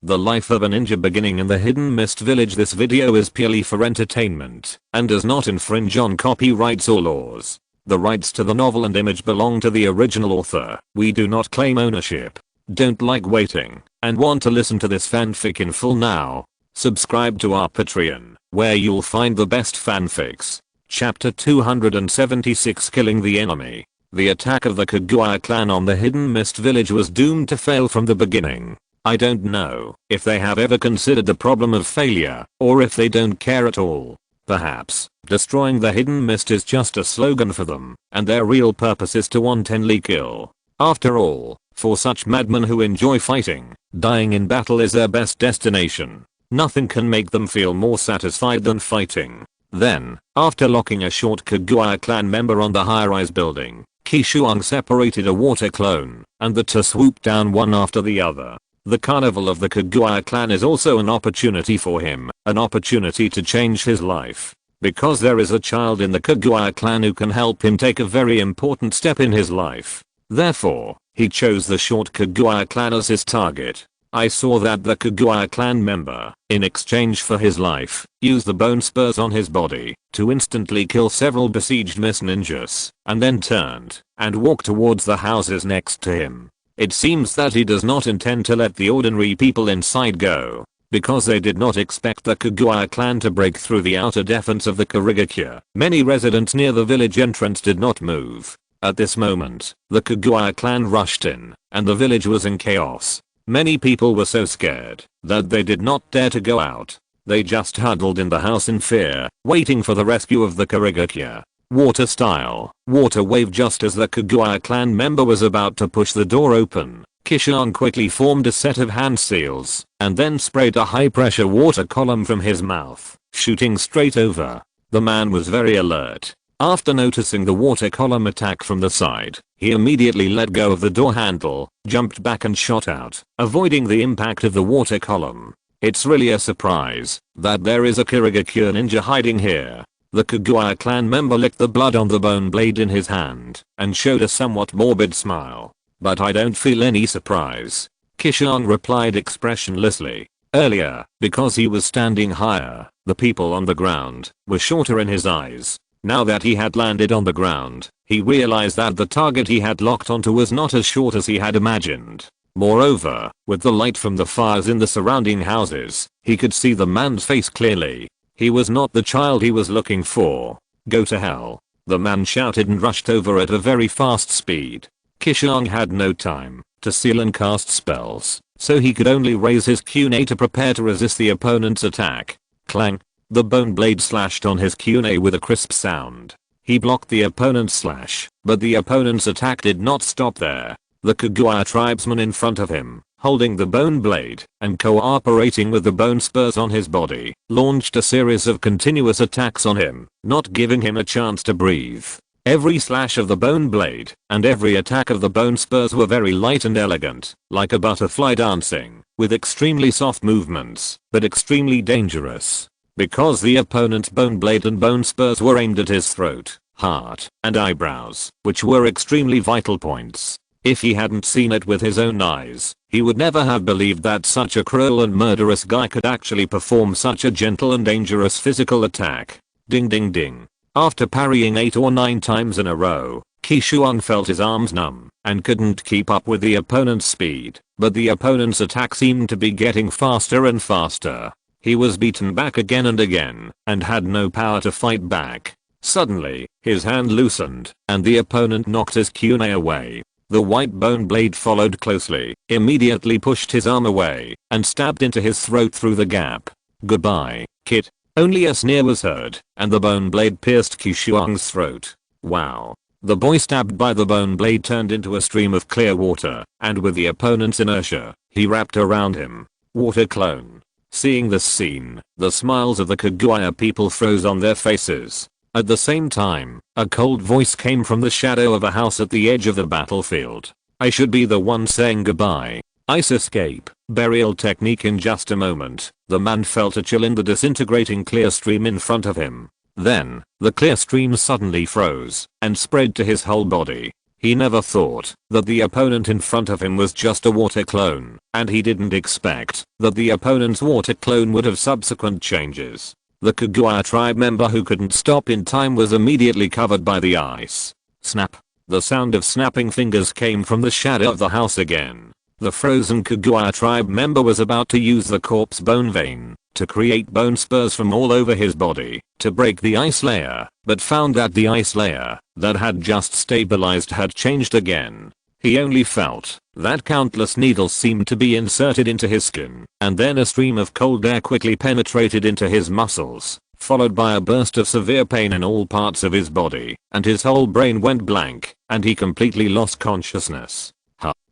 The life of a ninja beginning in the Hidden Mist village. This video is purely for entertainment and does not infringe on copyrights or laws. The rights to the novel and image belong to the original author. We do not claim ownership. Don't like waiting and want to listen to this fanfic in full now? Subscribe to our Patreon, where you'll find the best fanfics. Chapter 276, Killing the Enemy. The attack of the Kirigakure clan on the Hidden Mist village was doomed to fail from the beginning. I don't know if they have ever considered the problem of failure, or if they don't care at all. Perhaps destroying the Hidden Mist is just a slogan for them, and their real purpose is to wantonly kill. After all, for such madmen who enjoy fighting, dying in battle is their best destination. Nothing can make them feel more satisfied than fighting. Then, after locking a short Kirigakure clan member on the high-rise building, Qishuang separated a water clone, and the two swooped down one after the other. The carnival of the Kirigakure clan is also an opportunity for him, an opportunity to change his life. Because there is a child in the Kirigakure clan who can help him take a very important step in his life. Therefore, he chose the short Kirigakure clan as his target. I saw that the Kirigakure clan member, in exchange for his life, used the bone spurs on his body to instantly kill several besieged Mist ninjas, and then turned and walked towards the houses next to him. It seems that he does not intend to let the ordinary people inside go, because they did not expect the Kirigakure clan to break through the outer defense of the Kirigakure. Many residents near the village entrance did not move. At this moment, the Kirigakure clan rushed in, and the village was in chaos. Many people were so scared that they did not dare to go out. They just huddled in the house in fear, waiting for the rescue of the Kirigakure. Water style, water wave. Just as the Kirigakure clan member was about to push the door open, Qishuang quickly formed a set of hand seals, and then sprayed a high pressure water column from his mouth, shooting straight over. The man was very alert. After noticing the water column attack from the side, he immediately let go of the door handle, jumped back and shot out, avoiding the impact of the water column. It's really a surprise that there is a Kirigakure ninja hiding here. The Kirigakure clan member licked the blood on the bone blade in his hand and showed a somewhat morbid smile. But I don't feel any surprise. Qishuang replied expressionlessly. Earlier, because he was standing higher, the people on the ground were shorter in his eyes. Now that he had landed on the ground, he realized that the target he had locked onto was not as short as he had imagined. Moreover, with the light from the fires in the surrounding houses, he could see the man's face clearly. He was not the child he was looking for. Go to hell. The man shouted and rushed over at a very fast speed. Qishuang had no time to seal and cast spells, so he could only raise his kunai to prepare to resist the opponent's attack. Clang. The bone blade slashed on his kunai with a crisp sound. He blocked the opponent's slash, but the opponent's attack did not stop there. The Kirigakure tribesman in front of him, holding the bone blade and cooperating with the bone spurs on his body, launched a series of continuous attacks on him, not giving him a chance to breathe. Every slash of the bone blade and every attack of the bone spurs were very light and elegant, like a butterfly dancing, with extremely soft movements, but extremely dangerous. Because the opponent's bone blade and bone spurs were aimed at his throat, heart, and eyebrows, which were extremely vital points. If he hadn't seen it with his own eyes, he would never have believed that such a cruel and murderous guy could actually perform such a gentle and dangerous physical attack. Ding ding ding. After parrying 8 or 9 times in a row, Qishuang felt his arms numb and couldn't keep up with the opponent's speed, but the opponent's attack seemed to be getting faster and faster. He was beaten back again and again, and had no power to fight back. Suddenly, his hand loosened, and the opponent knocked his kunai away. The white bone blade followed closely, immediately pushed his arm away, and stabbed into his throat through the gap. Goodbye, kid. Only a sneer was heard, and the bone blade pierced Qishuang's throat. Wow. The boy stabbed by the bone blade turned into a stream of clear water, and with the opponent's inertia, he wrapped around him. Water clone. Seeing this scene, the smiles of the Kirigakure people froze on their faces. At the same time, a cold voice came from the shadow of a house at the edge of the battlefield. I should be the one saying goodbye. Ice escape, burial technique. In just a moment, the man felt a chill in the disintegrating clear stream in front of him. Then, the clear stream suddenly froze and spread to his whole body. He never thought that the opponent in front of him was just a water clone, and he didn't expect that the opponent's water clone would have subsequent changes. The Kirigakure tribe member who couldn't stop in time was immediately covered by the ice. Snap. The sound of snapping fingers came from the shadow of the house again. The frozen Kirigakure tribe member was about to use the corpse bone vein to create bone spurs from all over his body to break the ice layer, but found that the ice layer that had just stabilized had changed again. He only felt that countless needles seemed to be inserted into his skin, and then a stream of cold air quickly penetrated into his muscles, followed by a burst of severe pain in all parts of his body, and his whole brain went blank, and he completely lost consciousness.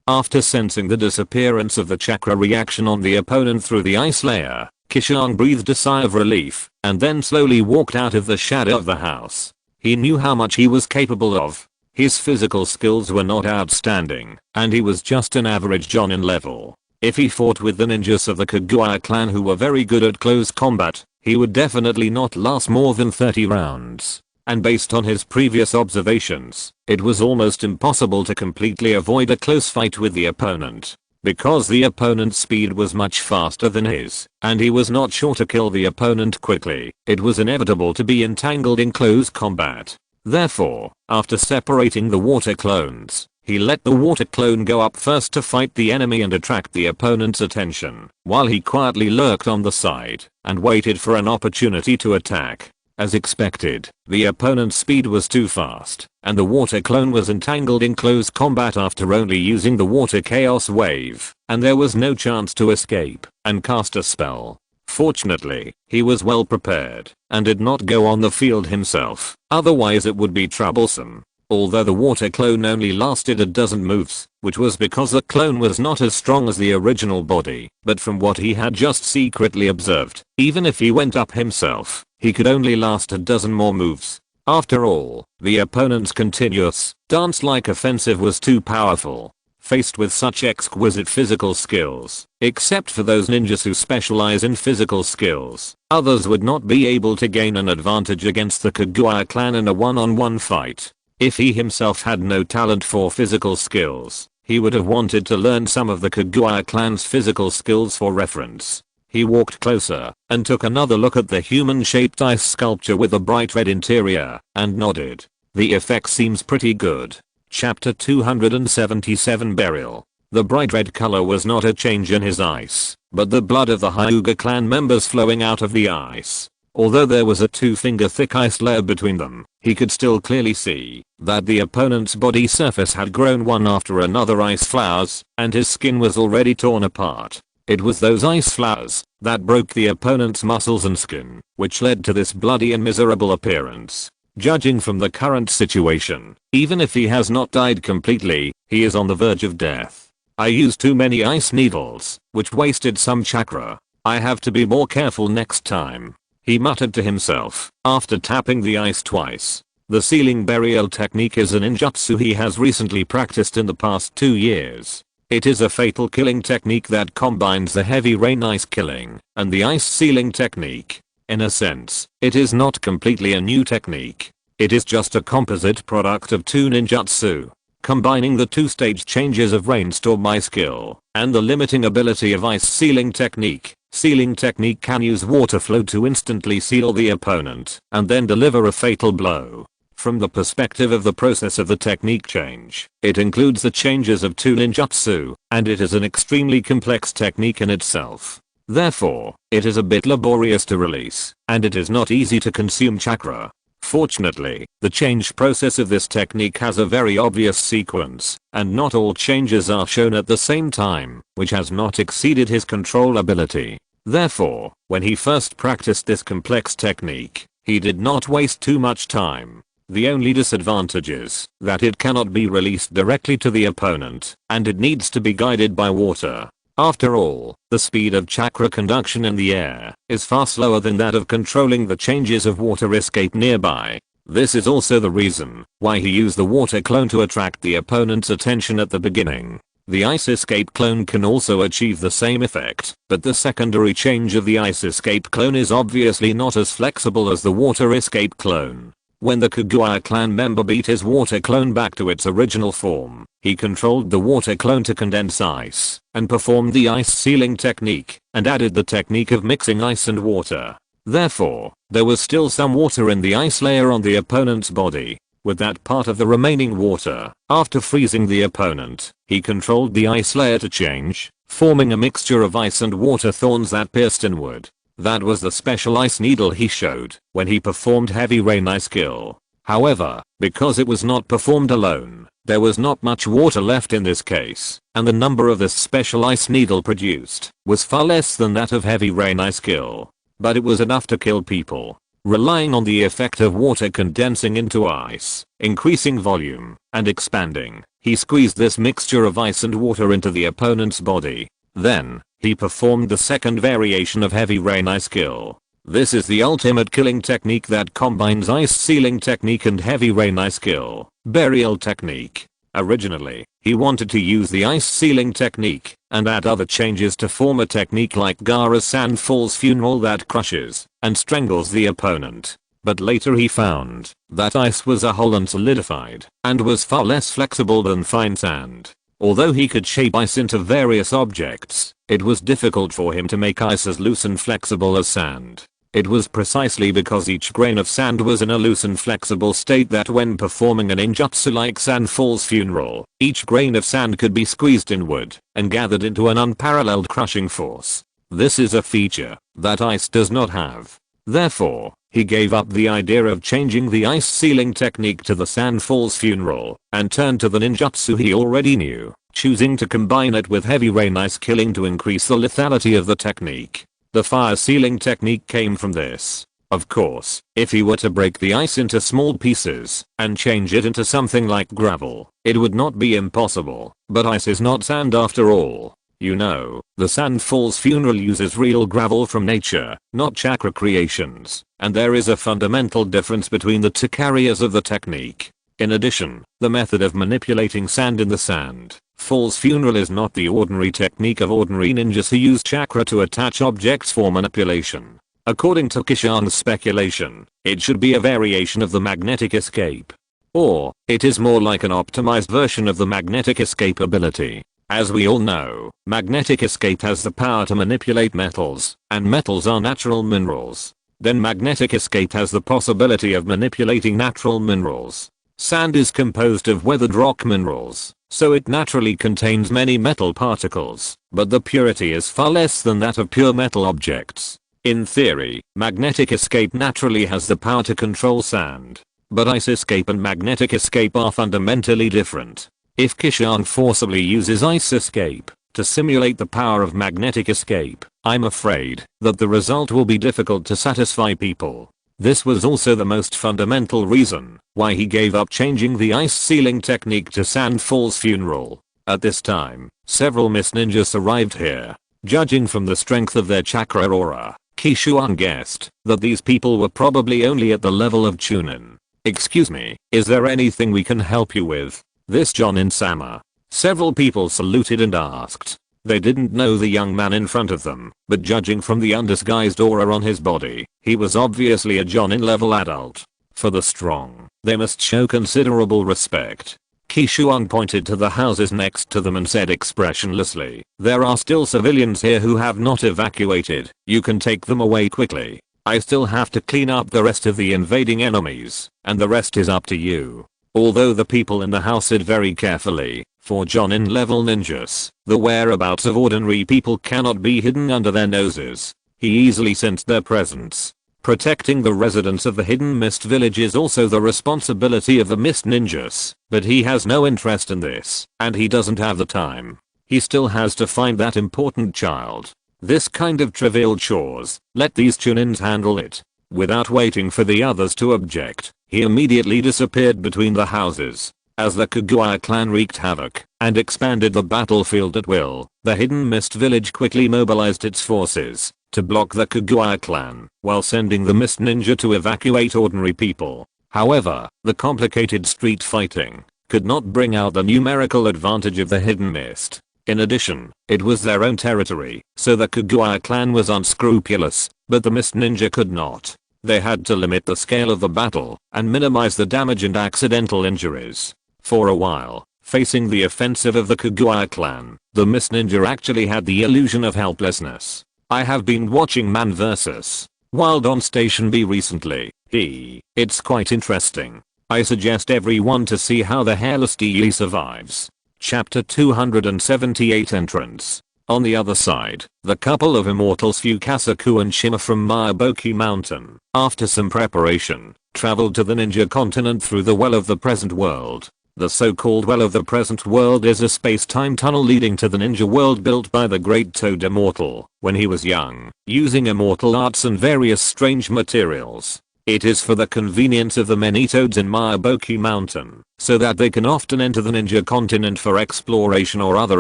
After sensing the disappearance of the chakra reaction on the opponent through the ice layer, Qishuang breathed a sigh of relief, and then slowly walked out of the shadow of the house. He knew how much he was capable of. His physical skills were not outstanding, and he was just an average Jonin level. If he fought with the ninjas of the Kirigakure clan who were very good at close combat, he would definitely not last more than 30 rounds. And based on his previous observations, it was almost impossible to completely avoid a close fight with the opponent. Because the opponent's speed was much faster than his, and he was not sure to kill the opponent quickly, it was inevitable to be entangled in close combat. Therefore, after separating the water clones, he let the water clone go up first to fight the enemy and attract the opponent's attention, while he quietly lurked on the side and waited for an opportunity to attack. As expected, the opponent's speed was too fast, and the water clone was entangled in close combat after only using the water chaos wave, and there was no chance to escape and cast a spell. Fortunately, he was well prepared and did not go on the field himself, otherwise it would be troublesome. Although the water clone only lasted a dozen moves, which was because the clone was not as strong as the original body, but from what he had just secretly observed, even if he went up himself, he could only last a dozen more moves. After all, the opponent's continuous, dance-like offensive was too powerful. Faced with such exquisite physical skills, except for those ninjas who specialize in physical skills, others would not be able to gain an advantage against the Kirigakure clan in a one-on-one fight. If he himself had no talent for physical skills, he would have wanted to learn some of the Kirigakure clan's physical skills for reference. He walked closer and took another look at the human-shaped ice sculpture with a bright red interior and nodded. The effect seems pretty good. Chapter 277 Burial. The bright red color was not a change in his ice, but the blood of the Hyuga clan members flowing out of the ice. Although there was a 2-finger thick ice layer between them, he could still clearly see that the opponent's body surface had grown one after another ice flowers, and his skin was already torn apart. It was those ice flowers that broke the opponent's muscles and skin, which led to this bloody and miserable appearance. Judging from the current situation, even if he has not died completely, he is on the verge of death. I used too many ice needles, which wasted some chakra. I have to be more careful next time, he muttered to himself after tapping the ice twice. The ceiling burial technique is a ninjutsu he has recently practiced in the past 2 years. It is a fatal killing technique that combines the heavy rain ice killing and the ice ceiling technique. In a sense, it is not completely a new technique. It is just a composite product of 2 ninjutsu, combining the 2-stage changes of rainstorm ice skill and the limiting ability of ice sealing technique. Sealing technique can use water flow to instantly seal the opponent and then deliver a fatal blow. From the perspective of the process of the technique change, it includes the changes of 2 ninjutsu, and it is an extremely complex technique in itself. Therefore, it is a bit laborious to release, and it is not easy to consume chakra. Fortunately, the change process of this technique has a very obvious sequence, and not all changes are shown at the same time, which has not exceeded his control ability. Therefore, when he first practiced this complex technique, he did not waste too much time. The only disadvantage is that it cannot be released directly to the opponent, and it needs to be guided by water. After all, the speed of chakra conduction in the air is far slower than that of controlling the changes of water escape nearby. This is also the reason why he used the water clone to attract the opponent's attention at the beginning. The ice escape clone can also achieve the same effect, but the secondary change of the ice escape clone is obviously not as flexible as the water escape clone. When the Kagura clan member beat his water clone back to its original form, he controlled the water clone to condense ice and performed the ice sealing technique and added the technique of mixing ice and water. Therefore, there was still some water in the ice layer on the opponent's body. With that part of the remaining water, after freezing the opponent, he controlled the ice layer to change, forming a mixture of ice and water thorns that pierced inward. That was the special ice needle he showed when he performed heavy rain ice skill. However, because it was not performed alone, there was not much water left in this case, and the number of this special ice needle produced was far less than that of heavy rain ice skill. But it was enough to kill people. Relying on the effect of water condensing into ice, increasing volume, and expanding, he squeezed this mixture of ice and water into the opponent's body. Then, he performed the second variation of heavy rain ice skill. This is the ultimate killing technique that combines ice sealing technique and heavy rain ice skill, burial technique. Originally, he wanted to use the ice sealing technique and add other changes to form a technique like Gaara's Sand Falls Funeral that crushes and strangles the opponent. But later he found that ice was a whole and solidified and was far less flexible than fine sand. Although he could shape ice into various objects, it was difficult for him to make ice as loose and flexible as sand. It was precisely because each grain of sand was in a loose and flexible state that when performing a ninjutsu like Sand Falls Funeral, each grain of sand could be squeezed inward and gathered into an unparalleled crushing force. This is a feature that ice does not have. Therefore, he gave up the idea of changing the ice sealing technique to the Sand Falls Funeral and turned to the ninjutsu he already knew, choosing to combine it with heavy rain ice killing to increase the lethality of the technique. The fire sealing technique came from this. Of course, if he were to break the ice into small pieces and change it into something like gravel, it would not be impossible, but ice is not sand after all. You know, the Sand Falls Funeral uses real gravel from nature, not chakra creations, and there is a fundamental difference between the two carriers of the technique. In addition, the method of manipulating sand in the Sand Falls Funeral is not the ordinary technique of ordinary ninjas who use chakra to attach objects for manipulation. According to Qishuang's speculation, it should be a variation of the magnetic escape. Or, it is more like an optimized version of the magnetic escape ability. As we all know, magnetic escape has the power to manipulate metals, and metals are natural minerals. Then magnetic escape has the possibility of manipulating natural minerals. Sand is composed of weathered rock minerals, so it naturally contains many metal particles, but the purity is far less than that of pure metal objects. In theory, magnetic escape naturally has the power to control sand. But ice escape and magnetic escape are fundamentally different. If Qishuang forcibly uses ice escape to simulate the power of magnetic escape, I'm afraid that the result will be difficult to satisfy people. This was also the most fundamental reason why he gave up changing the ice sealing technique to Sand Falls Funeral. At this time, several mist ninjas arrived here. Judging from the strength of their chakra aura, Qishuang guessed that these people were probably only at the level of Chunin. "Excuse me, is there anything we can help you with? This Jonin-sama." Several people saluted and asked. They didn't know the young man in front of them, but judging from the undisguised aura on his body, he was obviously a Jonin-level adult. For the strong, they must show considerable respect. Qishuang pointed to the houses next to them and said expressionlessly, "There are still civilians here who have not evacuated. You can take them away quickly. I still have to clean up the rest of the invading enemies, and the rest is up to you." Although the people in the house hid very carefully, for Jonin level ninjas, the whereabouts of ordinary people cannot be hidden under their noses. He easily sensed their presence. Protecting the residents of the hidden mist village is also the responsibility of the mist ninjas, but he has no interest in this, and he doesn't have the time. He still has to find that important child. This kind of trivial chores, let these Chunins handle it. Without waiting for the others to object, he immediately disappeared between the houses. As the Kagura clan wreaked havoc and expanded the battlefield at will, the hidden mist village quickly mobilized its forces to block the Kagura clan while sending the mist ninja to evacuate ordinary people. However, the complicated street fighting could not bring out the numerical advantage of the hidden mist. In addition, it was their own territory, so the Kagura clan was unscrupulous, but the mist ninja could not. They had to limit the scale of the battle and minimize the damage and accidental injuries. For a while, facing the offensive of the Kaguya clan, the Mist Ninja actually had the illusion of helplessness. I have been watching Man vs. Wild on Station B recently. It's quite interesting. I suggest everyone to see how the hairless DE survives. Chapter 278 Entrance. On the other side, the couple of immortals Fukasaku and Shima from Miyaboki Mountain, after some preparation, traveled to the ninja continent through the Well of the Present World. The so-called Well of the Present World is a space-time tunnel leading to the ninja world built by the great Toad Immortal when he was young, using immortal arts and various strange materials. It is for the convenience of the many toads in Miyaboki Mountain, so that they can often enter the ninja continent for exploration or other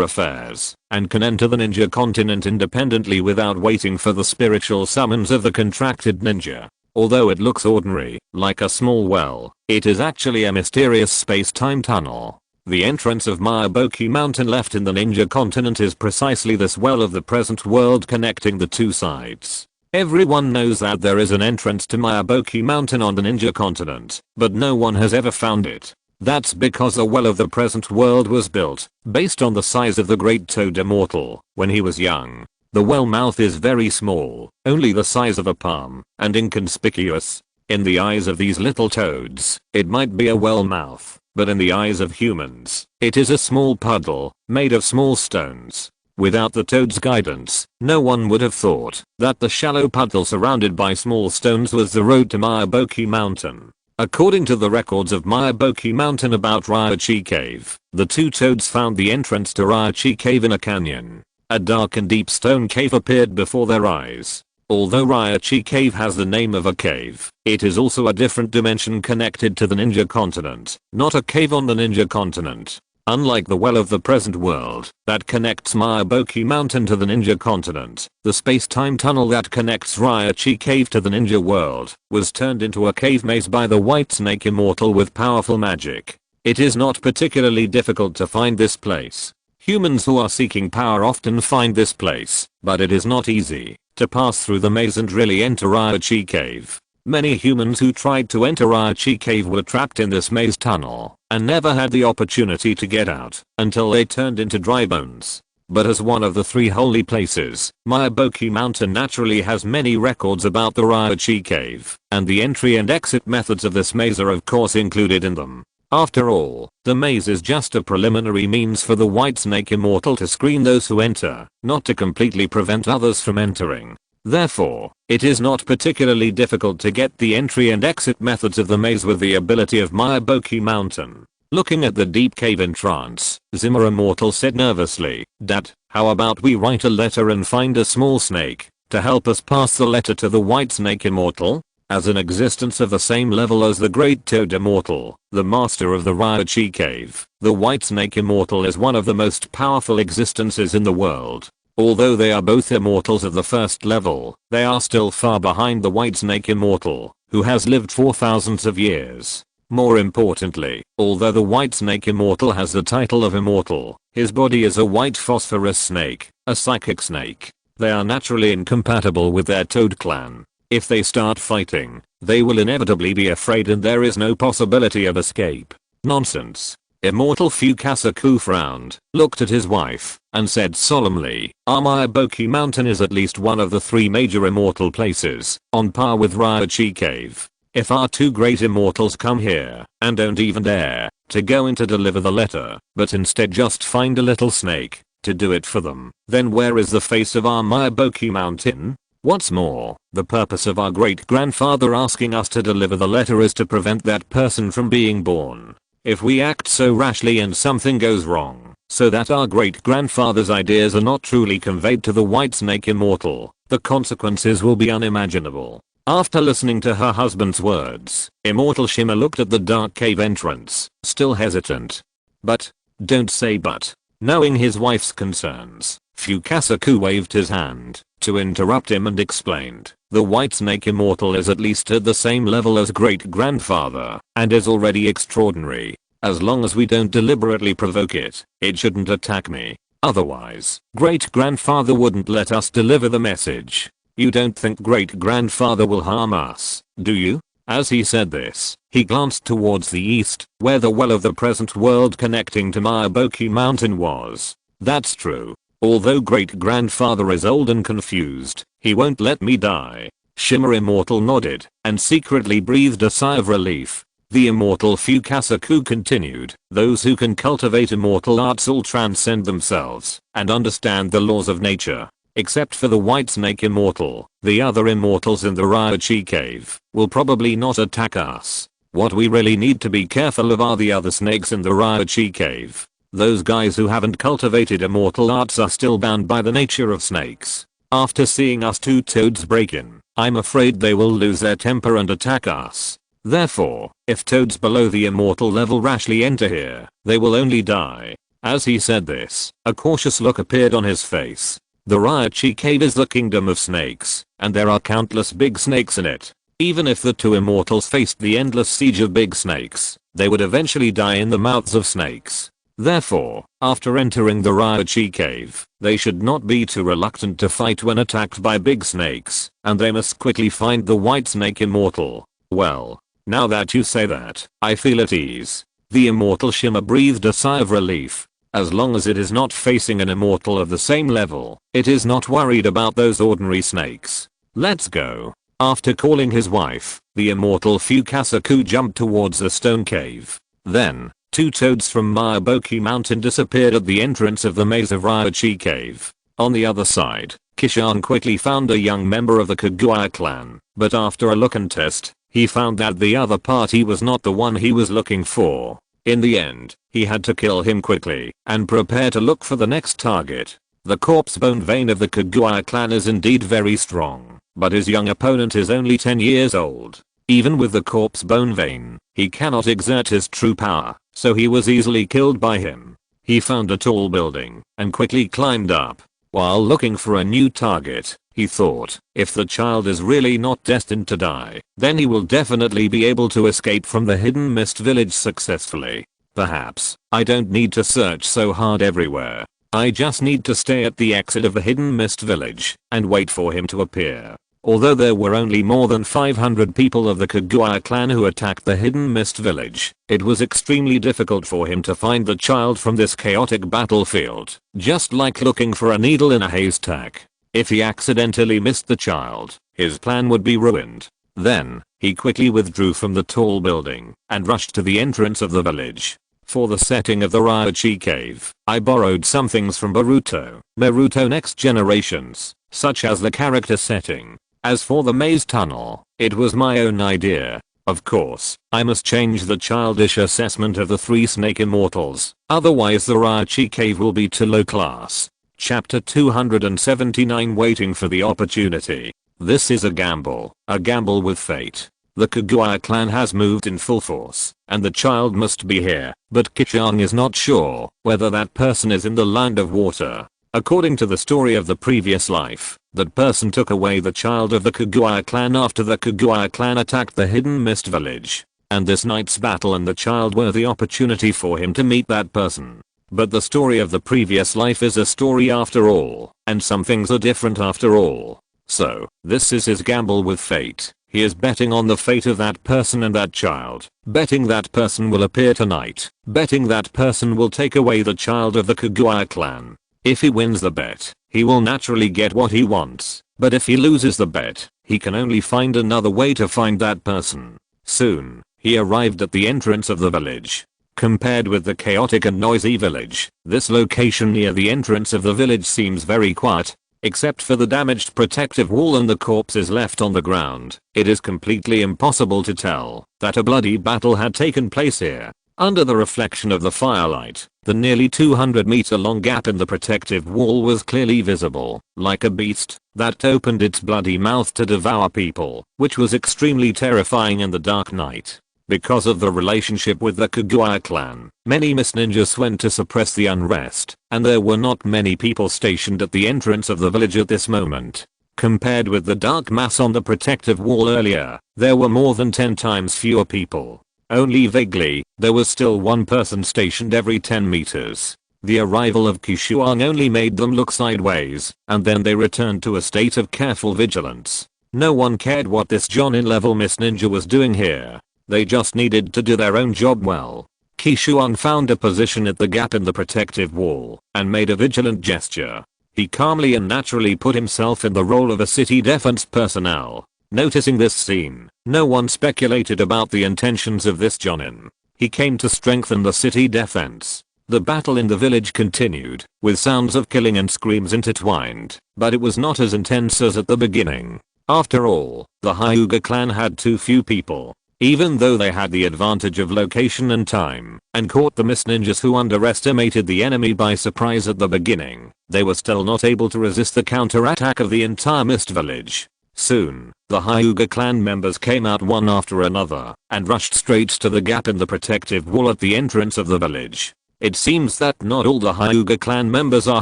affairs, and can enter the ninja continent independently without waiting for the spiritual summons of the contracted ninja. Although it looks ordinary, like a small well, it is actually a mysterious space-time tunnel. The entrance of Miyaboki Mountain left in the ninja continent is precisely this Well of the Present World connecting the two sides. Everyone knows that there is an entrance to Miyaboki Mountain on the ninja continent, but no one has ever found it. That's because the Well of the Present World was built, based on the size of the great Toad Immortal, when he was young. The well mouth is very small, only the size of a palm, and inconspicuous. In the eyes of these little toads, it might be a well mouth, but in the eyes of humans, it is a small puddle, made of small stones. Without the toad's guidance, no one would have thought that the shallow puddle surrounded by small stones was the road to Miyaboki Mountain. According to the records of Miyaboki Mountain about Ryochi Cave, the two toads found the entrance to Ryochi Cave in a canyon. A dark and deep stone cave appeared before their eyes. Although Ryochi Cave has the name of a cave, it is also a different dimension connected to the ninja continent, not a cave on the ninja continent. Unlike the Well of the Present World that connects Miyaboki Mountain to the ninja continent, the space-time tunnel that connects Ryochi Cave to the ninja world was turned into a cave maze by the White Snake Immortal with powerful magic. It is not particularly difficult to find this place. Humans who are seeking power often find this place, but it is not easy to pass through the maze and really enter Ryochi Cave. Many humans who tried to enter Ryochi Cave were trapped in this maze tunnel and never had the opportunity to get out until they turned into dry bones. But as one of the three holy places, Miyaboki Mountain naturally has many records about the Ryochi Cave, and the entry and exit methods of this maze are of course included in them. After all, the maze is just a preliminary means for the White Snake Immortal to screen those who enter, not to completely prevent others from entering. Therefore, it is not particularly difficult to get the entry and exit methods of the maze with the ability of Miyaboki Mountain. Looking at the deep cave entrance, Zima Immortal said nervously, "Dad, how about we write a letter and find a small snake to help us pass the letter to the White Snake Immortal?" As an existence of the same level as the Great Toad Immortal, the master of the Ryochi Cave, the White Snake Immortal is one of the most powerful existences in the world. Although they are both immortals of the first level, they are still far behind the White Snake Immortal, who has lived for thousands of years. More importantly, although the White Snake Immortal has the title of immortal, his body is a white phosphorus snake, a psychic snake. They are naturally incompatible with their Toad clan. If they start fighting, they will inevitably be afraid and there is no possibility of escape. Nonsense. Immortal Fukasaku frowned, looked at his wife, and said solemnly, "Our Miyaboki Mountain is at least one of the three major immortal places, on par with Ryochi Cave. If our two great immortals come here, and don't even dare to go in to deliver the letter, but instead just find a little snake to do it for them, then where is the face of our Miyaboki Mountain? What's more, the purpose of our great-grandfather asking us to deliver the letter is to prevent that person from being born. If we act so rashly and something goes wrong, so that our great-grandfather's ideas are not truly conveyed to the White Snake Immortal, the consequences will be unimaginable." After listening to her husband's words, Immortal Shima looked at the dark cave entrance, still hesitant. "But, don't say but." Knowing his wife's concerns, Fukasaku waved his hand to interrupt him and explained, "The White Snake Immortal is at least at the same level as great-grandfather, and is already extraordinary. As long as we don't deliberately provoke it, it shouldn't attack me. Otherwise, great-grandfather wouldn't let us deliver the message." You don't think great-grandfather will harm us, do you? As he said this, he glanced towards the east, where the well of the present world connecting to Mizukage Mountain was. That's true. Although great-grandfather is old and confused, he won't let me die. Shimmer Immortal nodded, and secretly breathed a sigh of relief. The immortal Fukasaku continued, those who can cultivate immortal arts all transcend themselves, and understand the laws of nature. Except for the White Snake Immortal, the other immortals in the Ryochi Cave will probably not attack us. What we really need to be careful of are the other snakes in the Ryochi Cave. Those guys who haven't cultivated immortal arts are still bound by the nature of snakes. After seeing us two toads break in, I'm afraid they will lose their temper and attack us. Therefore, if toads below the immortal level rashly enter here, they will only die. As he said this, a cautious look appeared on his face. The Ryochi Cave is the kingdom of snakes, and there are countless big snakes in it. Even if the two immortals faced the endless siege of big snakes, they would eventually die in the mouths of snakes. Therefore, after entering the Ryochi Cave, they should not be too reluctant to fight when attacked by big snakes, and they must quickly find the White Snake Immortal. Well, now that you say that, I feel at ease. The immortal Shimmer breathed a sigh of relief. As long as it is not facing an immortal of the same level, it is not worried about those ordinary snakes. Let's go. After calling his wife, the immortal Fukasaku jumped towards the stone cave. Then, two toads from Mizukage Mountain disappeared at the entrance of the maze of Ryochi Cave. On the other side, Qishuang quickly found a young member of the Kirigakure clan, but after a look and test, he found that the other party was not the one he was looking for. In the end, he had to kill him quickly and prepare to look for the next target. The corpse bone vein of the Kirigakure clan is indeed very strong, but his young opponent is only 10 years old. Even with the corpse bone vein, he cannot exert his true power, so he was easily killed by him. He found a tall building and quickly climbed up. While looking for a new target, he thought, if the child is really not destined to die, then he will definitely be able to escape from the Hidden Mist village successfully. Perhaps, I don't need to search so hard everywhere. I just need to stay at the exit of the Hidden Mist village and wait for him to appear. Although there were only more than 500 people of the Kirigakure clan who attacked the Hidden Mist village, it was extremely difficult for him to find the child from this chaotic battlefield, just like looking for a needle in a haystack. If he accidentally missed the child, his plan would be ruined. Then, he quickly withdrew from the tall building and rushed to the entrance of the village. For the setting of the Ryochi Cave, I borrowed some things from Naruto Next Generations, such as the character setting. As for the maze tunnel, it was my own idea. Of course, I must change the childish assessment of the three snake immortals, otherwise the Ryochi Cave will be too low class. Chapter 279 Waiting for the opportunity. This is a gamble with fate. The Kirigakure clan has moved in full force, and the child must be here, but Qishuang is not sure whether that person is in the land of water. According to the story of the previous life, that person took away the child of the Kirigakure clan after the Kirigakure clan attacked the Hidden Mist village, and this night's battle and the child were the opportunity for him to meet that person. But the story of the previous life is a story after all, and some things are different after all. So, this is his gamble with fate. He is betting on the fate of that person and that child, betting that person will appear tonight, betting that person will take away the child of the Kirigakure clan. If he wins the bet, he will naturally get what he wants, but if he loses the bet, he can only find another way to find that person. Soon, he arrived at the entrance of the village. Compared with the chaotic and noisy village, this location near the entrance of the village seems very quiet. Except for the damaged protective wall and the corpses left on the ground, it is completely impossible to tell that a bloody battle had taken place here. Under the reflection of the firelight, the nearly 200-meter long gap in the protective wall was clearly visible, like a beast that opened its bloody mouth to devour people, which was extremely terrifying in the dark night. Because of the relationship with the Kirigakure clan, many mist ninjas went to suppress the unrest, and there were not many people stationed at the entrance of the village at this moment. Compared with the dark mass on the protective wall earlier, there were more than 10 times fewer people. Only vaguely, there was still one person stationed every 10 meters. The arrival of Qishuang only made them look sideways, and then they returned to a state of careful vigilance. No one cared what this Jonin level Miss Ninja was doing here. They just needed to do their own job well. Qishuang found a position at the gap in the protective wall and made a vigilant gesture. He calmly and naturally put himself in the role of a city defense personnel. Noticing this scene, no one speculated about the intentions of this Jonin. He came to strengthen the city defense. The battle in the village continued, with sounds of killing and screams intertwined, but it was not as intense as at the beginning. After all, the Hyuga clan had too few people. Even though they had the advantage of location and time, and caught the Mist Ninjas who underestimated the enemy by surprise at the beginning, they were still not able to resist the counterattack of the entire Mist village. Soon, the Hyuga clan members came out one after another, and rushed straight to the gap in the protective wall at the entrance of the village. It seems that not all the Hyuga clan members are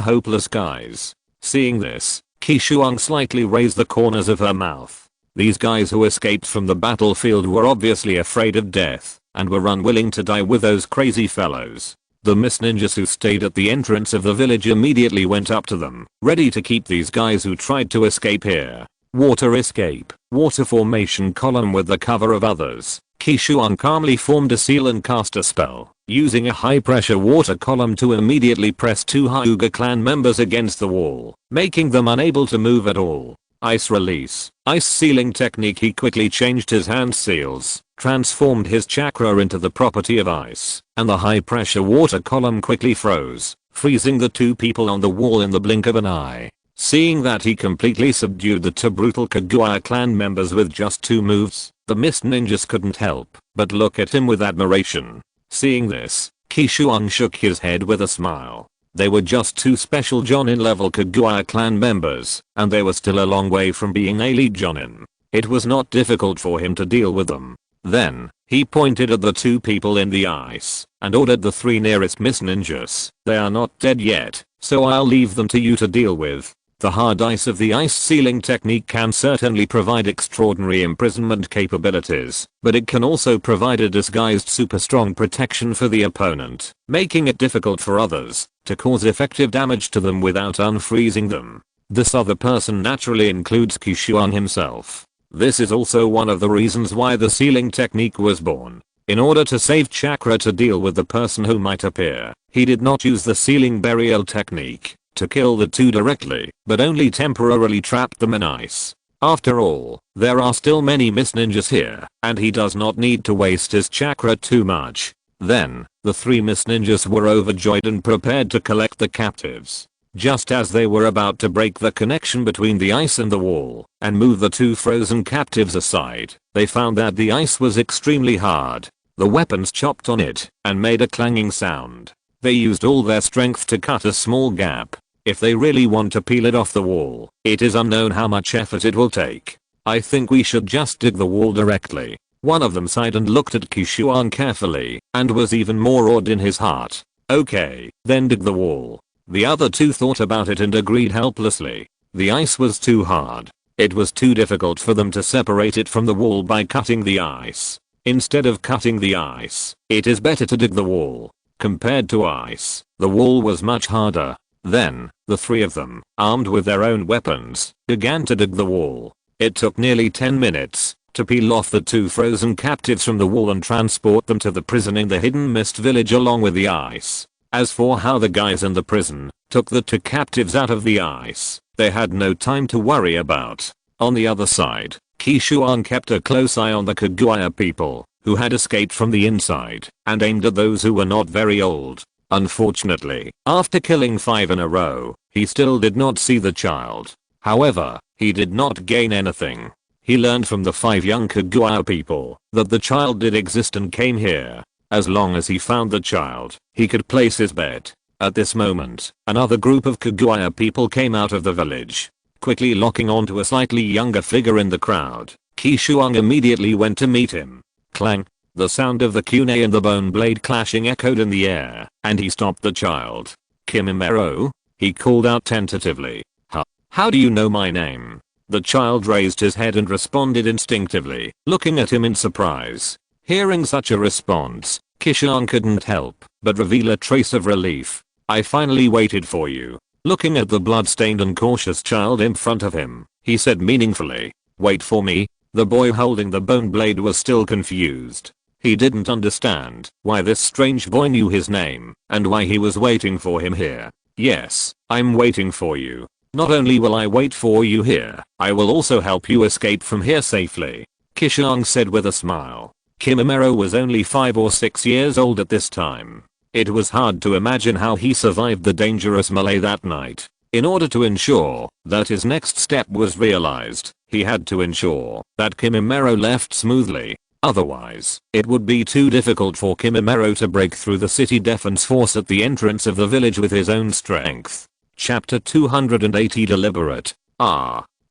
hopeless guys. Seeing this, Qishuang slightly raised the corners of her mouth. These guys who escaped from the battlefield were obviously afraid of death, and were unwilling to die with those crazy fellows. The Mist Ninjas who stayed at the entrance of the village immediately went up to them, ready to keep these guys who tried to escape here. Water escape, water formation column with the cover of others. Qishuang calmly formed a seal and cast a spell, using a high pressure water column to immediately press two Hyuga clan members against the wall, making them unable to move at all. Ice release, ice sealing technique. He quickly changed his hand seals, transformed his chakra into the property of ice, and the high pressure water column quickly froze, freezing the two people on the wall in the blink of an eye. Seeing that he completely subdued the two brutal Kaguya clan members with just two moves, the Mist Ninjas couldn't help but look at him with admiration. Seeing this, Qishuang shook his head with a smile. They were just two special Jonin level Kaguya clan members, and they were still a long way from being elite Jonin. It was not difficult for him to deal with them. Then, he pointed at the two people in the ice, and ordered the three nearest Mist Ninjas. They are not dead yet, so I'll leave them to you to deal with. The hard ice of the ice sealing technique can certainly provide extraordinary imprisonment capabilities, but it can also provide a disguised super strong protection for the opponent, making it difficult for others to cause effective damage to them without unfreezing them. This other person naturally includes Qishuang himself. This is also one of the reasons why the sealing technique was born. In order to save chakra to deal with the person who might appear, he did not use the sealing burial technique to kill the two directly, but only temporarily trapped them in ice. After all, there are still many Mist Ninjas here, and he does not need to waste his chakra too much. Then, the three Mist Ninjas were overjoyed and prepared to collect the captives. Just as they were about to break the connection between the ice and the wall, and move the two frozen captives aside, they found that the ice was extremely hard. The weapons chopped on it, and made a clanging sound. They used all their strength to cut a small gap. If they really want to peel it off the wall, it is unknown how much effort it will take. I think we should just dig the wall directly. One of them sighed and looked at Qishuang carefully, and was even more awed in his heart. Okay, then dig the wall. The other two thought about it and agreed helplessly. The ice was too hard. It was too difficult for them to separate it from the wall by cutting the ice. Instead of cutting the ice, it is better to dig the wall. Compared to ice, the wall was much harder. Then, the three of them, armed with their own weapons, began to dig the wall. It took nearly 10 minutes to peel off the two frozen captives from the wall and transport them to the prison in the hidden mist village along with the ice. As for how the guys in the prison took the two captives out of the ice, they had no time to worry about. On the other side, Qishuang kept a close eye on the Kaguya people, who had escaped from the inside, and aimed at those who were not very old. Unfortunately, after killing 5 in a row, he still did not see the child. However, he did not gain anything. He learned from the 5 young Kaguya people that the child did exist and came here. As long as he found the child, he could place his bet. At this moment, another group of Kaguya people came out of the village. Quickly locking onto a slightly younger figure in the crowd, Qishuang immediately went to meet him. Clang! The sound of the kunai and the bone blade clashing echoed in the air, and he stopped the child. Kimimero? He called out tentatively. How do you know my name? The child raised his head and responded instinctively, looking at him in surprise. Hearing such a response, Qishuang couldn't help but reveal a trace of relief. I finally waited for you." Looking at the bloodstained and cautious child in front of him, he said meaningfully, "Wait for me?" The boy holding the bone blade was still confused. He didn't understand why this strange boy knew his name and why he was waiting for him here. "Yes, I'm waiting for you. Not only will I wait for you here, I will also help you escape from here safely," Qishuang said with a smile. Kimimaro was only 5 or 6 years old at this time. It was hard to imagine how he survived the dangerous melee that night. In order to ensure that his next step was realized, he had to ensure that Kimimaro left smoothly. Otherwise, it would be too difficult for Kimimaro to break through the city defense force at the entrance of the village with his own strength. Chapter 280 Deliberate.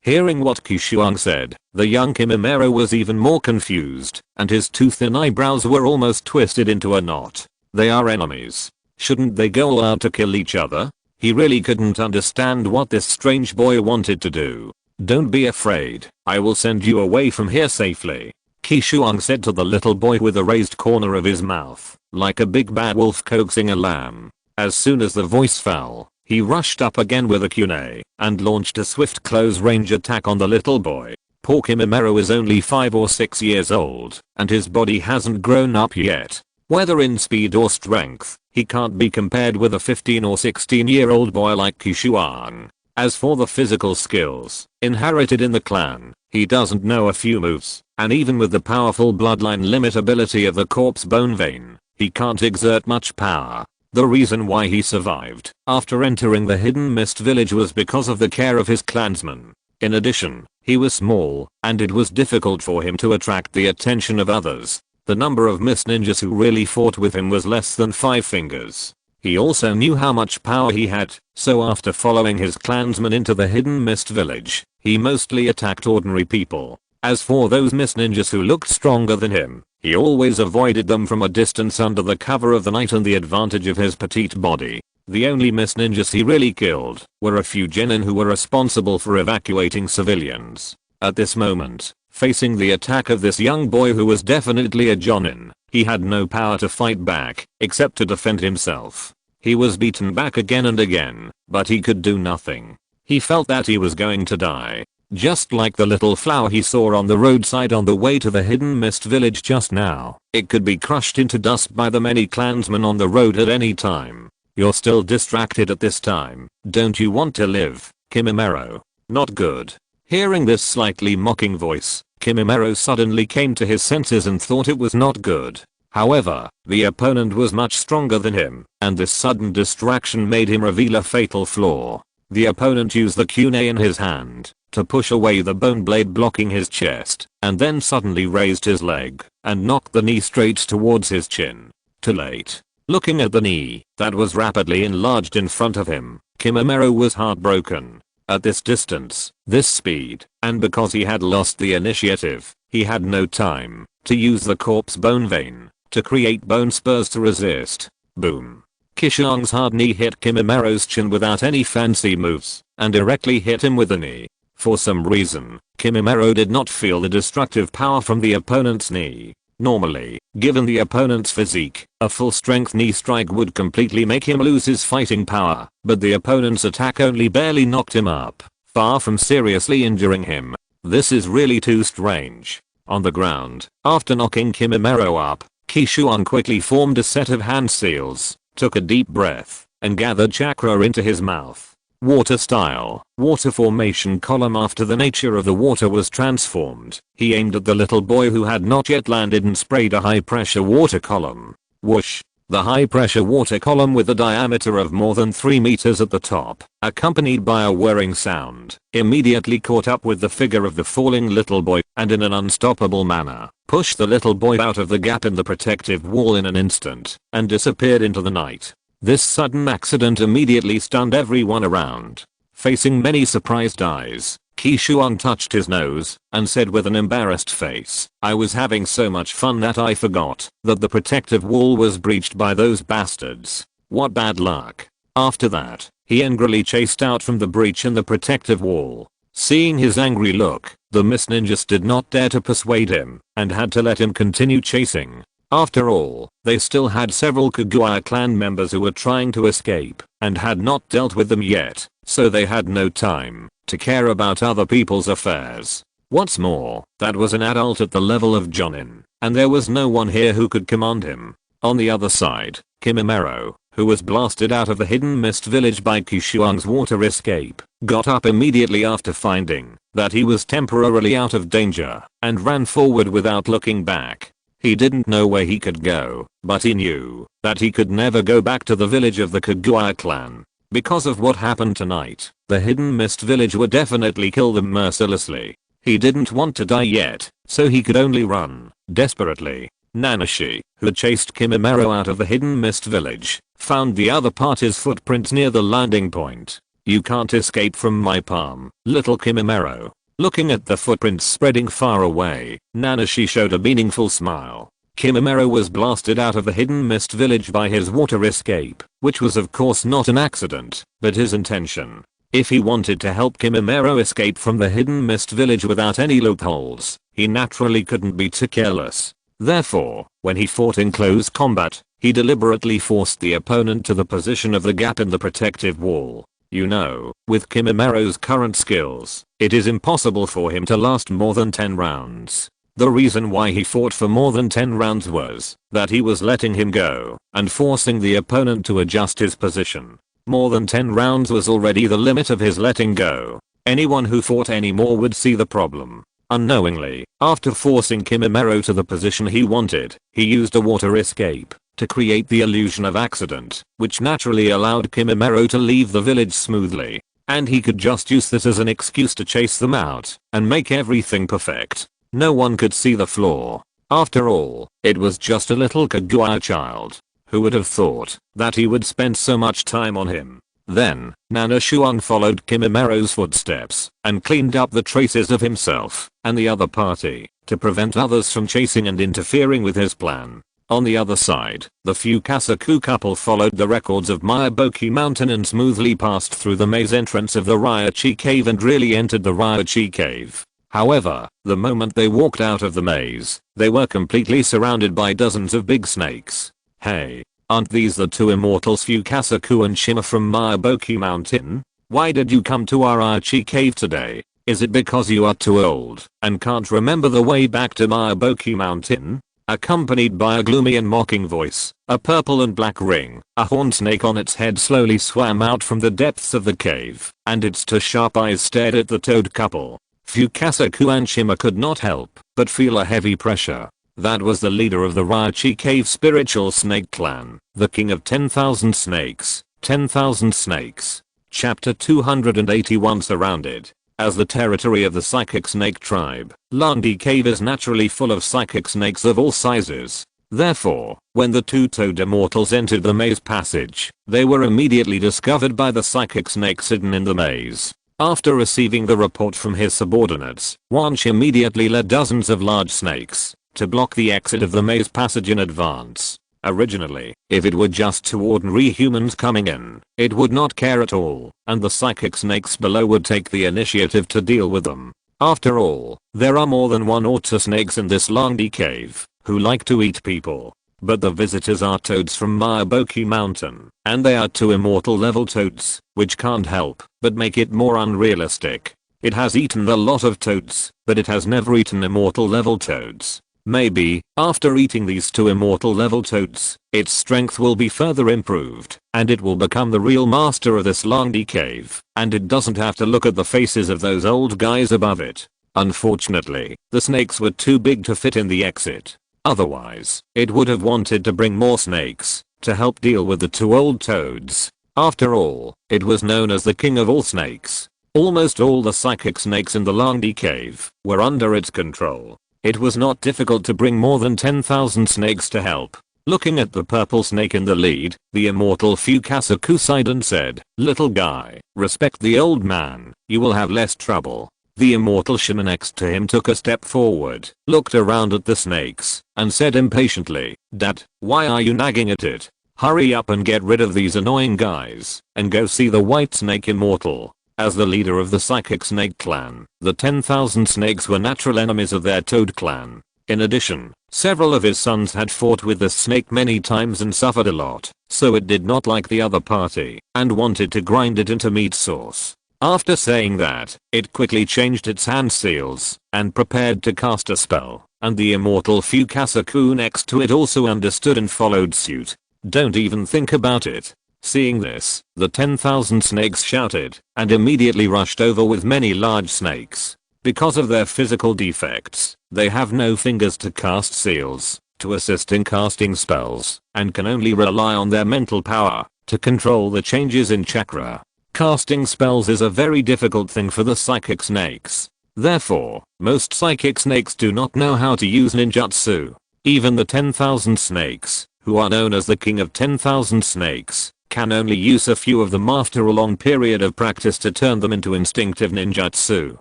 Hearing what Qishuang said, the young Kimimaro was even more confused, and his too thin eyebrows were almost twisted into a knot. They are enemies. Shouldn't they go all out to kill each other? He really couldn't understand what this strange boy wanted to do. "Don't be afraid, I will send you away from here safely," Qishuang said to the little boy with a raised corner of his mouth, like a big bad wolf coaxing a lamb. As soon as the voice fell, he rushed up again with a kunai and launched a swift close-range attack on the little boy. Poor Kimimaro is only 5 or 6 years old, and his body hasn't grown up yet. Whether in speed or strength, he can't be compared with a 15 or 16-year-old boy like Qishuang. As for the physical skills inherited in the clan, he doesn't know a few moves, and even with the powerful bloodline limit ability of the corpse bone vein, he can't exert much power. The reason why he survived after entering the hidden mist village was because of the care of his clansmen. In addition, he was small, and it was difficult for him to attract the attention of others. The number of mist ninjas who really fought with him was less than 5 fingers. He also knew how much power he had, so after following his clansmen into the hidden mist village, he mostly attacked ordinary people. As for those mist ninjas who looked stronger than him, he always avoided them from a distance under the cover of the night and the advantage of his petite body. The only mist ninjas he really killed were a few genin who were responsible for evacuating civilians. At this moment, facing the attack of this young boy who was definitely a jonin, he had no power to fight back, except to defend himself. He was beaten back again and again, but he could do nothing. He felt that he was going to die. Just like the little flower he saw on the roadside on the way to the hidden mist village just now, it could be crushed into dust by the many clansmen on the road at any time. "You're still distracted at this time, don't you want to live, Kimimaro?" "Not good." Hearing this slightly mocking voice, Kimimaro suddenly came to his senses and thought it was not good. However, the opponent was much stronger than him, and this sudden distraction made him reveal a fatal flaw. The opponent used the kunai in his hand to push away the bone blade blocking his chest, and then suddenly raised his leg and knocked the knee straight towards his chin. Too late. Looking at the knee that was rapidly enlarged in front of him, Kimimaro was heartbroken. At this distance, this speed, and because he had lost the initiative, he had no time to use the corpse bone vein to create bone spurs to resist. Boom. Qishuang's hard knee hit Kimimaro's chin without any fancy moves, and directly hit him with the knee. For some reason, Kimimaro did not feel the destructive power from the opponent's knee. Normally, given the opponent's physique, a full-strength knee strike would completely make him lose his fighting power, but the opponent's attack only barely knocked him up, far from seriously injuring him. This is really too strange. On the ground, after knocking Kimimaro up, Qishuang quickly formed a set of hand seals, took a deep breath, and gathered chakra into his mouth. Water style, water formation column. After the nature of the water was transformed, he aimed at the little boy who had not yet landed and sprayed a high pressure water column. Whoosh! The high pressure water column with a diameter of more than 3 meters at the top, accompanied by a whirring sound, immediately caught up with the figure of the falling little boy and in an unstoppable manner, pushed the little boy out of the gap in the protective wall in an instant and disappeared into the night. This sudden accident immediately stunned everyone around. Facing many surprised eyes, Qishuang touched his nose and said with an embarrassed face, "I was having so much fun that I forgot that the protective wall was breached by those bastards. What bad luck." After that, he angrily chased out from the breach in the protective wall. Seeing his angry look, the mist ninjas did not dare to persuade him and had to let him continue chasing. After all, they still had several Kaguya clan members who were trying to escape and had not dealt with them yet, so they had no time to care about other people's affairs. What's more, that was an adult at the level of Jonin, and there was no one here who could command him. On the other side, Kimimaro, who was blasted out of the hidden mist village by Qishuang's water escape, got up immediately after finding that he was temporarily out of danger and ran forward without looking back. He didn't know where he could go, but he knew that he could never go back to the village of the Kaguya clan. Because of what happened tonight, the hidden mist village would definitely kill them mercilessly. He didn't want to die yet, so he could only run desperately. Nanashi, who had chased Kimimaro out of the hidden mist village, found the other party's footprints near the landing point. "You can't escape from my palm, little Kimimaro." Looking at the footprints spreading far away, Nanashi showed a meaningful smile. Kimimaro was blasted out of the hidden mist village by his water escape, which was of course not an accident, but his intention. If he wanted to help Kimimaro escape from the hidden mist village without any loopholes, he naturally couldn't be too careless. Therefore, when he fought in close combat, he deliberately forced the opponent to the position of the gap in the protective wall. You know, with Kimimaro's current skills, it is impossible for him to last more than 10 rounds. The reason why he fought for more than 10 rounds was that he was letting him go and forcing the opponent to adjust his position. More than 10 rounds was already the limit of his letting go. Anyone who fought any more would see the problem. Unknowingly, after forcing Kimimaro to the position he wanted, he used a water escape to create the illusion of accident, which naturally allowed Kimimaro to leave the village smoothly. And he could just use this as an excuse to chase them out and make everything perfect. No one could see the flaw. After all, it was just a little Kaguya child. Who would have thought that he would spend so much time on him? Then, Nanashi followed Kimimaro's footsteps and cleaned up the traces of himself and the other party to prevent others from chasing and interfering with his plan. On the other side, the Fukasaku couple followed the records of Miyaboki Mountain and smoothly passed through the maze entrance of the Ryochi Cave and really entered the Ryochi Cave. However, the moment they walked out of the maze, they were completely surrounded by dozens of big snakes. Hey, aren't these the two immortals Fukasaku and Shima from Miyaboki Mountain? Why did you come to our Ryochi Cave today? Is it because you are too old and can't remember the way back to Miyaboki Mountain? Accompanied by a gloomy and mocking voice, a purple and black ring, a horned snake on its head slowly swam out from the depths of the cave, and its two sharp eyes stared at the toad couple. Fukasaku and Shima could not help but feel a heavy pressure. That was the leader of the Ryochi Cave spiritual snake clan, the king of 10,000 snakes. 10,000 snakes. Chapter 281 Surrounded. As the territory of the psychic snake tribe, Landi Cave is naturally full of psychic snakes of all sizes. Therefore, when the two toad immortals entered the maze passage, they were immediately discovered by the psychic snakes hidden in the maze. After receiving the report from his subordinates, Wanshi immediately led dozens of large snakes to block the exit of the maze passage in advance. Originally, if it were just two ordinary humans coming in, it would not care at all, and the psychic snakes below would take the initiative to deal with them. After all, there are more than one or two snakes in this Landi Cave who like to eat people. But the visitors are toads from Miyaboki Mountain, and they are two immortal level toads, which can't help but make it more unrealistic. It has eaten a lot of toads, but it has never eaten immortal level toads. Maybe, after eating these two immortal level toads, its strength will be further improved, and it will become the real master of this Landi Cave, and it doesn't have to look at the faces of those old guys above it. Unfortunately, the snakes were too big to fit in the exit. Otherwise, it would have wanted to bring more snakes to help deal with the two old toads. After all, it was known as the king of all snakes. Almost all the psychic snakes in the Landi Cave were under its control. It was not difficult to bring more than 10,000 snakes to help. Looking at the purple snake in the lead, the immortal Fukasaku sighed and said, "Little guy, respect the old man, you will have less trouble." The immortal Shima next to him took a step forward, looked around at the snakes, and said impatiently, "Dad, why are you nagging at it? Hurry up and get rid of these annoying guys, and go see the white snake immortal." As the leader of the psychic snake clan, the 10,000 snakes were natural enemies of their toad clan. In addition, Several of his sons had fought with the snake many times and suffered a lot, so it did not like the other party and wanted to grind it into meat sauce. After saying that, it quickly changed its hand seals and prepared to cast a spell, and the immortal Fukasaku next to it also understood and followed suit. Don't even think about it. Seeing this, the 10,000 snakes shouted and immediately rushed over with many large snakes. Because of their physical defects, they have no fingers to cast seals, to assist in casting spells, and can only rely on their mental power to control the changes in chakra. Casting spells is a very difficult thing for the psychic snakes. Therefore, most psychic snakes do not know how to use ninjutsu. Even the 10,000 snakes, who are known as the king of 10,000 snakes, can only use a few of them after a long period of practice to turn them into instinctive ninjutsu.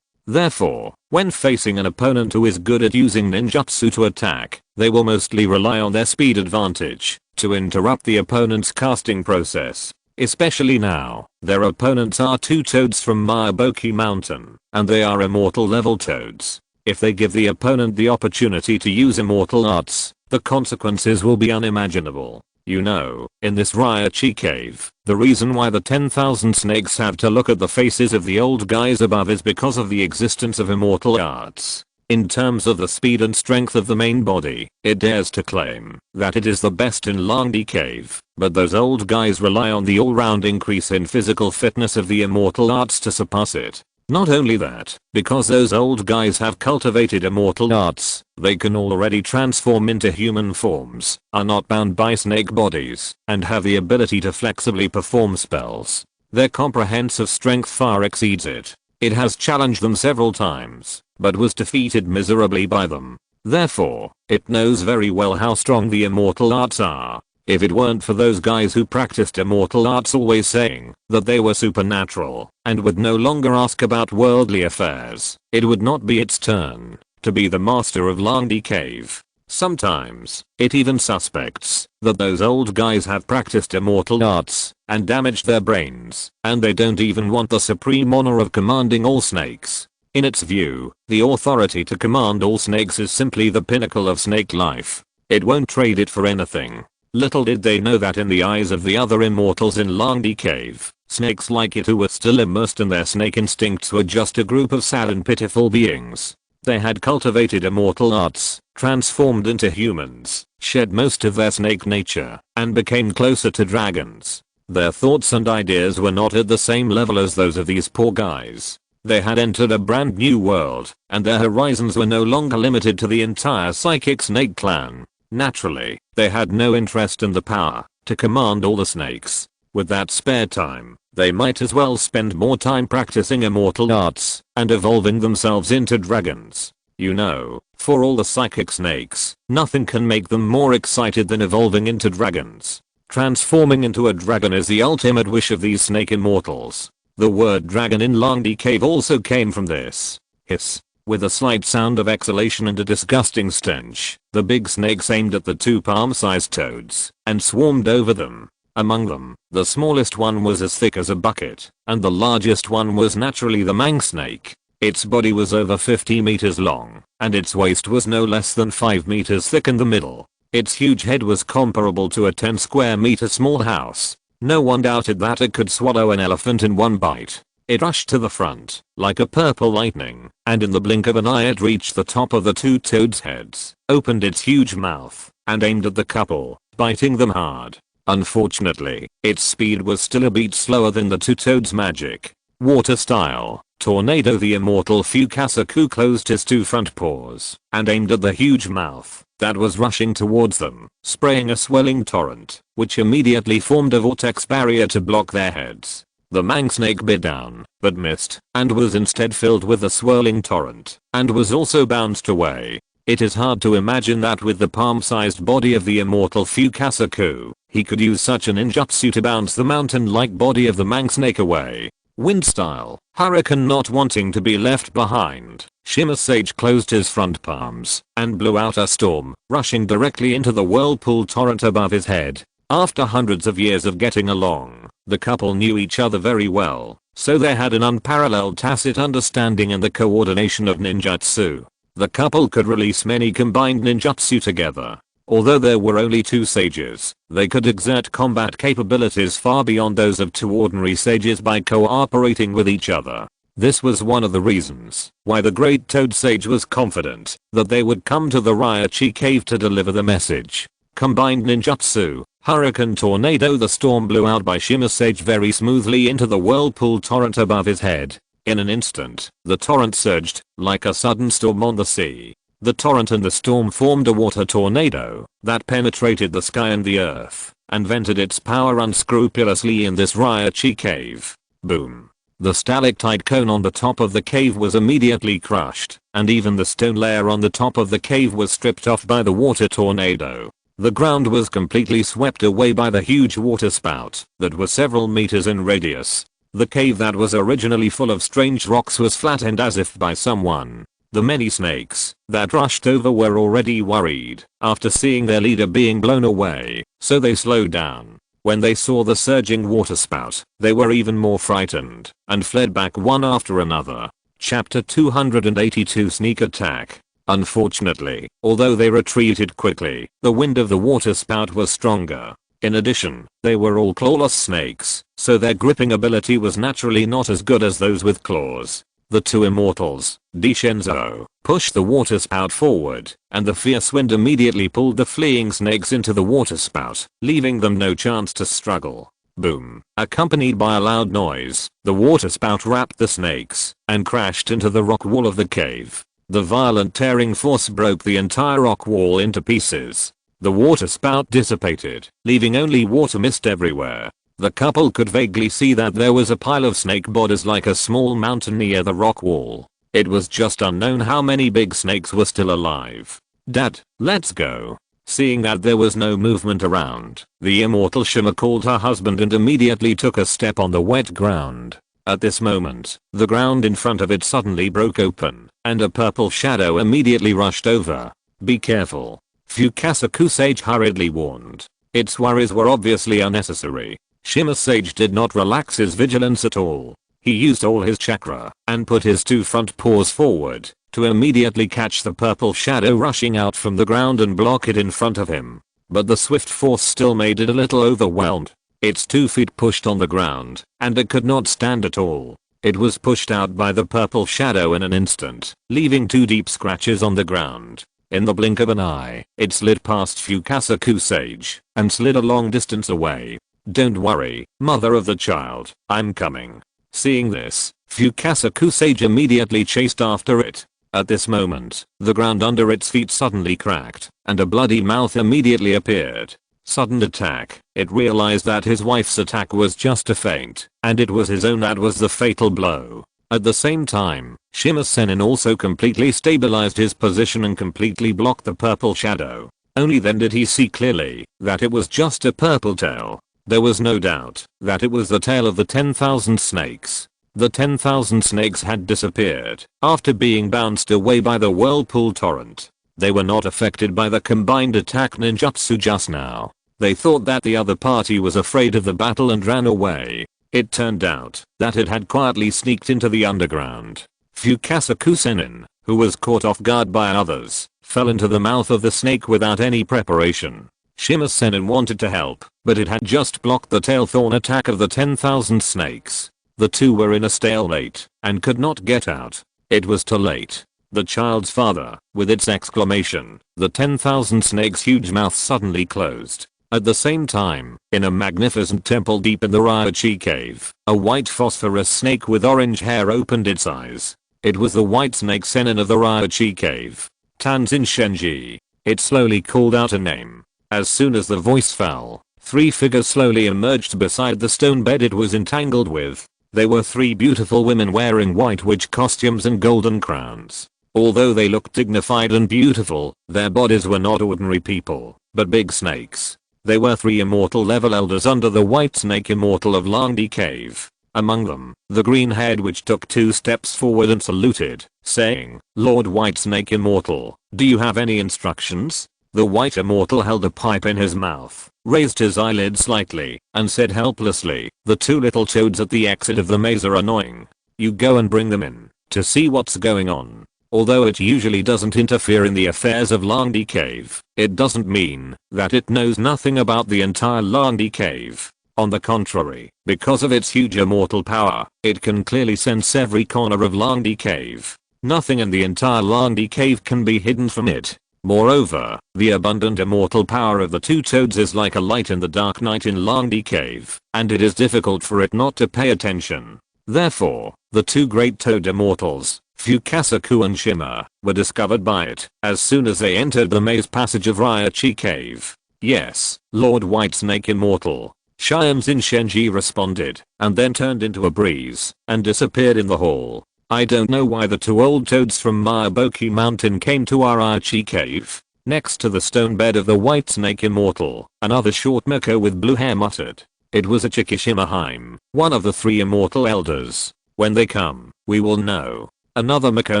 Therefore, when facing an opponent who is good at using ninjutsu to attack, they will mostly rely on their speed advantage to interrupt the opponent's casting process. Especially now, their opponents are two toads from Miyaboki Mountain, and they are immortal level toads. If they give the opponent the opportunity to use immortal arts, the consequences will be unimaginable. You know, in this Ryochi cave, the reason why the 10,000 snakes have to look at the faces of the old guys above is because of the existence of immortal arts. In terms of the speed and strength of the main body, it dares to claim that it is the best in Langdi Cave, but those old guys rely on the all-round increase in physical fitness of the immortal arts to surpass it. Not only that, because those old guys have cultivated immortal arts, they can already transform into human forms, are not bound by snake bodies, and have the ability to flexibly perform spells. Their comprehensive strength far exceeds it. It has challenged them several times, but was defeated miserably by them. Therefore, it knows very well how strong the immortal arts are. If it weren't for those guys who practiced immortal arts always saying that they were supernatural and would no longer ask about worldly affairs, it would not be its turn to be the master of Langdi Cave. Sometimes, it even suspects that those old guys have practiced immortal arts and damaged their brains, and they don't even want the supreme honor of commanding all snakes. In its view, the authority to command all snakes is simply the pinnacle of snake life. It won't trade it for anything. Little did they know that in the eyes of the other immortals in Langdi Cave, snakes like it who were still immersed in their snake instincts were just a group of sad and pitiful beings. They had cultivated immortal arts, transformed into humans, shed most of their snake nature, and became closer to dragons. Their thoughts and ideas were not at the same level as those of these poor guys. They had entered a brand new world, and their horizons were no longer limited to the entire psychic snake clan. Naturally, they had no interest in the power to command all the snakes. With that spare time, they might as well spend more time practicing immortal arts and evolving themselves into dragons. You know, for all the psychic snakes, nothing can make them more excited than evolving into dragons. Transforming into a dragon is the ultimate wish of these snake immortals. The word dragon in Langdi Cave also came from this. Hiss. With a slight sound of exhalation and a disgusting stench, the big snakes aimed at the two palm-sized toads and swarmed over them. Among them, the smallest one was as thick as a bucket, and the largest one was naturally the mang snake. Its body was over 50 meters long, and its waist was no less than 5 meters thick in the middle. Its huge head was comparable to a 10 square meter small house. No one doubted that it could swallow an elephant in one bite. It rushed to the front, like a purple lightning, and in the blink of an eye it reached the top of the two toads' heads, opened its huge mouth, and aimed at the couple, biting them hard. Unfortunately, its speed was still a beat slower than the two toads' magic. Water style, tornado. The immortal Fukasaku closed his two front paws and aimed at the huge mouth that was rushing towards them, spraying a swelling torrent, which immediately formed a vortex barrier to block their heads. The mang snake bit down, but missed, and was instead filled with a swirling torrent, and was also bounced away. It is hard to imagine that with the palm-sized body of the immortal Fukasaku, he could use such a ninjutsu to bounce the mountain-like body of the mang snake away. Wind style, hurricane. Not wanting to be left behind, Shimmer Sage closed his front palms and blew out a storm, rushing directly into the whirlpool torrent above his head. After hundreds of years of getting along, the couple knew each other very well, so they had an unparalleled tacit understanding and the coordination of ninjutsu. The couple could release many combined ninjutsu together. Although there were only 2 sages, they could exert combat capabilities far beyond those of 2 ordinary sages by cooperating with each other. This was one of the reasons why the Great Toad Sage was confident that they would come to the Raichi cave to deliver the message. Combined ninjutsu, Hurricane Tornado. The storm blew out by Shima Sage very smoothly into the whirlpool torrent above his head. In an instant, the torrent surged, like a sudden storm on the sea. The torrent and the storm formed a water tornado that penetrated the sky and the earth, and vented its power unscrupulously in this Raichi cave. Boom. The stalactite cone on the top of the cave was immediately crushed, and even the stone layer on the top of the cave was stripped off by the water tornado. The ground was completely swept away by the huge water spout that was several meters in radius. The cave that was originally full of strange rocks was flattened as if by someone. The many snakes that rushed over were already worried after seeing their leader being blown away, so they slowed down. When they saw the surging waterspout, they were even more frightened and fled back one after another. Chapter 282 Sneak Attack. Unfortunately, although they retreated quickly, the wind of the waterspout was stronger. In addition, they were all clawless snakes, so their gripping ability was naturally not as good as those with claws. The 2 immortals, Dishenzo, pushed the waterspout forward, and the fierce wind immediately pulled the fleeing snakes into the waterspout, leaving them no chance to struggle. Boom. Accompanied by a loud noise, the waterspout wrapped the snakes and crashed into the rock wall of the cave. The violent tearing force broke the entire rock wall into pieces. The waterspout dissipated, leaving only water mist everywhere. The couple could vaguely see that there was a pile of snake bodies like a small mountain near the rock wall. It was just unknown how many big snakes were still alive. Dad, let's go. Seeing that there was no movement around, the immortal Shima called her husband and immediately took a step on the wet ground. At this moment, the ground in front of it suddenly broke open, and a purple shadow immediately rushed over. Be careful. Fukasaku Sage hurriedly warned. Its worries were obviously unnecessary. Shima Sage did not relax his vigilance at all. He used all his chakra and put his 2 front paws forward to immediately catch the purple shadow rushing out from the ground and block it in front of him. But the swift force still made it a little overwhelmed. Its 2 feet pushed on the ground, and it could not stand at all. It was pushed out by the purple shadow in an instant, leaving 2 deep scratches on the ground. In the blink of an eye, it slid past Fukasaku Sage and slid a long distance away. Don't worry, mother of the child, I'm coming. Seeing this, Fukasaku Sage immediately chased after it. At this moment, the ground under its feet suddenly cracked, and a bloody mouth immediately appeared. Sudden attack. It realized that his wife's attack was just a feint, and it was his own that was the fatal blow. At the same time, Shima Senin also completely stabilized his position and completely blocked the purple shadow. Only then did he see clearly that it was just a purple tail. There was no doubt that it was the tail of the 10,000 snakes. The 10,000 snakes had disappeared after being bounced away by the whirlpool torrent. They were not affected by the combined attack ninjutsu just now. They thought that the other party was afraid of the battle and ran away. It turned out that it had quietly sneaked into the underground. Fukasaku Senin, who was caught off guard by others, fell into the mouth of the snake without any preparation. Shima Senin wanted to help, but it had just blocked the tail thorn attack of the 10,000 snakes. The 2 were in a stalemate and could not get out. It was too late. The child's father, with its exclamation, the 10,000 snakes' huge mouth suddenly closed. At the same time, in a magnificent temple deep in the Raichi cave, a white phosphorus snake with orange hair opened its eyes. It was the white snake Senin of the Raichi cave. Tanzin Shenji. It slowly called out a name. As soon as the voice fell, 3 figures slowly emerged beside the stone bed it was entangled with. They were 3 beautiful women wearing white witch costumes and golden crowns. Although they looked dignified and beautiful, their bodies were not ordinary people, but big snakes. They were 3 immortal level elders under the white snake immortal of Langdi Cave. Among them, the green-haired witch took 2 steps forward and saluted, saying, "Lord White Snake Immortal, do you have any instructions?" The white immortal held a pipe in his mouth, raised his eyelid slightly, and said helplessly, "The 2 little toads at the exit of the maze are annoying. You go and bring them in, to see what's going on." Although it usually doesn't interfere in the affairs of Langdi Cave, it doesn't mean that it knows nothing about the entire Langdi Cave. On the contrary, because of its huge immortal power, it can clearly sense every corner of Langdi Cave. Nothing in the entire Langdi Cave can be hidden from it. Moreover, the abundant immortal power of the two toads is like a light in the dark night in Langdi Cave, and it is difficult for it not to pay attention. Therefore, the two great toad immortals, Fukasaku and Shimmer, were discovered by it as soon as they entered the maze passage of Raichi Cave. Yes, Lord Whitesnake Immortal. Shiamzin Shenji responded, and then turned into a breeze, and disappeared in the hall. I don't know why the two old toads from Miyaboki Mountain came to Raichi Cave. Next to the stone bed of the Whitesnake Immortal, another short Mako with blue hair muttered. It was a Chikishimaheim, one of the three immortal elders. When they come, we will know. Another Mako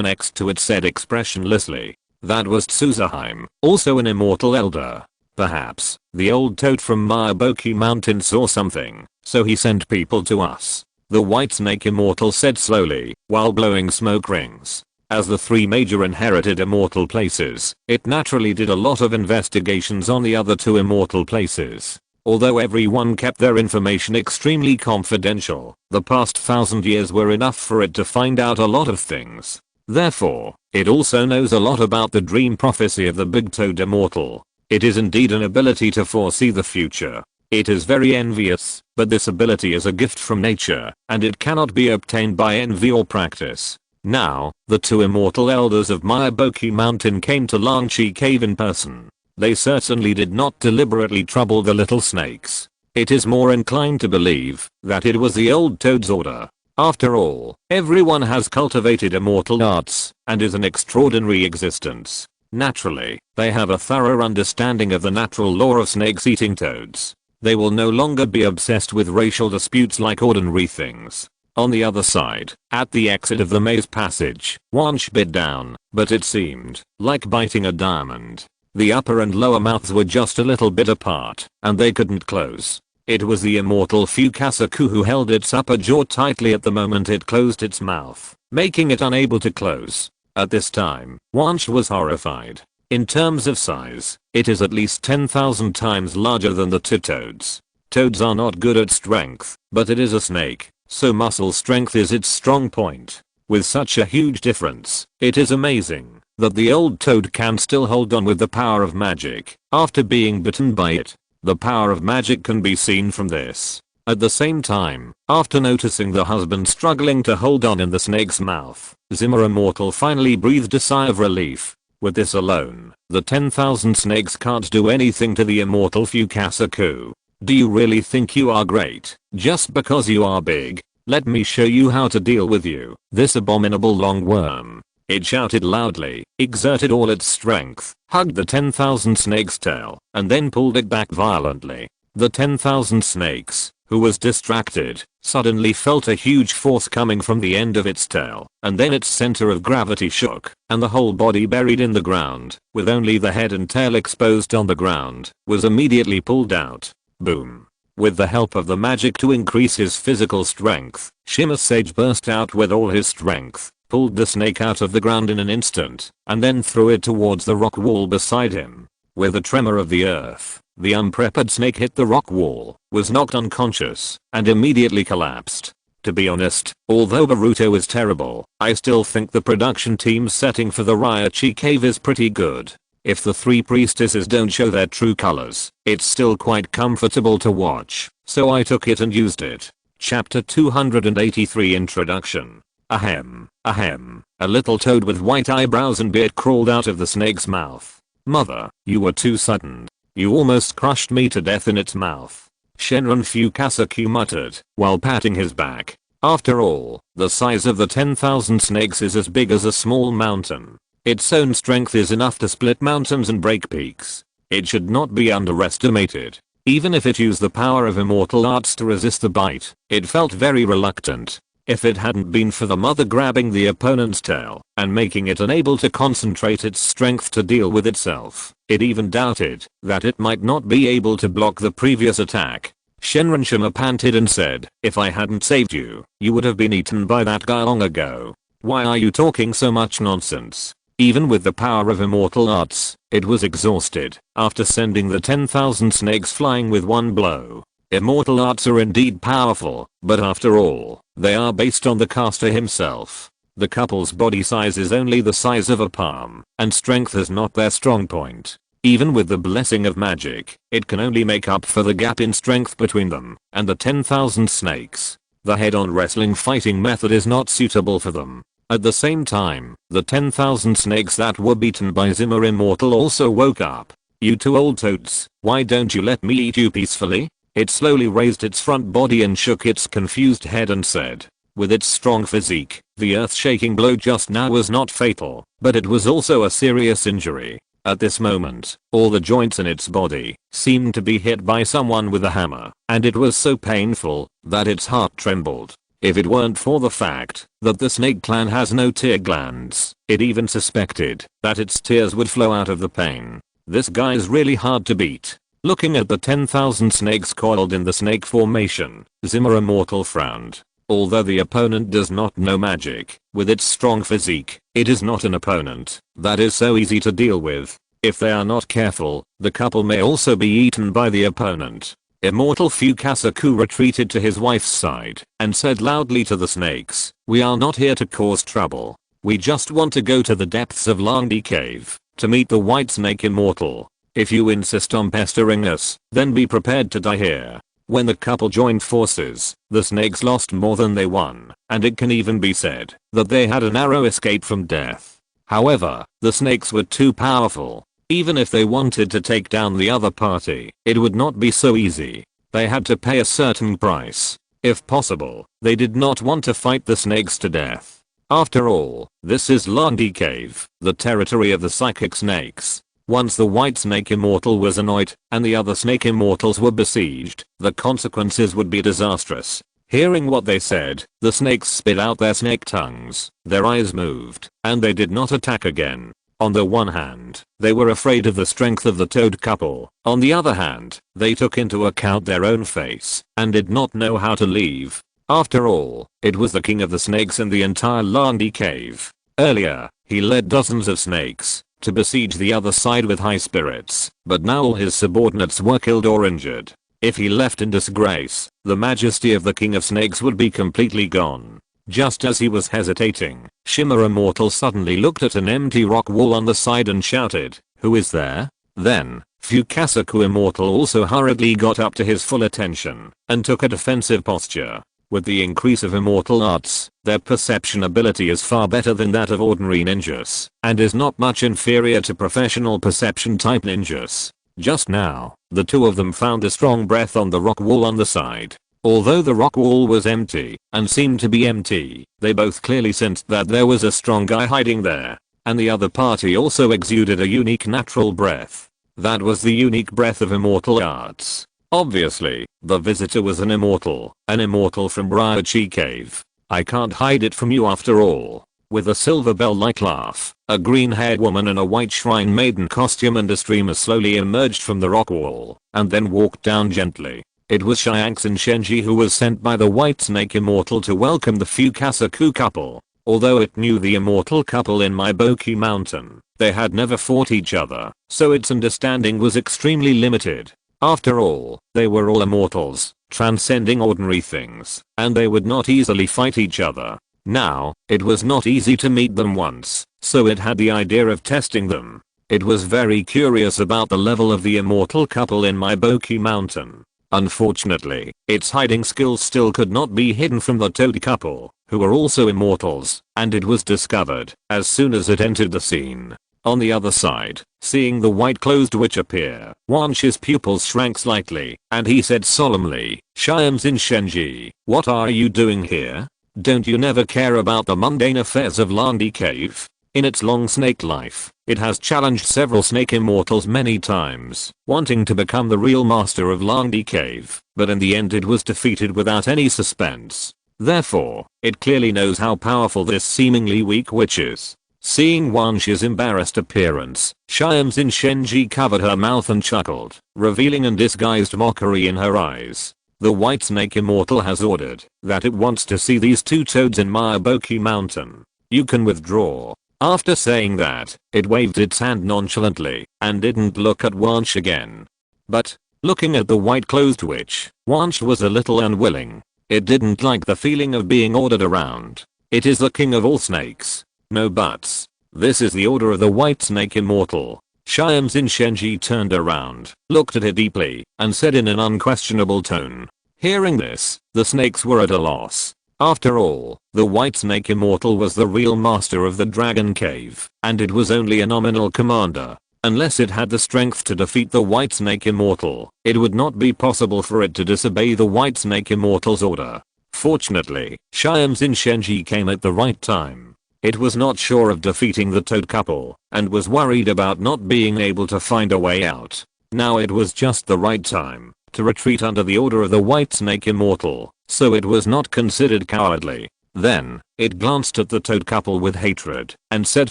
next to it said expressionlessly. That was Tsuzaheim, also an immortal elder. Perhaps, the old toad from Miyaboki Mountain saw something, so he sent people to us. The Whitesnake Immortal said slowly, while blowing smoke rings. As the three major inherited immortal places, it naturally did a lot of investigations on the other two immortal places. Although everyone kept their information extremely confidential, the past 1,000 years were enough for it to find out a lot of things. Therefore, it also knows a lot about the dream prophecy of the Big Toad Immortal. It is indeed an ability to foresee the future. It is very envious, but this ability is a gift from nature, and it cannot be obtained by envy or practice. Now, the two immortal elders of Miyaboki Mountain came to Langchi Cave in person. They certainly did not deliberately trouble the little snakes. It is more inclined to believe that it was the old toad's order. After all, everyone has cultivated immortal arts, and is an extraordinary existence. Naturally, they have a thorough understanding of the natural law of snakes eating toads. They will no longer be obsessed with racial disputes like ordinary things. On the other side, at the exit of the maze passage, Wanch bit down, but it seemed like biting a diamond. The upper and lower mouths were just a little bit apart, and they couldn't close. It was the immortal Fukasaku who held its upper jaw tightly at the moment it closed its mouth, making it unable to close. At this time, Wanch was horrified. In terms of size, it is at least 10,000 times larger than the two toads. Toads are not good at strength, but it is a snake, so muscle strength is its strong point. With such a huge difference, it is amazing that the old toad can still hold on with the power of magic after being bitten by it. The power of magic can be seen from this. At the same time, after noticing the husband struggling to hold on in the snake's mouth, Zimmer Immortal finally breathed a sigh of relief. With this alone, the 10,000 snakes can't do anything to the immortal Fukasaku. Do you really think you are great, just because you are big? Let me show you how to deal with you, this abominable long worm. It shouted loudly, exerted all its strength, hugged the 10,000 snake's tail, and then pulled it back violently. The 10,000 snakes, who was distracted, suddenly felt a huge force coming from the end of its tail, and then its center of gravity shook, and the whole body buried in the ground, with only the head and tail exposed on the ground, was immediately pulled out. Boom. With the help of the magic to increase his physical strength, Shimmer Sage burst out with all his strength, pulled the snake out of the ground in an instant, and then threw it towards the rock wall beside him. With a tremor of the earth, the unprepared snake hit the rock wall, was knocked unconscious, and immediately collapsed. To be honest, although Boruto is terrible, I still think the production team's setting for the Raichi Cave is pretty good. If the three priestesses don't show their true colors, it's still quite comfortable to watch, so I took it and used it. Chapter 283 Introduction. Ahem, ahem. A little toad with white eyebrows and beard crawled out of the snake's mouth. Mother, you were too sudden. You almost crushed me to death in its mouth. Shenron Fukasaku muttered, while patting his back. After all, the size of the 10,000 snakes is as big as a small mountain. Its own strength is enough to split mountains and break peaks. It should not be underestimated. Even if it used the power of immortal arts to resist the bite, it felt very reluctant. If it hadn't been for the mother grabbing the opponent's tail and making it unable to concentrate its strength to deal with itself, it even doubted that it might not be able to block the previous attack. Shenron panted and said, if I hadn't saved you, you would have been eaten by that guy long ago. Why are you talking so much nonsense? Even with the power of immortal arts, it was exhausted after sending the 10,000 snakes flying with one blow. Immortal arts are indeed powerful, but after all, they are based on the caster himself. The couple's body size is only the size of a palm, and strength is not their strong point. Even with the blessing of magic, it can only make up for the gap in strength between them and the 10,000 snakes. The head-on wrestling fighting method is not suitable for them. At the same time, the 10,000 snakes that were beaten by Zimmer Immortal also woke up. You two old toads, why don't you let me eat you peacefully? It slowly raised its front body and shook its confused head and said, with its strong physique, the earth-shaking blow just now was not fatal, but it was also a serious injury. At this moment, all the joints in its body seemed to be hit by someone with a hammer, and it was so painful that its heart trembled. If it weren't for the fact that the snake clan has no tear glands, it even suspected that its tears would flow out of the pain. This guy's really hard to beat. Looking at the 10,000 snakes coiled in the snake formation, Zimmer Immortal frowned. Although the opponent does not know magic, with its strong physique, it is not an opponent that is so easy to deal with. If they are not careful, the couple may also be eaten by the opponent. Immortal Fukasaku retreated to his wife's side and said loudly to the snakes, "We are not here to cause trouble. We just want to go to the depths of Langdi Cave to meet the White Snake Immortal. If you insist on pestering us, then be prepared to die here." When the couple joined forces, the snakes lost more than they won, and it can even be said that they had a narrow escape from death. However, the snakes were too powerful. Even if they wanted to take down the other party, it would not be so easy. They had to pay a certain price. If possible, they did not want to fight the snakes to death. After all, this is Langdi Cave, the territory of the psychic snakes. Once the White Snake Immortal was annoyed, and the other Snake Immortals were besieged, the consequences would be disastrous. Hearing what they said, the snakes spit out their snake tongues, their eyes moved, and they did not attack again. On the one hand, they were afraid of the strength of the toad couple. On the other hand, they took into account their own face and did not know how to leave. After all, it was the king of the snakes in the entire Langdi Cave. Earlier, he led dozens of snakes to besiege the other side with high spirits, but now all his subordinates were killed or injured. If he left in disgrace, the majesty of the king of snakes would be completely gone. Just as he was hesitating, Shimmer Immortal suddenly looked at an empty rock wall on the side and shouted, "Who is there?" Then, Fukasaku Immortal also hurriedly got up to his full attention and took a defensive posture. With the increase of immortal arts, their perception ability is far better than that of ordinary ninjas, and is not much inferior to professional perception type ninjas. Just now, the two of them found a strong breath on the rock wall on the side. Although the rock wall was empty, and seemed to be empty, they both clearly sensed that there was a strong guy hiding there, and the other party also exuded a unique natural breath. That was the unique breath of immortal arts. Obviously, the visitor was an immortal from Ryochi Cave. "I can't hide it from you after all." With a silver bell-like laugh, a green-haired woman in a white shrine maiden costume and a streamer slowly emerged from the rock wall, and then walked down gently. It was Shianxin Shenji who was sent by the White Snake Immortal to welcome the Fukasaku couple. Although it knew the immortal couple in Meiboki Mountain, they had never fought each other, so its understanding was extremely limited. After all, they were all immortals, transcending ordinary things, and they would not easily fight each other. Now, it was not easy to meet them once, so it had the idea of testing them. It was very curious about the level of the immortal couple in Meiboki Mountain. Unfortunately, its hiding skills still could not be hidden from the Toad couple, who were also immortals, and it was discovered as soon as it entered the scene. On the other side, seeing the white-clothed witch appear, Wansh's pupils shrank slightly, and he said solemnly, "Shiamzin Shenji, what are you doing here? Don't you never care about the mundane affairs of Langdi Cave?" In its long snake life, it has challenged several snake immortals many times, wanting to become the real master of Langdi Cave, but in the end it was defeated without any suspense. Therefore, it clearly knows how powerful this seemingly weak witch is. Seeing Wansh's embarrassed appearance, Shiamzin Shenji covered her mouth and chuckled, revealing undisguised mockery in her eyes. The White Snake Immortal has ordered that it wants to see these two toads in Meiboki Mountain. You can withdraw. After saying that, it waved its hand nonchalantly and didn't look at Wanch again. But, looking at the white-clothed witch, Wanch was a little unwilling. It didn't like the feeling of being ordered around. It is the king of all snakes. No buts. This is the order of the white snake immortal. Xianxin Shenji turned around, looked at it deeply, and said in an unquestionable tone. Hearing this, the snakes were at a loss. After all, the white snake immortal was the real master of the dragon cave, and it was only a nominal commander. Unless it had the strength to defeat the white snake immortal, it would not be possible for it to disobey the white snake immortal's order. Fortunately, Xianxin Shenji came at the right time. It was not sure of defeating the toad couple, and was worried about not being able to find a way out. Now it was just the right time to retreat under the order of the white snake immortal, so it was not considered cowardly. Then, it glanced at the toad couple with hatred, and said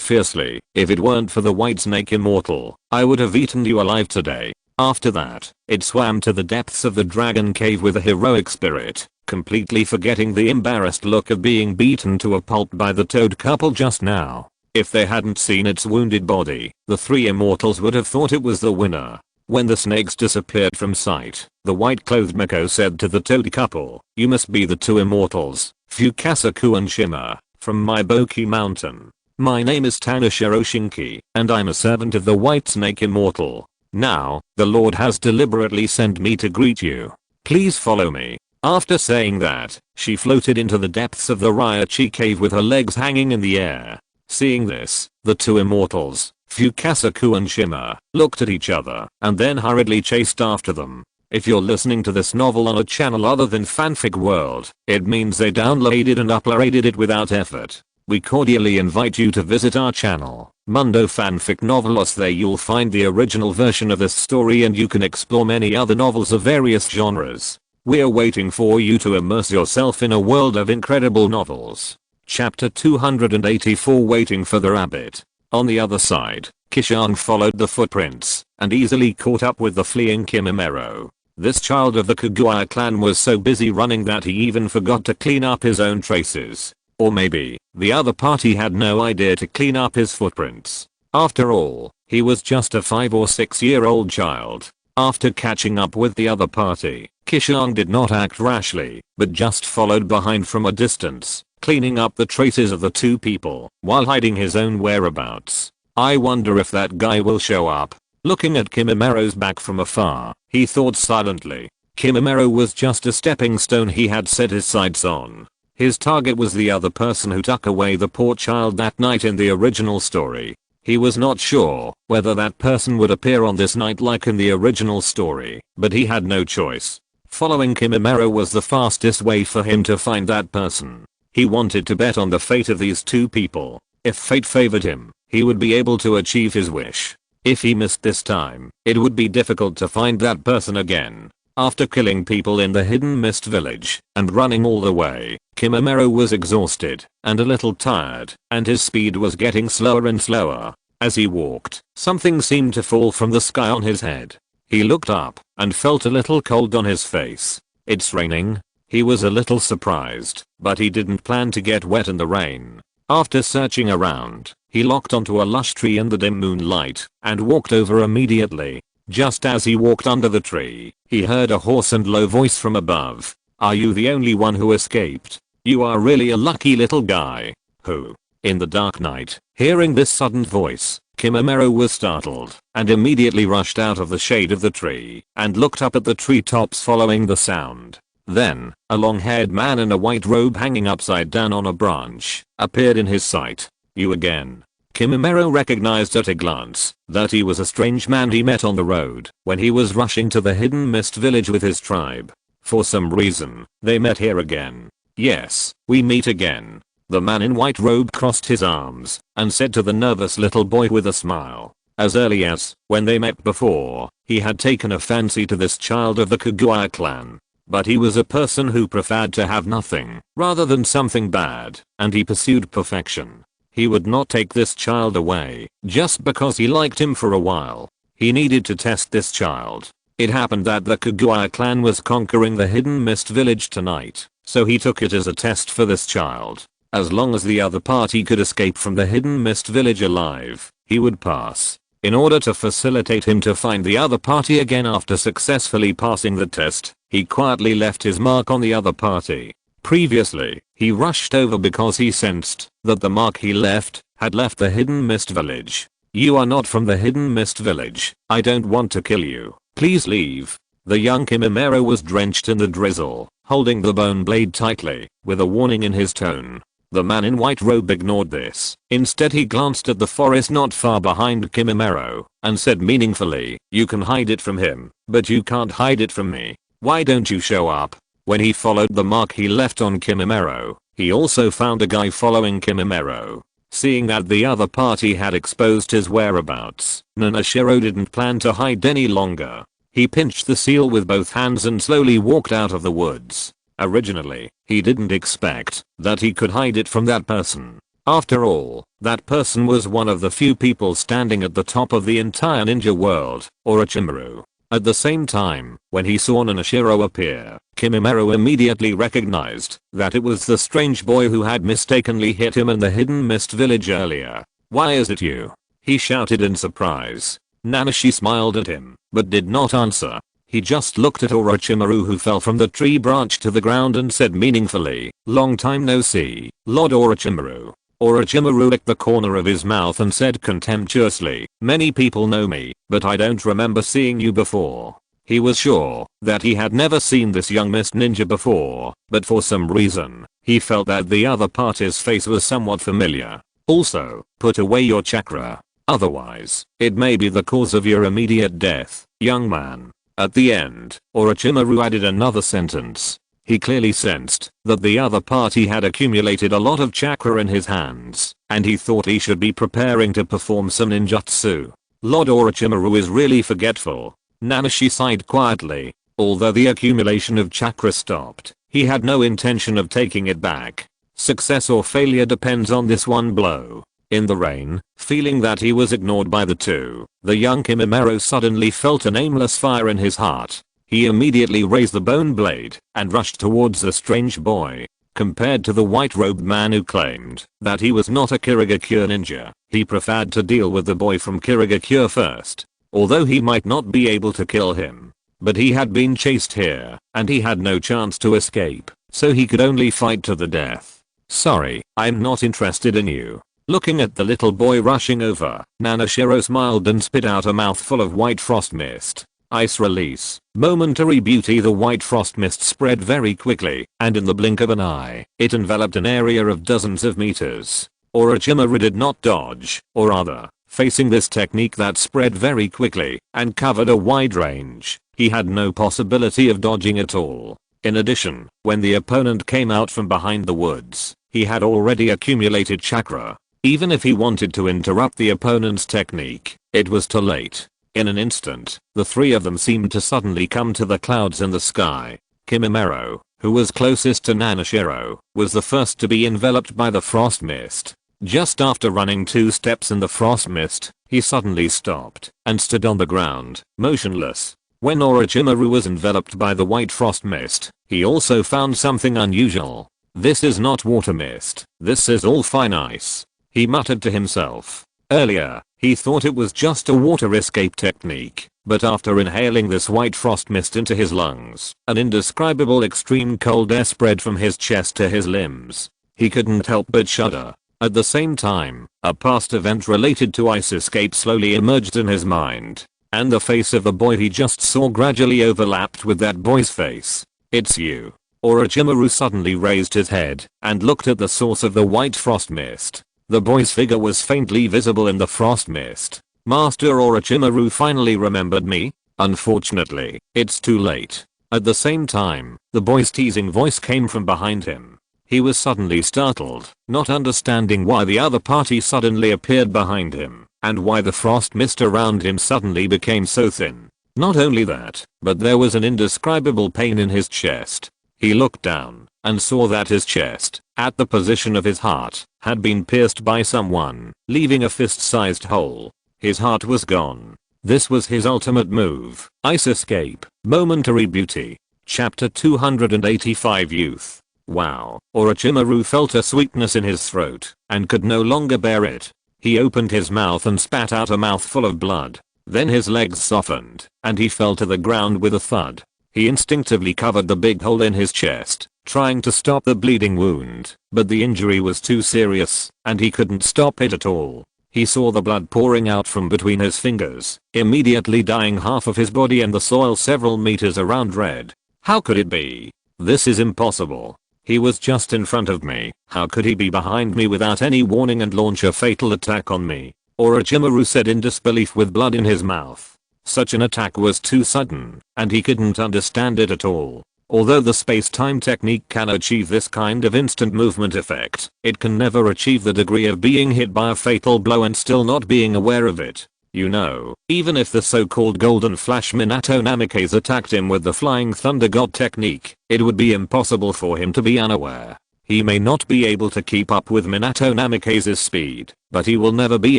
fiercely, if it weren't for the white snake immortal, I would have eaten you alive today. After that, it swam to the depths of the dragon cave with a heroic spirit, completely forgetting the embarrassed look of being beaten to a pulp by the toad couple just now. If they hadn't seen its wounded body, the three immortals would have thought it was the winner. When the snakes disappeared from sight, the white-clothed Mako said to the toad couple, you must be the two immortals, Fukasaku and Shimmer, from my Boki mountain. My name is Tanashiro Shinki, and I'm a servant of the white snake immortal. Now, the Lord has deliberately sent me to greet you. Please follow me. After saying that, she floated into the depths of the Ryachi cave with her legs hanging in the air. Seeing this, the two immortals, Fukasaku and Shimmer, looked at each other and then hurriedly chased after them. If you're listening to this novel on a channel other than Fanfic World, it means they downloaded and uploaded it without effort. We cordially invite you to visit our channel, Mundo Fanfic Novelos. There you'll find the original version of this story and you can explore many other novels of various genres. We're waiting for you to immerse yourself in a world of incredible novels. Chapter 284, Waiting for the Rabbit. On the other side, Qishuang followed the footprints and easily caught up with the fleeing Kimimero. This child of the Kaguya clan was so busy running that he even forgot to clean up his own traces. Or maybe, the other party had no idea to clean up his footprints. After all, he was just a 5 or 6-year-old child. After catching up with the other party, Qishuang did not act rashly, but just followed behind from a distance, cleaning up the traces of the two people while hiding his own whereabouts. I wonder if that guy will show up. Looking at Kimimero's back from afar, he thought silently. Kimimero was just a stepping stone he had set his sights on. His target was the other person who took away the poor child that night in the original story. He was not sure whether that person would appear on this night like in the original story, but he had no choice. Following Kimimero was the fastest way for him to find that person. He wanted to bet on the fate of these two people. If fate favored him, he would be able to achieve his wish. If he missed this time, it would be difficult to find that person again. After killing people in the Hidden Mist village and running all the way, Kimimero was exhausted and a little tired, and his speed was getting slower and slower. As he walked, something seemed to fall from the sky on his head. He looked up and felt a little cold on his face. It's raining? He was a little surprised, but he didn't plan to get wet in the rain. After searching around, he locked onto a lush tree in the dim moonlight and walked over immediately. Just as he walked under the tree, he heard a hoarse and low voice from above. Are you the only one who escaped? You are really a lucky little guy. Who? In the dark night, hearing this sudden voice, Kimimero was startled and immediately rushed out of the shade of the tree and looked up at the treetops following the sound. Then, a long-haired man in a white robe hanging upside down on a branch appeared in his sight. You again. Kimimero recognized at a glance that he was a strange man he met on the road when he was rushing to the Hidden Mist village with his tribe. For some reason, they met here again. Yes, we meet again. The man in white robe crossed his arms and said to the nervous little boy with a smile. As early as when they met before, he had taken a fancy to this child of the Kaguya clan. But he was a person who preferred to have nothing rather than something bad, and he pursued perfection. He would not take this child away just because he liked him for a while. He needed to test this child. It happened that the Kaguya clan was conquering the Hidden Mist village tonight, so he took it as a test for this child. As long as the other party could escape from the hidden mist village alive, he would pass. In order to facilitate him to find the other party again after successfully passing the test, he quietly left his mark on the other party. Previously, he rushed over because he sensed that the mark he left had left the hidden mist village. You are not from the hidden mist village. I don't want to kill you. Please leave. The young Kimimero was drenched in the drizzle, holding the bone blade tightly, with a warning in his tone. The man in white robe ignored this. Instead he glanced at the forest not far behind Kimimero, and said meaningfully, you can hide it from him, but you can't hide it from me. Why don't you show up? When he followed the mark he left on Kimimero, he also found a guy following Kimimero. Seeing that the other party had exposed his whereabouts, Nanashiro didn't plan to hide any longer. He pinched the seal with both hands and slowly walked out of the woods. Originally, he didn't expect that he could hide it from that person. After all, that person was one of the few people standing at the top of the entire ninja world, Orochimaru. At the same time, when he saw Nanashiro appear, Kimimero immediately recognized that it was the strange boy who had mistakenly hit him in the hidden mist village earlier. Why is it you? He shouted in surprise. Nanashi smiled at him, but did not answer. He just looked at Orochimaru, who fell from the tree branch to the ground, and said meaningfully, long time no see, Lord Orochimaru. Orochimaru licked the corner of his mouth and said contemptuously, many people know me, but I don't remember seeing you before. He was sure that he had never seen this young mist ninja before, but for some reason, he felt that the other party's face was somewhat familiar. Also, put away your chakra. Otherwise, it may be the cause of your immediate death, young man. At the end, Orochimaru added another sentence. He clearly sensed that the other party had accumulated a lot of chakra in his hands, and he thought he should be preparing to perform some ninjutsu. Lord Orochimaru is really forgetful. Nanashi sighed quietly. Although the accumulation of chakra stopped, he had no intention of taking it back. Success or failure depends on this one blow. In the rain, feeling that he was ignored by the two, the young Kimimero suddenly felt an aimless fire in his heart. He immediately raised the bone blade and rushed towards the strange boy. Compared to the white-robed man who claimed that he was not a Kirigakure ninja, he preferred to deal with the boy from Kirigakure first. Although he might not be able to kill him, but he had been chased here, and he had no chance to escape, so he could only fight to the death. Sorry, I'm not interested in you. Looking at the little boy rushing over, Nanashiro smiled and spit out a mouthful of white frost mist. Ice release. Momentary beauty. The white frost mist spread very quickly, and in the blink of an eye, it enveloped an area of dozens of meters. Orochimaru did not dodge, or rather, facing this technique that spread very quickly and covered a wide range, he had no possibility of dodging at all. In addition, when the opponent came out from behind the woods, he had already accumulated chakra. Even if he wanted to interrupt the opponent's technique, it was too late. In an instant, the three of them seemed to suddenly come to the clouds in the sky. Kimimero, who was closest to Nanashiro, was the first to be enveloped by the frost mist. Just after running 2 steps in the frost mist, he suddenly stopped and stood on the ground, motionless. When Orochimaru was enveloped by the white frost mist, he also found something unusual. This is not water mist, this is all fine ice. He muttered to himself. Earlier, he thought it was just a water escape technique, but after inhaling this white frost mist into his lungs, an indescribable extreme cold air spread from his chest to his limbs. He couldn't help but shudder. At the same time, a past event related to ice escape slowly emerged in his mind, and the face of the boy he just saw gradually overlapped with that boy's face. It's you. Orochimaru suddenly raised his head and looked at the source of the white frost mist. The boy's figure was faintly visible in the frost mist. Master Orochimaru finally remembered me? Unfortunately, it's too late. At the same time, the boy's teasing voice came from behind him. He was suddenly startled, not understanding why the other party suddenly appeared behind him, and why the frost mist around him suddenly became so thin. Not only that, but there was an indescribable pain in his chest. He looked down and saw that his chest, at the position of his heart, had been pierced by someone, leaving a fist-sized hole. His heart was gone. This was his ultimate move. Ice escape. Momentary beauty. Chapter 285 Youth. Wow. Orochimaru felt a sweetness in his throat and could no longer bear it. He opened his mouth and spat out a mouthful of blood. Then his legs softened and he fell to the ground with a thud. He instinctively covered the big hole in his chest, trying to stop the bleeding wound, but the injury was too serious and he couldn't stop it at all. He saw the blood pouring out from between his fingers, immediately dyeing half of his body and the soil several meters around red. How could it be? This is impossible. He was just in front of me. How could he be behind me without any warning and launch a fatal attack on me? Orochimaru said in disbelief with blood in his mouth. Such an attack was too sudden, and he couldn't understand it at all. Although the space-time technique can achieve this kind of instant movement effect, it can never achieve the degree of being hit by a fatal blow and still not being aware of it. You know, even if the so-called Golden Flash Minato Namikaze attacked him with the Flying Thunder God technique, it would be impossible for him to be unaware. He may not be able to keep up with Minato Namikaze's speed, but he will never be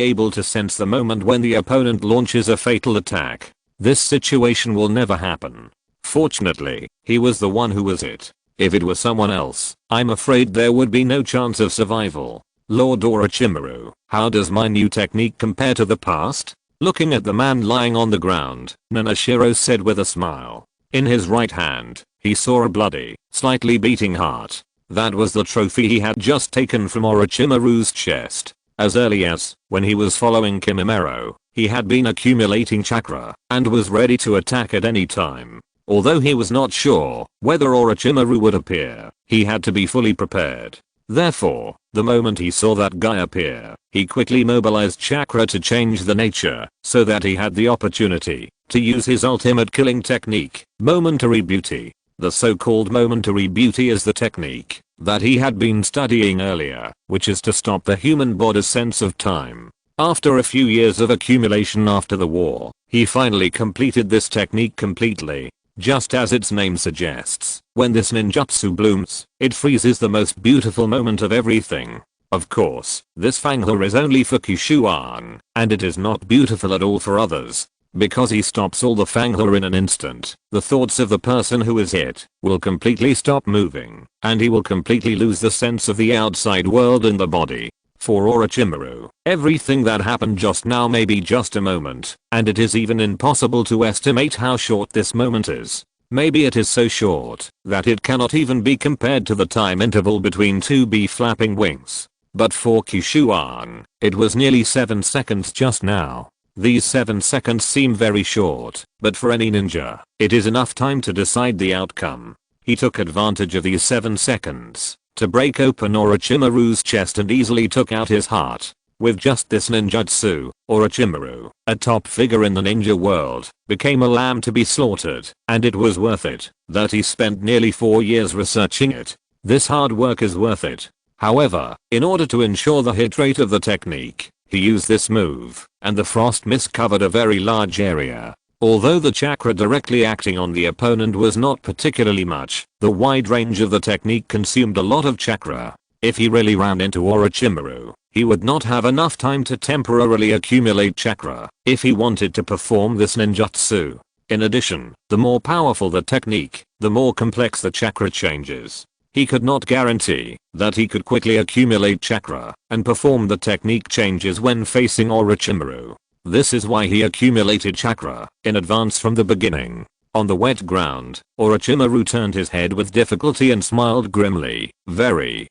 able to sense the moment when the opponent launches a fatal attack. This situation will never happen. Fortunately, he was the one who was it. If it were someone else, I'm afraid there would be no chance of survival. Lord Orochimaru, how does my new technique compare to the past? Looking at the man lying on the ground, Nanashiro said with a smile. In his right hand, he saw a bloody, slightly beating heart. That was the trophy he had just taken from Orochimaru's chest. As early as when he was following Kimimaro, he had been accumulating chakra and was ready to attack at any time. Although he was not sure whether Orochimaru would appear, he had to be fully prepared. Therefore, the moment he saw that guy appear, he quickly mobilized chakra to change the nature so that he had the opportunity to use his ultimate killing technique, Momentary Beauty. The so-called Momentary Beauty is the technique that he had been studying earlier, which is to stop the human body's sense of time. After a few years of accumulation after the war, he finally completed this technique completely. Just as its name suggests, when this ninjutsu blooms, it freezes the most beautiful moment of everything. Of course, this fangler is only for Qishuang, and it is not beautiful at all for others. Because he stops all the fangler in an instant, the thoughts of the person who is hit will completely stop moving, and he will completely lose the sense of the outside world in the body. For Orochimaru, everything that happened just now may be just a moment, and it is even impossible to estimate how short this moment is. Maybe it is so short that it cannot even be compared to the time interval between two bee flapping wings. But for Qishuang, it was nearly 7 seconds just now. These 7 seconds seem very short, but for any ninja, it is enough time to decide the outcome. He took advantage of these 7 seconds to break open Orochimaru's chest and easily took out his heart. With just this ninjutsu, Orochimaru, a top figure in the ninja world, became a lamb to be slaughtered, and it was worth it that he spent nearly 4 years researching it. This hard work is worth it. However, in order to ensure the hit rate of the technique, he used this move, and the frost mist covered a very large area. Although the chakra directly acting on the opponent was not particularly much, the wide range of the technique consumed a lot of chakra. If he really ran into Orochimaru, he would not have enough time to temporarily accumulate chakra if he wanted to perform this ninjutsu. In addition, the more powerful the technique, the more complex the chakra changes. He could not guarantee that he could quickly accumulate chakra and perform the technique changes when facing Orochimaru. This is why he accumulated chakra in advance from the beginning. On the wet ground, Orochimaru turned his head with difficulty and smiled grimly. Very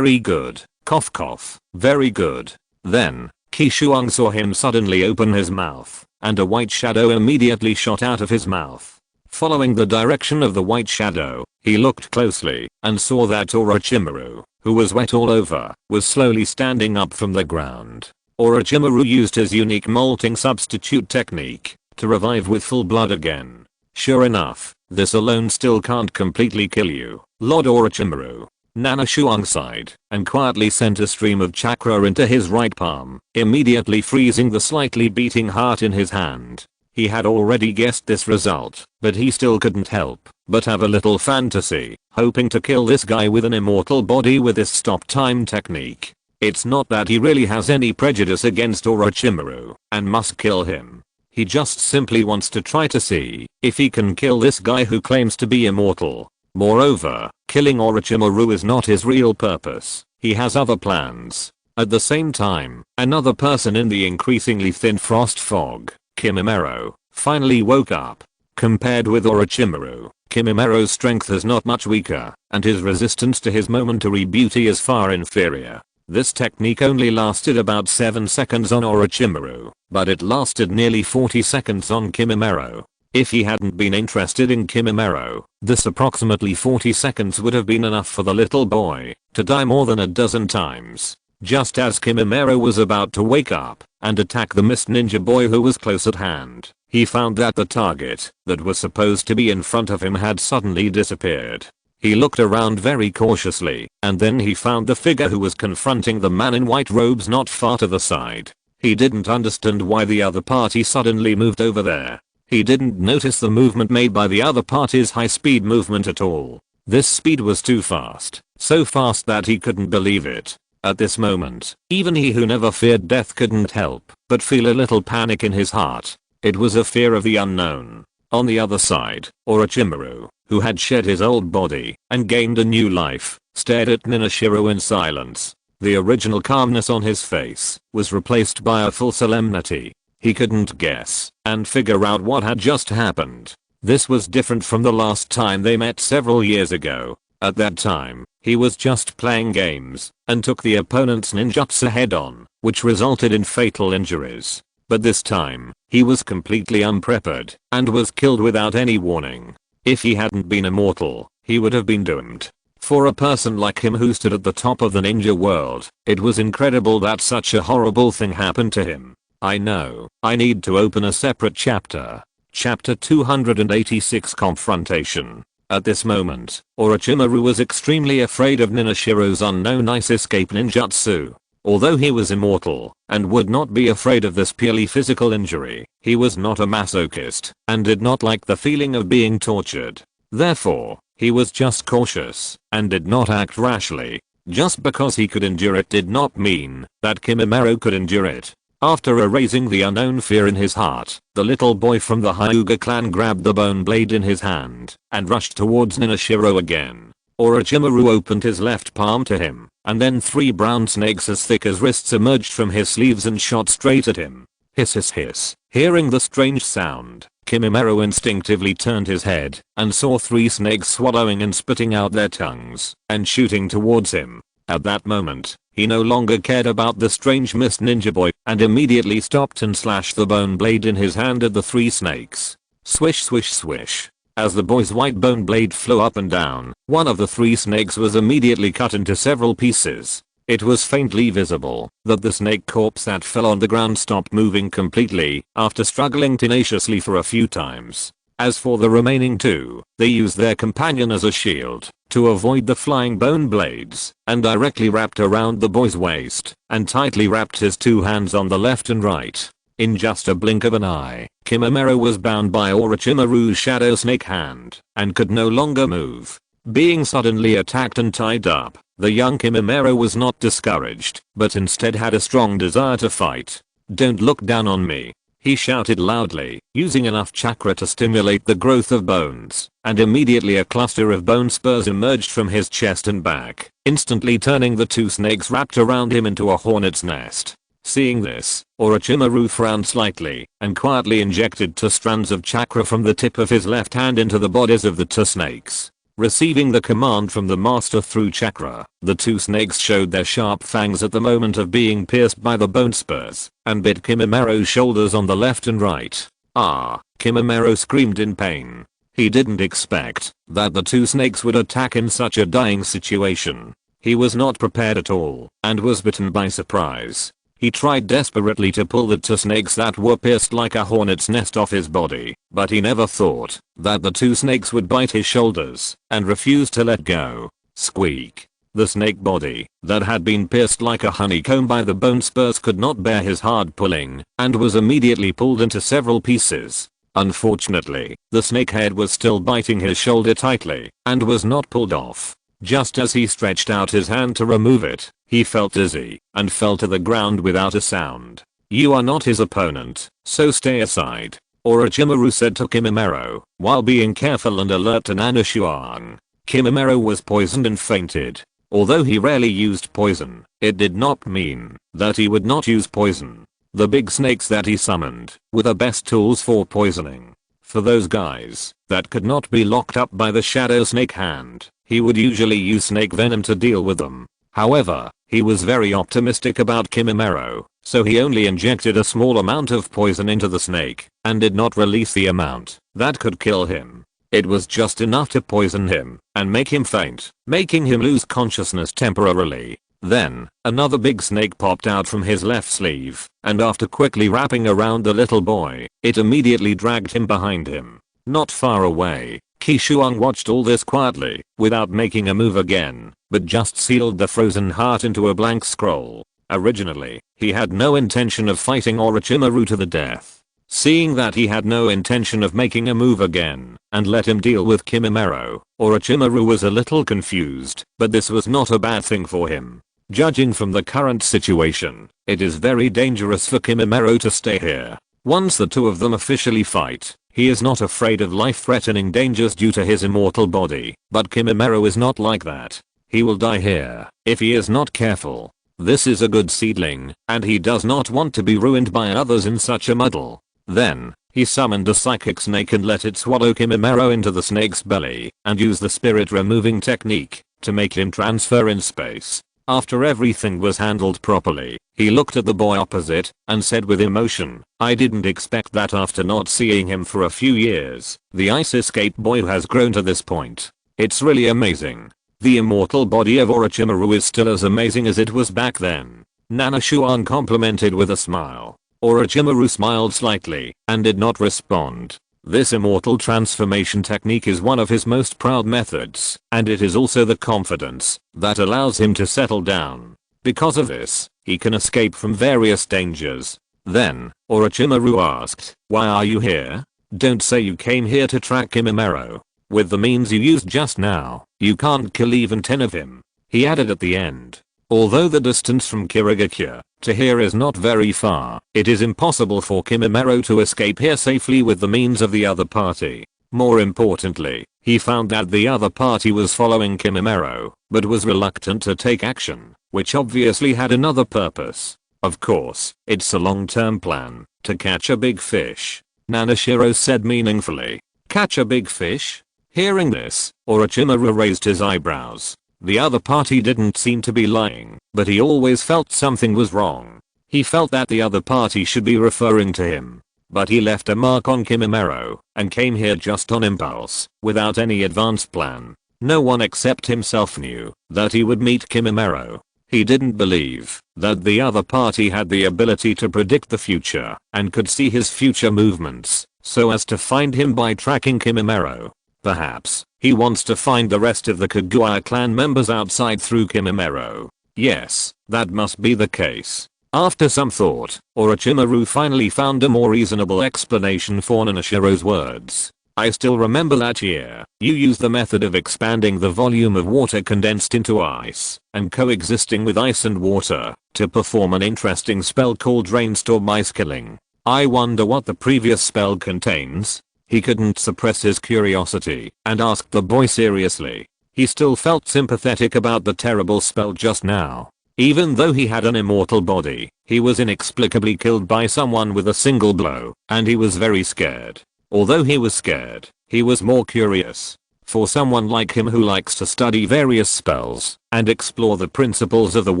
good. Cough cough. Very good. Then, Qishuang saw him suddenly open his mouth, and a white shadow immediately shot out of his mouth. Following the direction of the white shadow, he looked closely and saw that Orochimaru, who was wet all over, was slowly standing up from the ground. Orochimaru used his unique molting substitute technique to revive with full blood again. Sure enough, this alone still can't completely kill you, Lord Orochimaru. Nanashiro sighed and quietly sent a stream of chakra into his right palm, immediately freezing the slightly beating heart in his hand. He had already guessed this result, but he still couldn't help but have a little fantasy, hoping to kill this guy with an immortal body with this stop time technique. It's not that he really has any prejudice against Orochimaru and must kill him. He just simply wants to try to see if he can kill this guy who claims to be immortal. Moreover, killing Orochimaru is not his real purpose. He has other plans. At the same time, another person in the increasingly thin frost fog, Kimimaro, finally woke up. Compared with Orochimaru, Kimimaro's strength is not much weaker, and his resistance to his momentary beauty is far inferior. This technique only lasted about 7 seconds on Orochimaru, but it lasted nearly 40 seconds on Kimimaro. If he hadn't been interested in Kimimaro, this approximately 40 seconds would have been enough for the little boy to die more than a dozen times. Just as Kimimaro was about to wake up and attack the mist ninja boy who was close at hand, he found that the target that was supposed to be in front of him had suddenly disappeared. He looked around very cautiously, and then he found the figure who was confronting the man in white robes not far to the side. He didn't understand why the other party suddenly moved over there. He didn't notice the movement made by the other party's high-speed movement at all. This speed was too fast, so fast that he couldn't believe it. At this moment, even he who never feared death couldn't help but feel a little panic in his heart. It was a fear of the unknown. On the other side, Orochimaru, who had shed his old body and gained a new life, stared at Ninashiro in silence. The original calmness on his face was replaced by a full solemnity. He couldn't guess and figure out what had just happened. This was different from the last time they met several years ago. At that time, he was just playing games and took the opponent's ninjutsu head on, which resulted in fatal injuries. But this time, he was completely unprepared and was killed without any warning. If he hadn't been immortal, he would have been doomed. For a person like him who stood at the top of the ninja world, it was incredible that such a horrible thing happened to him. I know, I need to open a separate chapter. Chapter 286 Confrontation. At this moment, Orochimaru was extremely afraid of Ninashiro's unknown ice escape ninjutsu. Although he was immortal and would not be afraid of this purely physical injury, he was not a masochist and did not like the feeling of being tortured. Therefore, he was just cautious and did not act rashly. Just because he could endure it did not mean that Kimimaro could endure it. After erasing the unknown fear in his heart, the little boy from the Hyuga clan grabbed the bone blade in his hand and rushed towards Ninashiro again. Orochimaru opened his left palm to him, and then 3 brown snakes as thick as wrists emerged from his sleeves and shot straight at him. Hiss hiss hiss. Hearing the strange sound, Kimimaro instinctively turned his head and saw 3 snakes swallowing and spitting out their tongues and shooting towards him. At that moment, he no longer cared about the strange mist ninja boy and immediately stopped and slashed the bone blade in his hand at the 3 snakes. Swish swish swish. As the boy's white bone blade flew up and down, one of the 3 snakes was immediately cut into several pieces. It was faintly visible that the snake corpse that fell on the ground stopped moving completely after struggling tenaciously for a few times. As for the remaining 2, they used their companion as a shield to avoid the flying bone blades and directly wrapped around the boy's waist and tightly wrapped his 2 hands on the left and right. In just a blink of an eye, Kimimaro was bound by Orochimaru's shadow snake hand and could no longer move. Being suddenly attacked and tied up, the young Kimimaro was not discouraged, but instead had a strong desire to fight. "Don't look down on me," he shouted loudly, using enough chakra to stimulate the growth of bones, and immediately a cluster of bone spurs emerged from his chest and back, instantly turning the 2 snakes wrapped around him into a hornet's nest. Seeing this, Orochimaru frowned slightly and quietly injected 2 strands of chakra from the tip of his left hand into the bodies of the 2 snakes. Receiving the command from the master through chakra, the 2 snakes showed their sharp fangs at the moment of being pierced by the bone spurs and bit Kimimaro's shoulders on the left and right. Ah! Kimimaro screamed in pain. He didn't expect that the 2 snakes would attack in such a dying situation. He was not prepared at all and was bitten by surprise. He tried desperately to pull the 2 snakes that were pierced like a hornet's nest off his body, but he never thought that the 2 snakes would bite his shoulders and refuse to let go. Squeak. The snake body that had been pierced like a honeycomb by the bone spurs could not bear his hard pulling and was immediately pulled into several pieces. Unfortunately, the snake head was still biting his shoulder tightly and was not pulled off. Just as he stretched out his hand to remove it, he felt dizzy and fell to the ground without a sound. "You are not his opponent, so stay aside," Orochimaru said to Kimimaro, while being careful and alert to Qishuang. Kimimaro was poisoned and fainted. Although he rarely used poison, it did not mean that he would not use poison. The big snakes that he summoned were the best tools for poisoning. For those guys that could not be locked up by the shadow snake hand, he would usually use snake venom to deal with them. However, he was very optimistic about Kimimaro, so he only injected a small amount of poison into the snake and did not release the amount that could kill him. It was just enough to poison him and make him faint, making him lose consciousness temporarily. Then, another big snake popped out from his left sleeve, and after quickly wrapping around the little boy, it immediately dragged him behind him. Not far away, Qishuang watched all this quietly, without making a move again, but just sealed the frozen heart into a blank scroll. Originally, he had no intention of fighting Orochimaru to the death. Seeing that he had no intention of making a move again, and let him deal with Kimimaro, Orochimaru was a little confused, but this was not a bad thing for him. Judging from the current situation, it is very dangerous for Kimimaro to stay here. Once the two of them officially fight, he is not afraid of life-threatening dangers due to his immortal body, but Kimimaro is not like that. He will die here if he is not careful. This is a good seedling, and he does not want to be ruined by others in such a muddle. Then, he summoned a psychic snake and let it swallow Kimimaro into the snake's belly, and used the spirit removing technique to make him transfer in space. After everything was handled properly, he looked at the boy opposite and said with emotion, "I didn't expect that after not seeing him for a few years, the ice escape boy has grown to this point. It's really amazing. The immortal body of Orochimaru is still as amazing as it was back then." Nanoshuan complimented with a smile. Orochimaru smiled slightly and did not respond. This immortal transformation technique is one of his most proud methods, and it is also the confidence that allows him to settle down. Because of this, he can escape from various dangers. Then, Orochimaru asked, "Why are you here? Don't say you came here to track Kimimaro. With the means you used just now, you can't kill even 10 of him." He added at the end, "Although the distance from Kirigakure to here is not very far, it is impossible for Kimimaro to escape here safely with the means of the other party." More importantly, he found that the other party was following Kimimaro, but was reluctant to take action, which obviously had another purpose. Of course, it's a long-term plan to catch a big fish. Nanashiro said meaningfully. Catch a big fish? Hearing this, Orochimaru raised his eyebrows. The other party didn't seem to be lying, but he always felt something was wrong. He felt that the other party should be referring to him. But he left a mark on Kimimaro and came here just on impulse, without any advanced plan. No one except himself knew that he would meet Kimimaro. He didn't believe that the other party had the ability to predict the future and could see his future movements so as to find him by tracking Kimimaro. Perhaps he wants to find the rest of the Kaguya clan members outside through Kimimaro. Yes, that must be the case. After some thought, Orochimaru finally found a more reasonable explanation for Nanashiro's words. "I still remember that year, you used the method of expanding the volume of water condensed into ice and coexisting with ice and water to perform an interesting spell called Rainstorm Ice Killing. I wonder what the previous spell contains." He couldn't suppress his curiosity and asked the boy seriously. He still felt sympathetic about the terrible spell just now. Even though he had an immortal body, he was inexplicably killed by someone with a single blow, and he was very scared. Although he was scared, he was more curious. For someone like him who likes to study various spells and explore the principles of the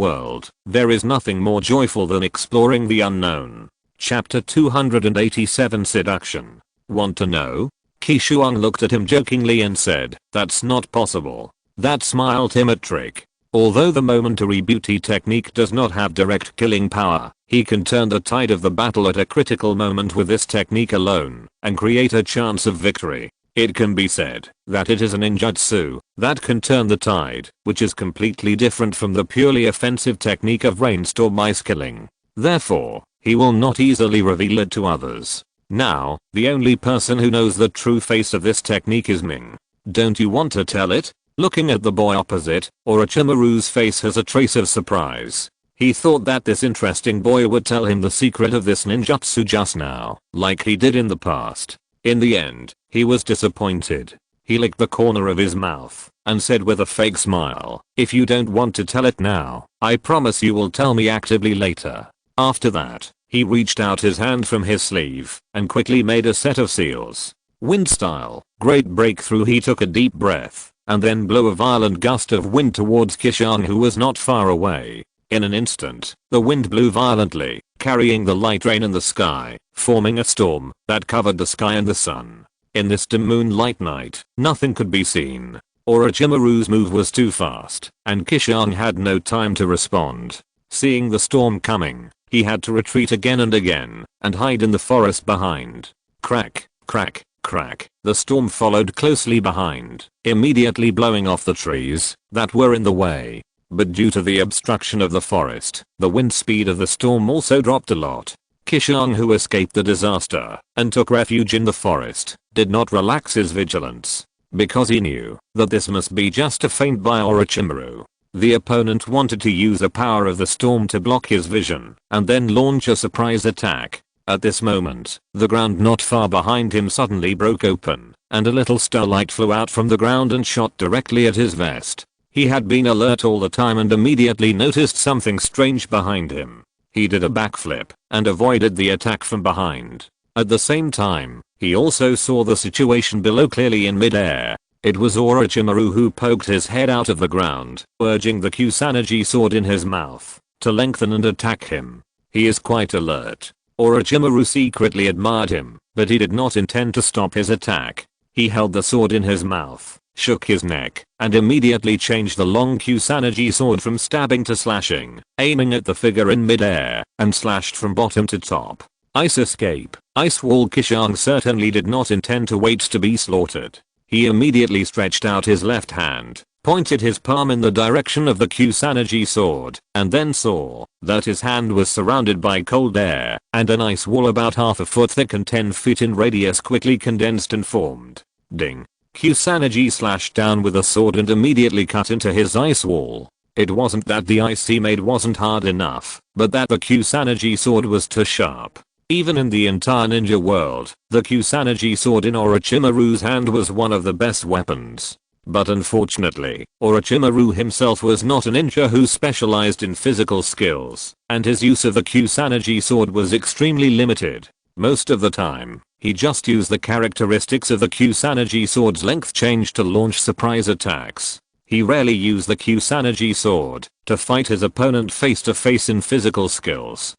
world, there is nothing more joyful than exploring the unknown. Chapter 287 Seduction. Want to know? Qishuang looked at him jokingly and said, "That's not possible." That's my ultimate trick. Although the momentary beauty technique does not have direct killing power, he can turn the tide of the battle at a critical moment with this technique alone and create a chance of victory. It can be said that it is a ninjutsu that can turn the tide, which is completely different from the purely offensive technique of rainstorm ice killing. Therefore, he will not easily reveal it to others. Now, the only person who knows the true face of this technique is Ming. Don't you want to tell it? Looking at the boy opposite, Orochimaru's face has a trace of surprise. He thought that this interesting boy would tell him the secret of this ninjutsu just now, like he did in the past. In the end, he was disappointed. He licked the corner of his mouth and said with a fake smile, "If you don't want to tell it now, I promise you will tell me actively later." After that, he reached out his hand from his sleeve and quickly made a set of seals. Wind style, great breakthrough. He took a deep breath and then blew a violent gust of wind towards Qishuang, who was not far away. In an instant, the wind blew violently, carrying the light rain in the sky, forming a storm that covered the sky and the sun. In this dim moonlight night, nothing could be seen. Orochimaru's move was too fast, and Qishuang had no time to respond. Seeing the storm coming, he had to retreat again and again, and hide in the forest behind. Crack, crack, crack. The storm followed closely behind, immediately blowing off the trees that were in the way. But due to the obstruction of the forest, the wind speed of the storm also dropped a lot. Qishuang, who escaped the disaster and took refuge in the forest, did not relax his vigilance, because he knew that this must be just a feint by Orochimaru. The opponent wanted to use the power of the storm to block his vision and then launch a surprise attack. At this moment, the ground not far behind him suddenly broke open, and a little starlight flew out from the ground and shot directly at his vest. He had been alert all the time and immediately noticed something strange behind him. He did a backflip and avoided the attack from behind. At the same time, he also saw the situation below clearly in midair. It was Orochimaru who poked his head out of the ground, urging the Kusanagi sword in his mouth to lengthen and attack him. He is quite alert. Orochimaru secretly admired him, but he did not intend to stop his attack. He held the sword in his mouth, shook his neck, and immediately changed the long Kusanagi sword from stabbing to slashing, aiming at the figure in midair, and slashed from bottom to top. Ice escape, ice wall. Qishuang certainly did not intend to wait to be slaughtered. He immediately stretched out his left hand, pointed his palm in the direction of the Kusanagi sword, and then saw that his hand was surrounded by cold air, and an ice wall about half a foot thick and 10 feet in radius quickly condensed and formed. Ding. Kusanagi slashed down with a sword and immediately cut into his ice wall. It wasn't that the ice he made wasn't hard enough, but that the Kusanagi sword was too sharp. Even in the entire ninja world, the Kusanagi sword in Orochimaru's hand was one of the best weapons. But unfortunately, Orochimaru himself was not a ninja who specialized in physical skills, and his use of the Kusanagi sword was extremely limited. Most of the time, he just used the characteristics of the Kusanagi sword's length change to launch surprise attacks. He rarely used the Kusanagi sword to fight his opponent face to face in physical skills.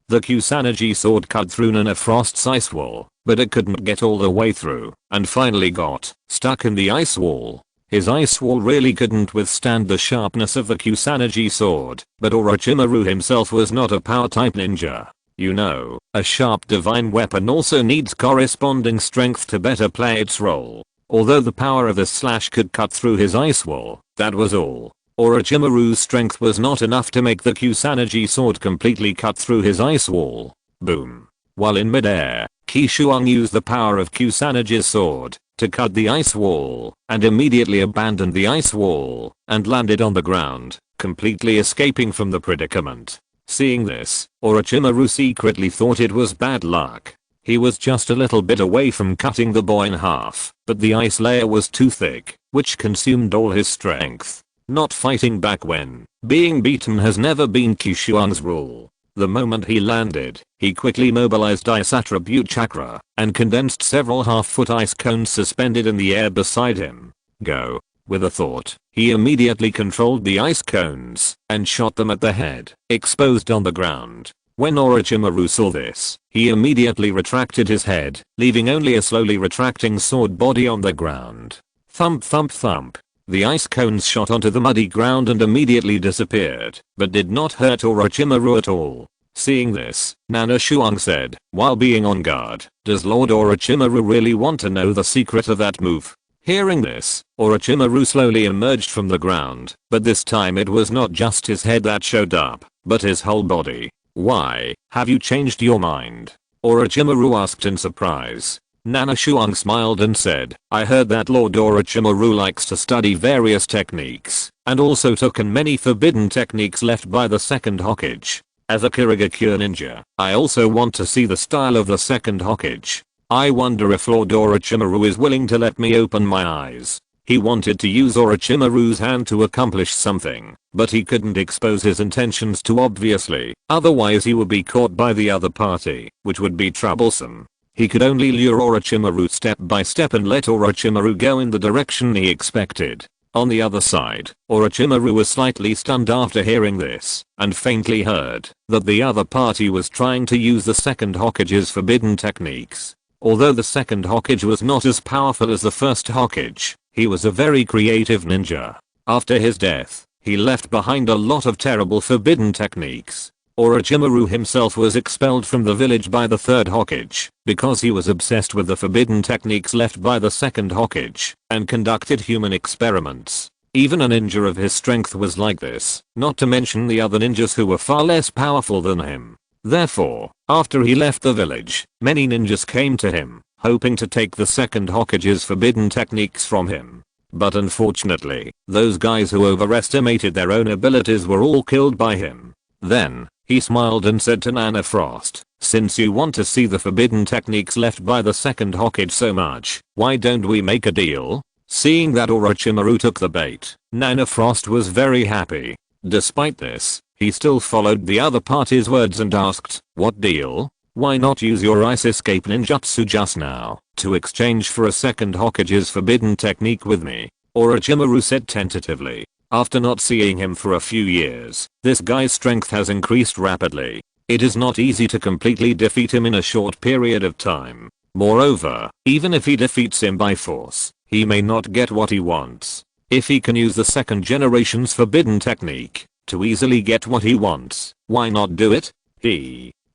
The Kusanagi sword cut through Nana Frost's ice wall, but it couldn't get all the way through, and finally got stuck in the ice wall. His ice wall really couldn't withstand the sharpness of the Kusanagi sword, but Orochimaru himself was not a power type ninja. You know, a sharp divine weapon also needs corresponding strength to better play its role. Although the power of the slash could cut through his ice wall, that was all. Orochimaru's strength was not enough to make the Kusanagi sword completely cut through his ice wall. Boom. While in midair, Qishuang used the power of Kusanagi's sword to cut the ice wall, and immediately abandoned the ice wall and landed on the ground, completely escaping from the predicament. Seeing this, Orochimaru secretly thought it was bad luck. He was just a little bit away from cutting the boy in half, but the ice layer was too thick, which consumed all his strength. Not fighting back when being beaten has never been Qishuang's rule. The moment he landed, he quickly mobilized Ice Attribute Chakra and condensed several half-foot ice cones suspended in the air beside him. Go. With a thought, he immediately controlled the ice cones and shot them at the head, exposed on the ground. When Orochimaru saw this, he immediately retracted his head, leaving only a slowly retracting sword body on the ground. Thump thump thump. The ice cones shot onto the muddy ground and immediately disappeared, but did not hurt Orochimaru at all. Seeing this, Nana Shuang said, while being on guard, "Does Lord Orochimaru really want to know the secret of that move?" Hearing this, Orochimaru slowly emerged from the ground, but this time it was not just his head that showed up, but his whole body. "Why, have you changed your mind?" Orochimaru asked in surprise. Nana Shuang smiled and said, "I heard that Lord Orochimaru likes to study various techniques, and also took in many forbidden techniques left by the second Hokage. As a Kirigakure ninja, I also want to see the style of the second Hokage. I wonder if Lord Orochimaru is willing to let me open my eyes." He wanted to use Orochimaru's hand to accomplish something, but he couldn't expose his intentions too obviously, otherwise he would be caught by the other party, which would be troublesome. He could only lure Orochimaru step by step and let Orochimaru go in the direction he expected. On the other side, Orochimaru was slightly stunned after hearing this, and faintly heard that the other party was trying to use the second Hokage's forbidden techniques. Although the second Hokage was not as powerful as the first Hokage, he was a very creative ninja. After his death, he left behind a lot of terrible forbidden techniques. Orochimaru himself was expelled from the village by the third Hokage because he was obsessed with the forbidden techniques left by the second Hokage and conducted human experiments. Even a ninja of his strength was like this, not to mention the other ninjas who were far less powerful than him. Therefore, after he left the village, many ninjas came to him, hoping to take the second Hokage's forbidden techniques from him. But unfortunately, those guys who overestimated their own abilities were all killed by him. Then, he smiled and said to Nana Frost, "Since you want to see the forbidden techniques left by the second Hokage so much, why don't we make a deal?" Seeing that Orochimaru took the bait, Nana Frost was very happy. Despite this, he still followed the other party's words and asked, "What deal? Why not use your ice escape ninjutsu just now to exchange for a second Hokage's forbidden technique with me?" Orochimaru said tentatively. After not seeing him for a few years, this guy's strength has increased rapidly. It is not easy to completely defeat him in a short period of time. Moreover, even if he defeats him by force, he may not get what he wants. If he can use the second generation's forbidden technique to easily get what he wants, why not do it?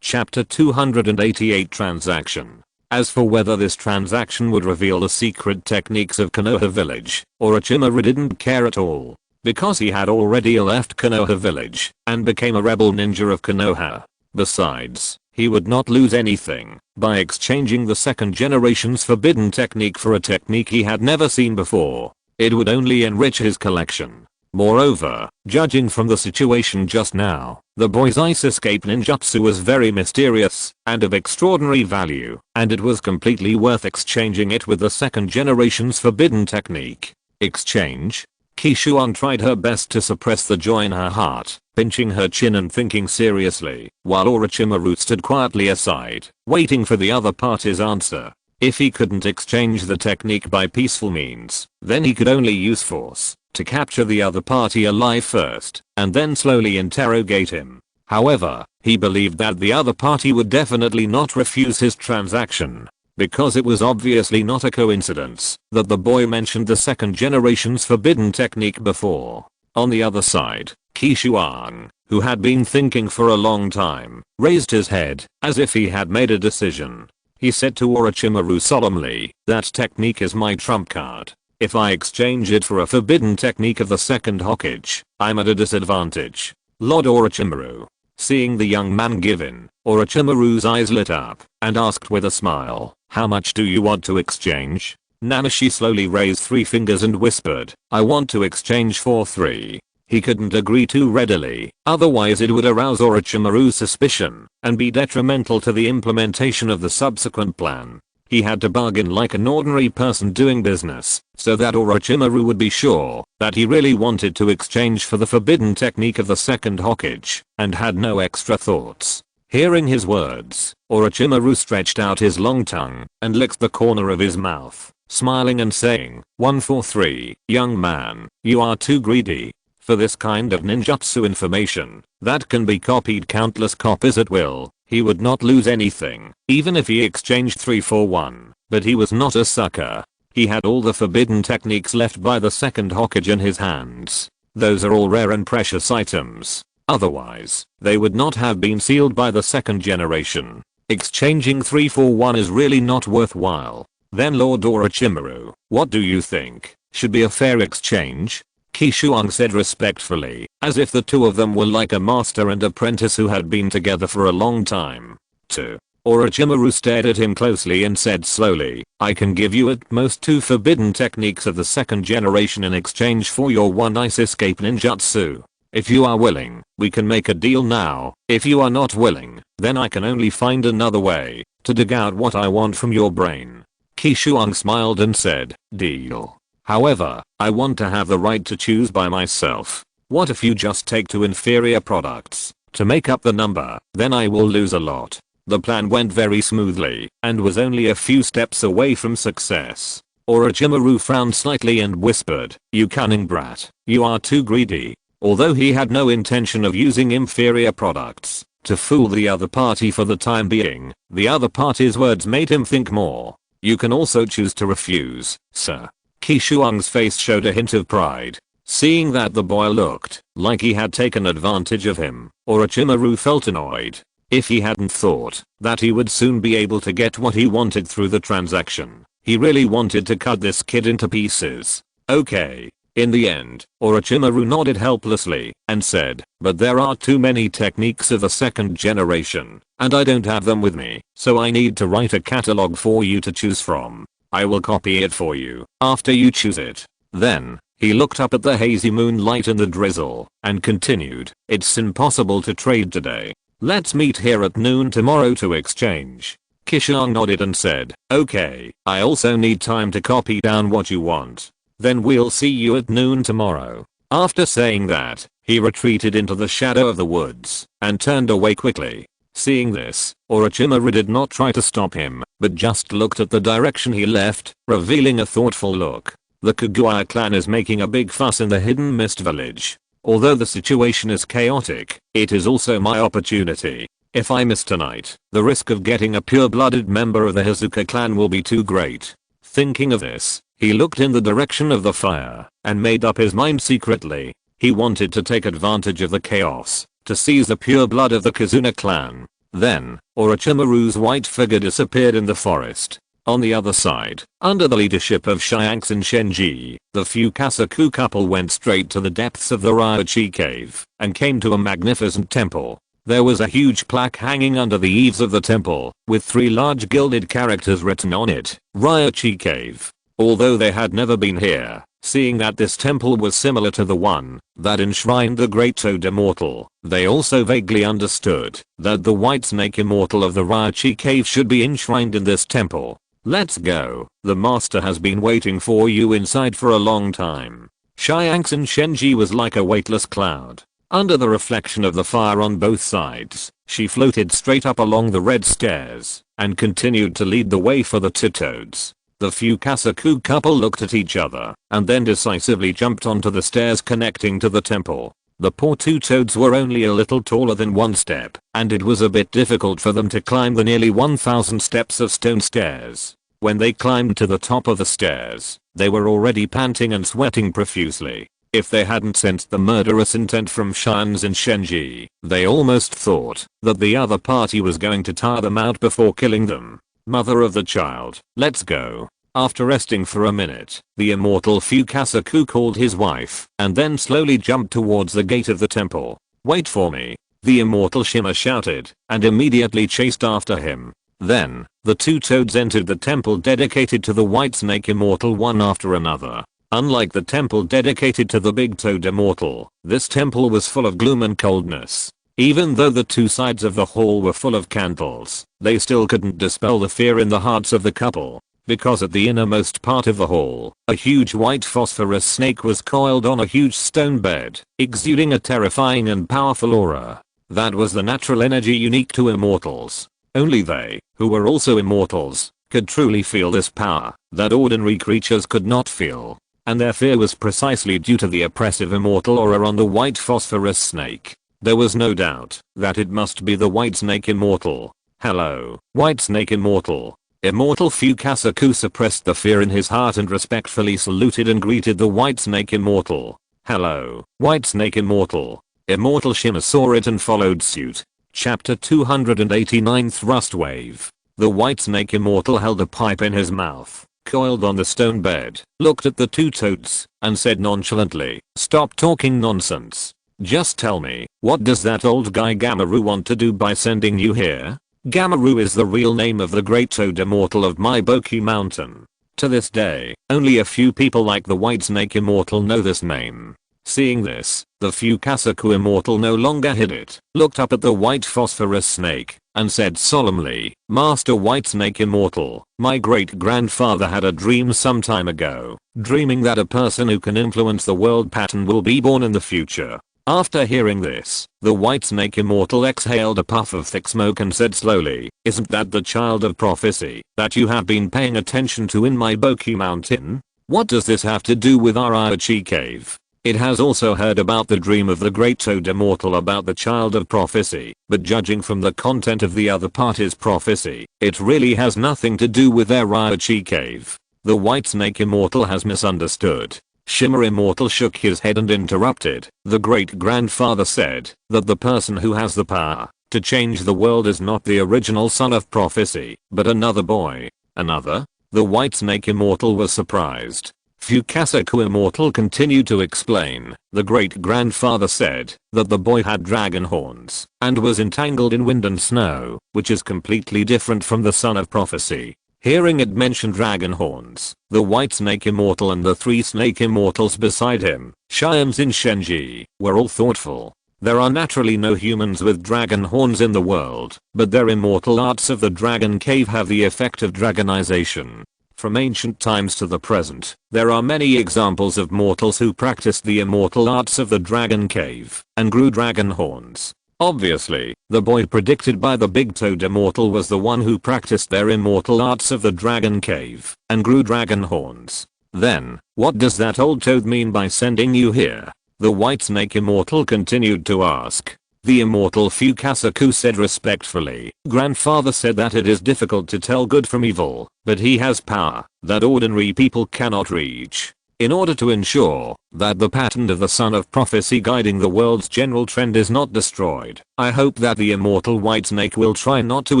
Chapter 288 Transaction. As for whether this transaction would reveal the secret techniques of Konoha village, Orochimaru didn't care at all. Because he had already left Konoha village and became a rebel ninja of Konoha. Besides, he would not lose anything by exchanging the second generation's forbidden technique for a technique he had never seen before. It would only enrich his collection. Moreover, judging from the situation just now, the boy's ice escape ninjutsu was very mysterious and of extraordinary value, and it was completely worth exchanging it with the second generation's forbidden technique. Exchange? Qishuang tried her best to suppress the joy in her heart, pinching her chin and thinking seriously, while Orochimaru stood quietly aside, waiting for the other party's answer. If he couldn't exchange the technique by peaceful means, then he could only use force to capture the other party alive first, and then slowly interrogate him. However, he believed that the other party would definitely not refuse his transaction. Because it was obviously not a coincidence that the boy mentioned the second generation's forbidden technique before. On the other side, Qishuang, who had been thinking for a long time, raised his head as if he had made a decision. He said to Orochimaru solemnly, "That technique is my trump card. If I exchange it for a forbidden technique of the second Hokage, I'm at a disadvantage." Lord Orochimaru. Seeing the young man give in, Orochimaru's eyes lit up and asked with a smile, "How much do you want to exchange?" Nanashi slowly raised 3 fingers and whispered, "I want to exchange for 3. He couldn't agree too readily, otherwise it would arouse Orochimaru's suspicion and be detrimental to the implementation of the subsequent plan. He had to bargain like an ordinary person doing business, so that Orochimaru would be sure that he really wanted to exchange for the forbidden technique of the second Hokage, and had no extra thoughts. Hearing his words, Orochimaru stretched out his long tongue and licked the corner of his mouth, smiling and saying, "143, young man, you are too greedy. For this kind of ninjutsu information that can be copied countless copies at will, he would not lose anything, even if he exchanged 3 for 1. But he was not a sucker. He had all the forbidden techniques left by the second Hokage in his hands. Those are all rare and precious items. Otherwise, they would not have been sealed by the second generation. Exchanging 3 for 1 is really not worthwhile." Then Lord Orochimaru, "What do you think? Should be a fair exchange?" Qishuang said respectfully, as if the two of them were like a master and apprentice who had been together for a long time. 2. Orochimaru stared at him closely and said slowly, "I can give you at most 2 forbidden techniques of the second generation in exchange for your 1 ice escape ninjutsu. If you are willing, we can make a deal now. If you are not willing, then I can only find another way to dig out what I want from your brain." Qishuang smiled and said, "Deal." However, I want to have the right to choose by myself. What if you just take two inferior products to make up the number? Then I will lose a lot. The plan went very smoothly and was only a few steps away from success. Orochimaru frowned slightly and whispered, "You cunning brat, you are too greedy." Although he had no intention of using inferior products to fool the other party for the time being, the other party's words made him think more. "You can also choose to refuse, sir." Qishuang's face showed a hint of pride. Seeing that the boy looked like he had taken advantage of him, Orochimaru felt annoyed. If he hadn't thought that he would soon be able to get what he wanted through the transaction, he really wanted to cut this kid into pieces. Okay. In the end, Orochimaru nodded helplessly and said, "But there are too many techniques of the second generation, and I don't have them with me, so I need to write a catalog for you to choose from. I will copy it for you after you choose it." Then, he looked up at the hazy moonlight and the drizzle and continued, "It's impossible to trade today. Let's meet here at noon tomorrow to exchange." Qishuang nodded and said, "Okay, I also need time to copy down what you want. Then we'll see you at noon tomorrow." After saying that, he retreated into the shadow of the woods and turned away quickly. Seeing this, Orochimaru did not try to stop him, but just looked at the direction he left, revealing a thoughtful look. The Kaguya clan is making a big fuss in the Hidden Mist village. Although the situation is chaotic, it is also my opportunity. If I miss tonight, the risk of getting a pure-blooded member of the Hizuka clan will be too great. Thinking of this, he looked in the direction of the fire and made up his mind secretly. He wanted to take advantage of the chaos to seize the pure blood of the Kizuna clan. Then, Orochimaru's white figure disappeared in the forest. On the other side, under the leadership of Shanks and Shenji, the Fukasaku couple went straight to the depths of the Ryochi cave and came to a magnificent temple. There was a huge plaque hanging under the eaves of the temple, with 3 large gilded characters written on it, Ryochi Cave. Although they had never been here, seeing that this temple was similar to the one that enshrined the Great Toad Immortal, they also vaguely understood that the White Snake Immortal of the Ryochi Cave should be enshrined in this temple. "Let's go. The master has been waiting for you inside for a long time." Shanks and Shenji was like a weightless cloud. Under the reflection of the fire on both sides, she floated straight up along the red stairs and continued to lead the way for the two toads. The Fukasaku couple looked at each other and then decisively jumped onto the stairs connecting to the temple. The poor two toads were only a little taller than one step, and it was a bit difficult for them to climb the nearly 1,000 steps of stone stairs. When they climbed to the top of the stairs, they were already panting and sweating profusely. If they hadn't sensed the murderous intent from Shans and Shenji, they almost thought that the other party was going to tire them out before killing them. "Mother of the child, let's go." After resting for a minute, the immortal Fukasaku called his wife and then slowly jumped towards the gate of the temple. "Wait for me," the immortal Shima shouted and immediately chased after him. Then, the two toads entered the temple dedicated to the White Snake Immortal one after another. Unlike the temple dedicated to the Big Toad Immortal, this temple was full of gloom and coldness. Even though the two sides of the hall were full of candles, they still couldn't dispel the fear in the hearts of the couple. Because at the innermost part of the hall, a huge white phosphorus snake was coiled on a huge stone bed, exuding a terrifying and powerful aura. That was the natural energy unique to immortals. Only they, who were also immortals, could truly feel this power that ordinary creatures could not feel. And their fear was precisely due to the oppressive immortal aura on the white phosphorus snake. There was no doubt that it must be the White Snake Immortal. "Hello, White Snake Immortal." Immortal Fukasaku suppressed the fear in his heart and respectfully saluted and greeted the White Snake Immortal. "Hello, White Snake Immortal." Immortal Shima saw it and followed suit. Chapter 289 Thrust Wave. The White Snake Immortal held a pipe in his mouth, coiled on the stone bed, looked at the two toads, and said nonchalantly, "Stop talking nonsense. Just tell me, what does that old guy Gamaru want to do by sending you here?" Gamaru is the real name of the Great Toad Immortal of Meiboku Mountain. To this day, only a few people like the White Snake Immortal know this name. Seeing this, the Fukasaku Immortal no longer hid it, looked up at the white phosphorus snake, and said solemnly, "Master White Snake Immortal, my great-grandfather had a dream some time ago, dreaming that a person who can influence the world pattern will be born in the future." After hearing this, the White Snake Immortal exhaled a puff of thick smoke and said slowly, "Isn't that the child of prophecy that you have been paying attention to in my Boki Mountain? What does this have to do with Arachi Cave?" It has also heard about the dream of the Great Toad Immortal about the child of prophecy, but judging from the content of the other party's prophecy, it really has nothing to do with Arachi Cave. The White Snake Immortal has misunderstood. Shimmer Immortal shook his head and interrupted. The great-grandfather said that the person who has the power to change the world is not the original son of prophecy, but another boy. Another? The White Snake Immortal was surprised. Fukasaku Immortal continued to explain. The great-grandfather said that the boy had dragon horns and was entangled in wind and snow, which is completely different from the son of prophecy. Hearing it mention dragon horns, the White Snake Immortal and the 3 Snake Immortals beside him, Shiamzin Shenji, were all thoughtful. There are naturally no humans with dragon horns in the world, but their immortal arts of the Dragon Cave have the effect of dragonization. From ancient times to the present, there are many examples of mortals who practiced the immortal arts of the Dragon Cave and grew dragon horns. Obviously, the boy predicted by the Big Toad Immortal was the one who practiced their immortal arts of the Dragon Cave and grew dragon horns. Then, what does that old toad mean by sending you here? The White Snake Immortal continued to ask. The immortal Fukasaku said respectfully, "Grandfather said that it is difficult to tell good from evil, but he has power that ordinary people cannot reach. In order to ensure that the pattern of the son of prophecy guiding the world's general trend is not destroyed, I hope that the immortal White Snake will try not to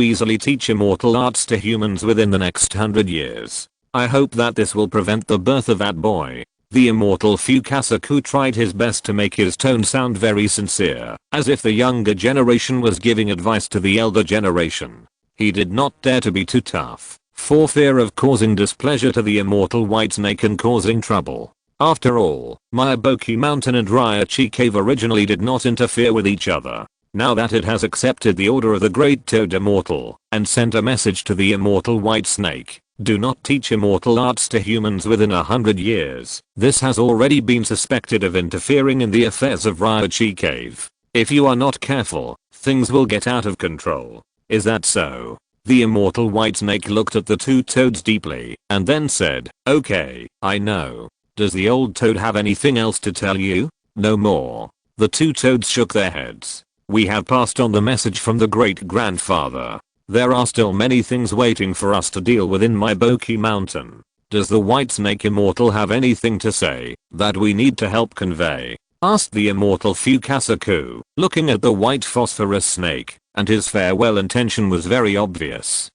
easily teach immortal arts to humans within the next 100 years. I hope that this will prevent the birth of that boy." The immortal Fukasaku tried his best to make his tone sound very sincere, as if the younger generation was giving advice to the elder generation. He did not dare to be too tough, for fear of causing displeasure to the immortal White Snake and causing trouble. After all, Miyaboki Mountain and Ryachi Cave originally did not interfere with each other. Now that it has accepted the order of the Great Toad Immortal and sent a message to the immortal White Snake, "Do not teach immortal arts to humans within 100 years. This has already been suspected of interfering in the affairs of Ryachi Cave. If you are not careful, things will get out of control. Is that so?" The immortal White Snake looked at the 2 toads deeply and then said, "Okay, I know. Does the old toad have anything else to tell you?" "No more." The 2 toads shook their heads. "We have passed on the message from the great-grandfather. There are still many things waiting for us to deal with in Miyaboki Mountain. Does the White Snake Immortal have anything to say that we need to help convey?" asked the immortal Fukasaku, looking at the white phosphorus snake, and his farewell intention was very obvious.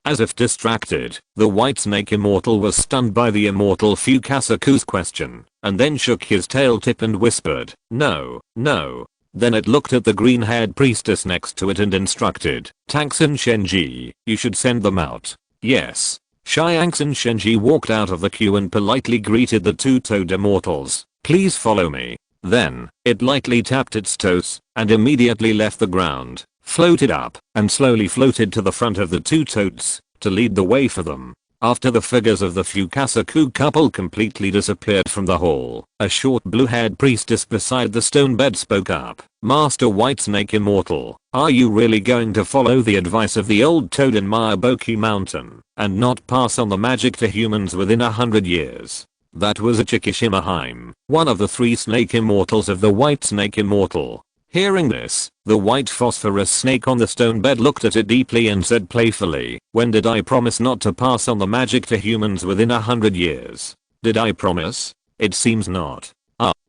As if distracted, the White Snake Immortal was stunned by the immortal Fukasaku's question, and then shook his tail tip and whispered, "No, no." Then it looked at the green-haired priestess next to it and instructed, "Tangsen Shenji, you should send them out." "Yes." Shiangsen Shenji walked out of the queue and politely greeted the 2 toad immortals. "Please follow me." Then, it lightly tapped its toes and immediately left the ground, floated up, and slowly floated to the front of the 2 toads to lead the way for them. After the figures of the Fukasaku couple completely disappeared from the hall, a short blue-haired priestess beside the stone bed spoke up. "Master White Snake Immortal, are you really going to follow the advice of the old toad in Miyaboki Mountain and not pass on the magic to humans within 100 years? That was Ichikishimaheim, one of the 3 Snake Immortals of the White Snake Immortal. Hearing this, the white phosphorus snake on the stone bed looked at it deeply and said playfully, "When did I promise not to pass on the magic to humans within 100 years? Did I promise? It seems not."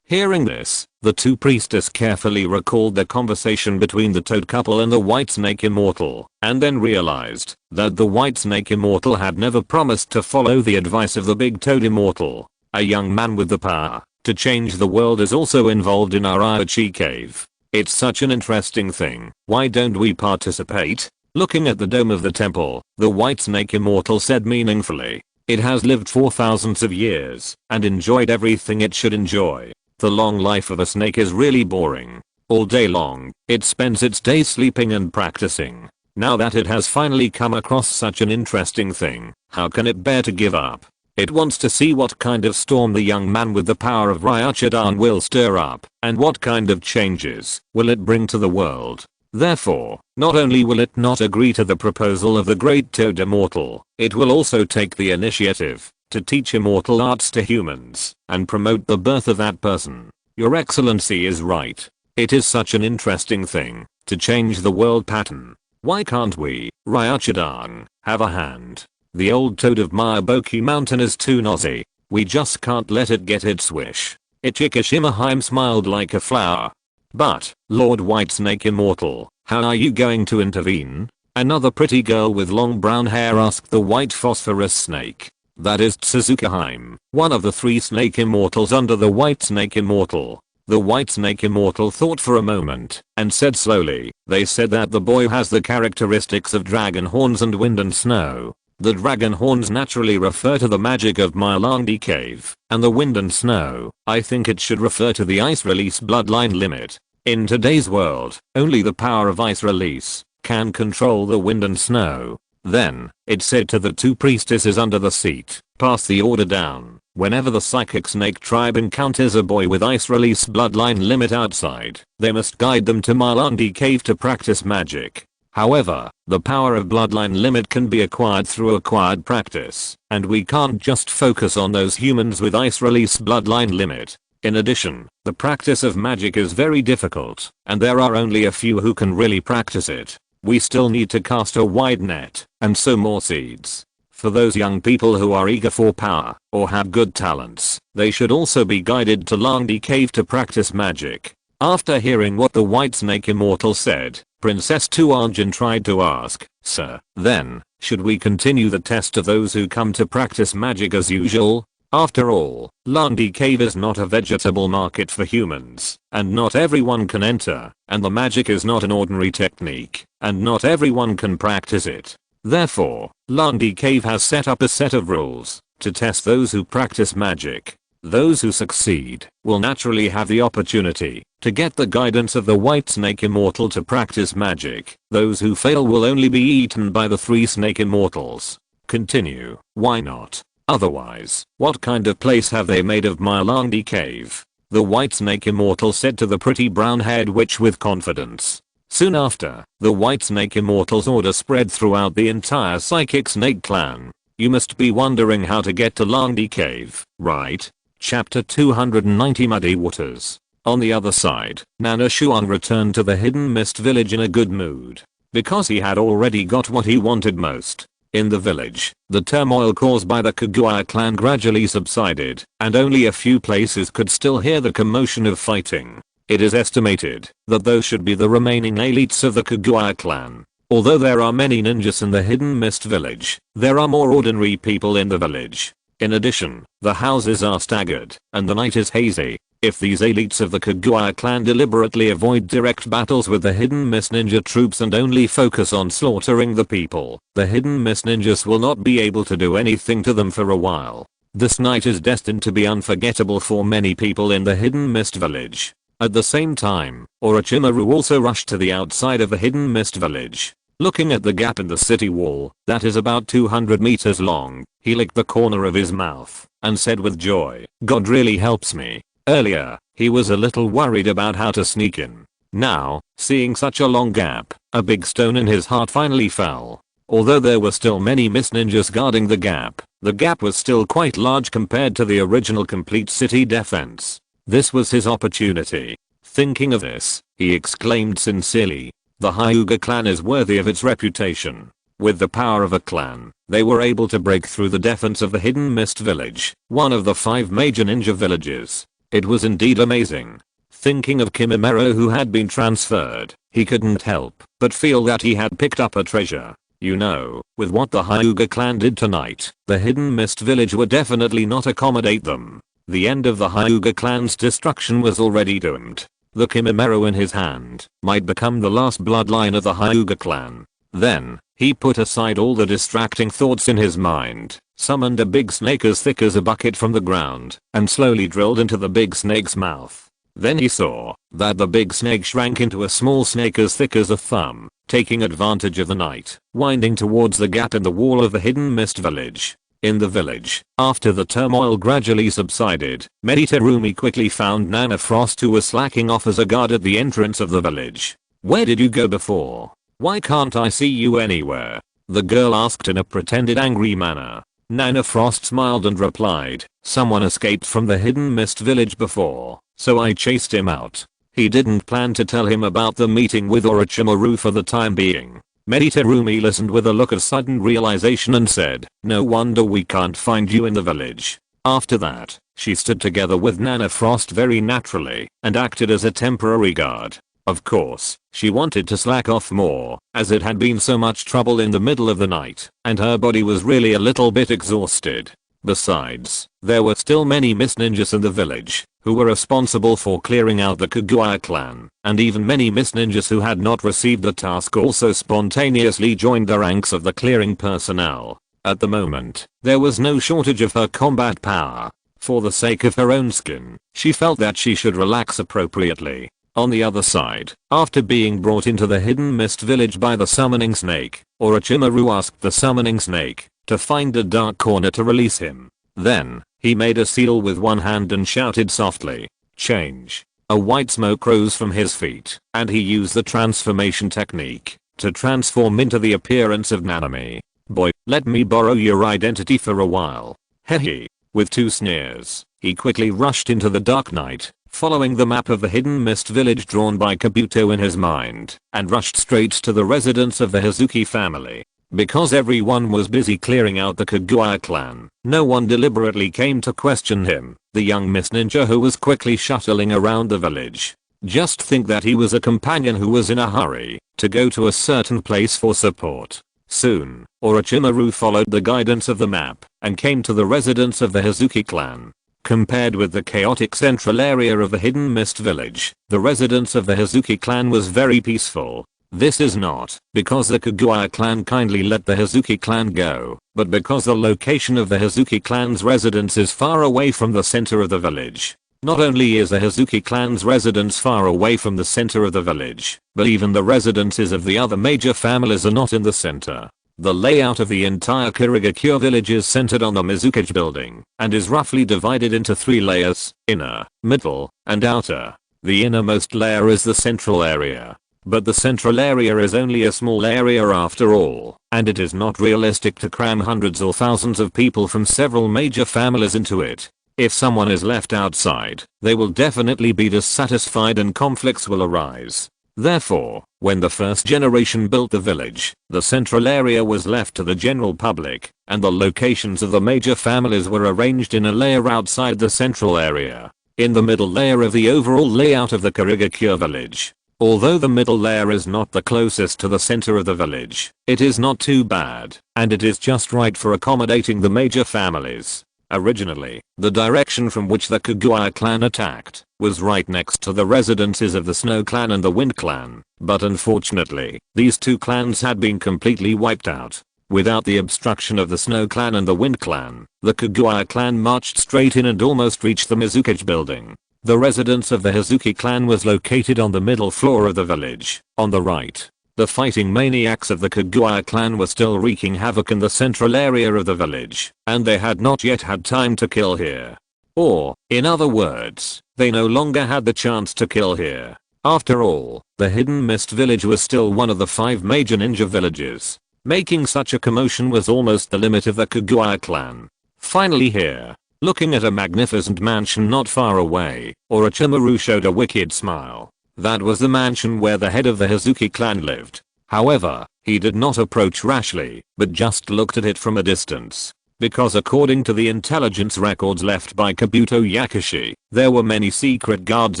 Hearing this, the 2 priestess carefully recalled the conversation between the toad couple and the White Snake Immortal, and then realized that the White Snake Immortal had never promised to follow the advice of the Big Toad Immortal. A young man with the power to change the world is also involved in Ryachi Cave. It's such an interesting thing. Why don't we participate? Looking at the dome of the temple, the White Snake Immortal said meaningfully, "It has lived for thousands of years and enjoyed everything it should enjoy. The long life of a snake is really boring. all day long. It spends its days sleeping and practicing. Now that it has finally come across such an interesting thing, how can it bear to give up? It wants to see what kind of storm the young man with the power of Ryuchidan will stir up, and what kind of changes will it bring to the world. Therefore, not only will it not agree to the proposal of the great Toad Immortal, it will also take the initiative to teach immortal arts to humans and promote the birth of that person. Your Excellency is right. It is such an interesting thing to change the world pattern. Why can't we, Ryuchidan, have a hand? The old toad of Miyaboki Mountain is too nosy. We just can't let it get its wish. Ichikishimaheim smiled like a flower. But, Lord Whitesnake Immortal, how are you going to intervene? Another pretty girl with long brown hair asked the white phosphorus snake. That is Tsuzukaheim, one of the 3 snake immortals under the White Snake Immortal. The White Snake Immortal thought for a moment and said slowly, they said that the boy has the characteristics of dragon horns and wind and snow. The dragon horns naturally refer to the magic of Mylandi Cave, and the wind and snow, I think it should refer to the ice release bloodline limit. In today's world, only the power of ice release can control the wind and snow. Then, it said to the 2 priestesses under the seat, pass the order down. Whenever the psychic snake tribe encounters a boy with ice release bloodline limit outside, they must guide them to Mylandi Cave to practice magic. However, the power of bloodline limit can be acquired through acquired practice, and we can't just focus on those humans with ice release bloodline limit. In addition, the practice of magic is very difficult, and there are only a few who can really practice it. We still need to cast a wide net and sow more seeds. For those young people who are eager for power or have good talents, they should also be guided to Mylandi Cave to practice magic. After hearing what the White Snake Immortal said, Princess Tuanjin tried to ask, Sir, then, should we continue the test of those who come to practice magic as usual? After all, Mylandi Cave is not a vegetable market for humans, and not everyone can enter, and the magic is not an ordinary technique, and not everyone can practice it. Therefore, Mylandi Cave has set up a set of rules to test those who practice magic. Those who succeed will naturally have the opportunity to get the guidance of the White Snake Immortal to practice magic. Those who fail will only be eaten by the 3 Snake Immortals. Continue, why not? Otherwise, what kind of place have they made of Mylandi Cave? The White Snake Immortal said to the pretty brown-haired witch with confidence. Soon after, the White Snake Immortal's order spread throughout the entire Psychic Snake clan. You must be wondering how to get to Mylandi Cave, right? Chapter 290 Muddy Waters. On the other side, Nana Qishuang returned to the Hidden Mist village in a good mood. Because he had already got what he wanted most. In the village, the turmoil caused by the Kirigakure clan gradually subsided, and only a few places could still hear the commotion of fighting. It is estimated that those should be the remaining elites of the Kirigakure clan. Although there are many ninjas in the Hidden Mist village, there are more ordinary people in the village. In addition, the houses are staggered, and the night is hazy. If these elites of the Kirigakure clan deliberately avoid direct battles with the Hidden Mist ninja troops and only focus on slaughtering the people, the Hidden Mist ninjas will not be able to do anything to them for a while. This night is destined to be unforgettable for many people in the Hidden Mist village. At the same time, Orochimaru also rushed to the outside of the Hidden Mist village. Looking at the gap in the city wall, that is about 200 meters long, he licked the corner of his mouth and said with joy, God really helps me. Earlier, he was a little worried about how to sneak in. Now, seeing such a long gap, a big stone in his heart finally fell. Although there were still many mist ninjas guarding the gap was still quite large compared to the original complete city defense. This was his opportunity. Thinking of this, he exclaimed sincerely, the Hyuga clan is worthy of its reputation. With the power of a clan, they were able to break through the defense of the Hidden Mist village, one of the 5 major ninja villages. It was indeed amazing. Thinking of Kimimaro who had been transferred, he couldn't help but feel that he had picked up a treasure. You know, with what the Hyuga clan did tonight, the Hidden Mist village would definitely not accommodate them. The end of the Hyuga clan's destruction was already doomed. The Kimimaro in his hand might become the last bloodline of the Hyuga clan. Then, he put aside all the distracting thoughts in his mind, summoned a big snake as thick as a bucket from the ground, and slowly drilled into the big snake's mouth. Then he saw that the big snake shrank into a small snake as thick as a thumb, taking advantage of the night, winding towards the gap in the wall of the hidden mist village. In the village, after the turmoil gradually subsided, Terumi quickly found Nana Frost, who was slacking off as a guard at the entrance of the village. "Where did you go before? Why can't I see you anywhere?" the girl asked in a pretended angry manner. Nana Frost smiled and replied, "Someone escaped from the hidden mist village before, so I chased him out." He didn't plan to tell him about the meeting with Orochimaru for the time being. Terumi listened with a look of sudden realization and said, "No wonder we can't find you in the village." After that, she stood together with Nana Frost very naturally and acted as a temporary guard. Of course, she wanted to slack off more, as it had been so much trouble in the middle of the night, and her body was really a little bit exhausted. Besides, there were still many mist ninjas in the village, who were responsible for clearing out the Kaguya clan, and even many mist ninjas who had not received the task also spontaneously joined the ranks of the clearing personnel. At the moment, there was no shortage of her combat power. For the sake of her own skin, she felt that she should relax appropriately. On the other side, after being brought into the hidden mist village by the summoning snake, Orochimaru asked the summoning snake to find a dark corner to release him. Then, he made a seal with one hand and shouted softly, "Change." A white smoke rose from his feet, and he used the transformation technique to transform into the appearance of Nanami. "Boy, let me borrow your identity for a while." Hehe. With two sneers, he quickly rushed into the dark night, following the map of the hidden mist village drawn by Kabuto in his mind, and rushed straight to the residence of the Hazuki family. Because everyone was busy clearing out the Kaguya clan, no one deliberately came to question him, the young mist ninja who was quickly shuttling around the village. Just think that he was a companion who was in a hurry to go to a certain place for support. Soon, Orochimaru followed the guidance of the map and came to the residence of the Hazuki clan. Compared with the chaotic central area of the hidden mist village, the residence of the Hazuki clan was very peaceful. This is not because the Kaguya clan kindly let the Hazuki clan go, but because the location of the Hazuki clan's residence is far away from the center of the village. Not only is the Hazuki clan's residence far away from the center of the village, but even the residences of the other major families are not in the center. The layout of the entire Kirigakure village is centered on the Mizukage building, and is roughly divided into 3 layers, inner, middle, and outer. The innermost layer is the central area. But the central area is only a small area after all, and it is not realistic to cram hundreds or thousands of people from several major families into it. If someone is left outside, they will definitely be dissatisfied and conflicts will arise. Therefore, when the first generation built the village, the central area was left to the general public, and the locations of the major families were arranged in a layer outside the central area, in the middle layer of the overall layout of the Kirigakure village. Although the middle layer is not the closest to the center of the village, it is not too bad, and it is just right for accommodating the major families. Originally, the direction from which the Kaguya clan attacked was right next to the residences of the Snow clan and the Wind clan, but unfortunately, these two clans had been completely wiped out. Without the obstruction of the Snow clan and the Wind clan, the Kaguya clan marched straight in and almost reached the Mizukage building. The residence of the Hazuki clan was located on the middle floor of the village, on the right. The fighting maniacs of the Kaguya clan were still wreaking havoc in the central area of the village, and they had not yet had time to kill here. Or, in other words, they no longer had the chance to kill here. After all, the hidden mist village was still one of the 5 major ninja villages. Making such a commotion was almost the limit of the Kaguya clan. Finally here, looking at a magnificent mansion not far away, Orochimaru showed a wicked smile. That was the mansion where the head of the Hazuki clan lived. However, he did not approach rashly, but just looked at it from a distance. Because according to the intelligence records left by Kabuto Yakushi, there were many secret guards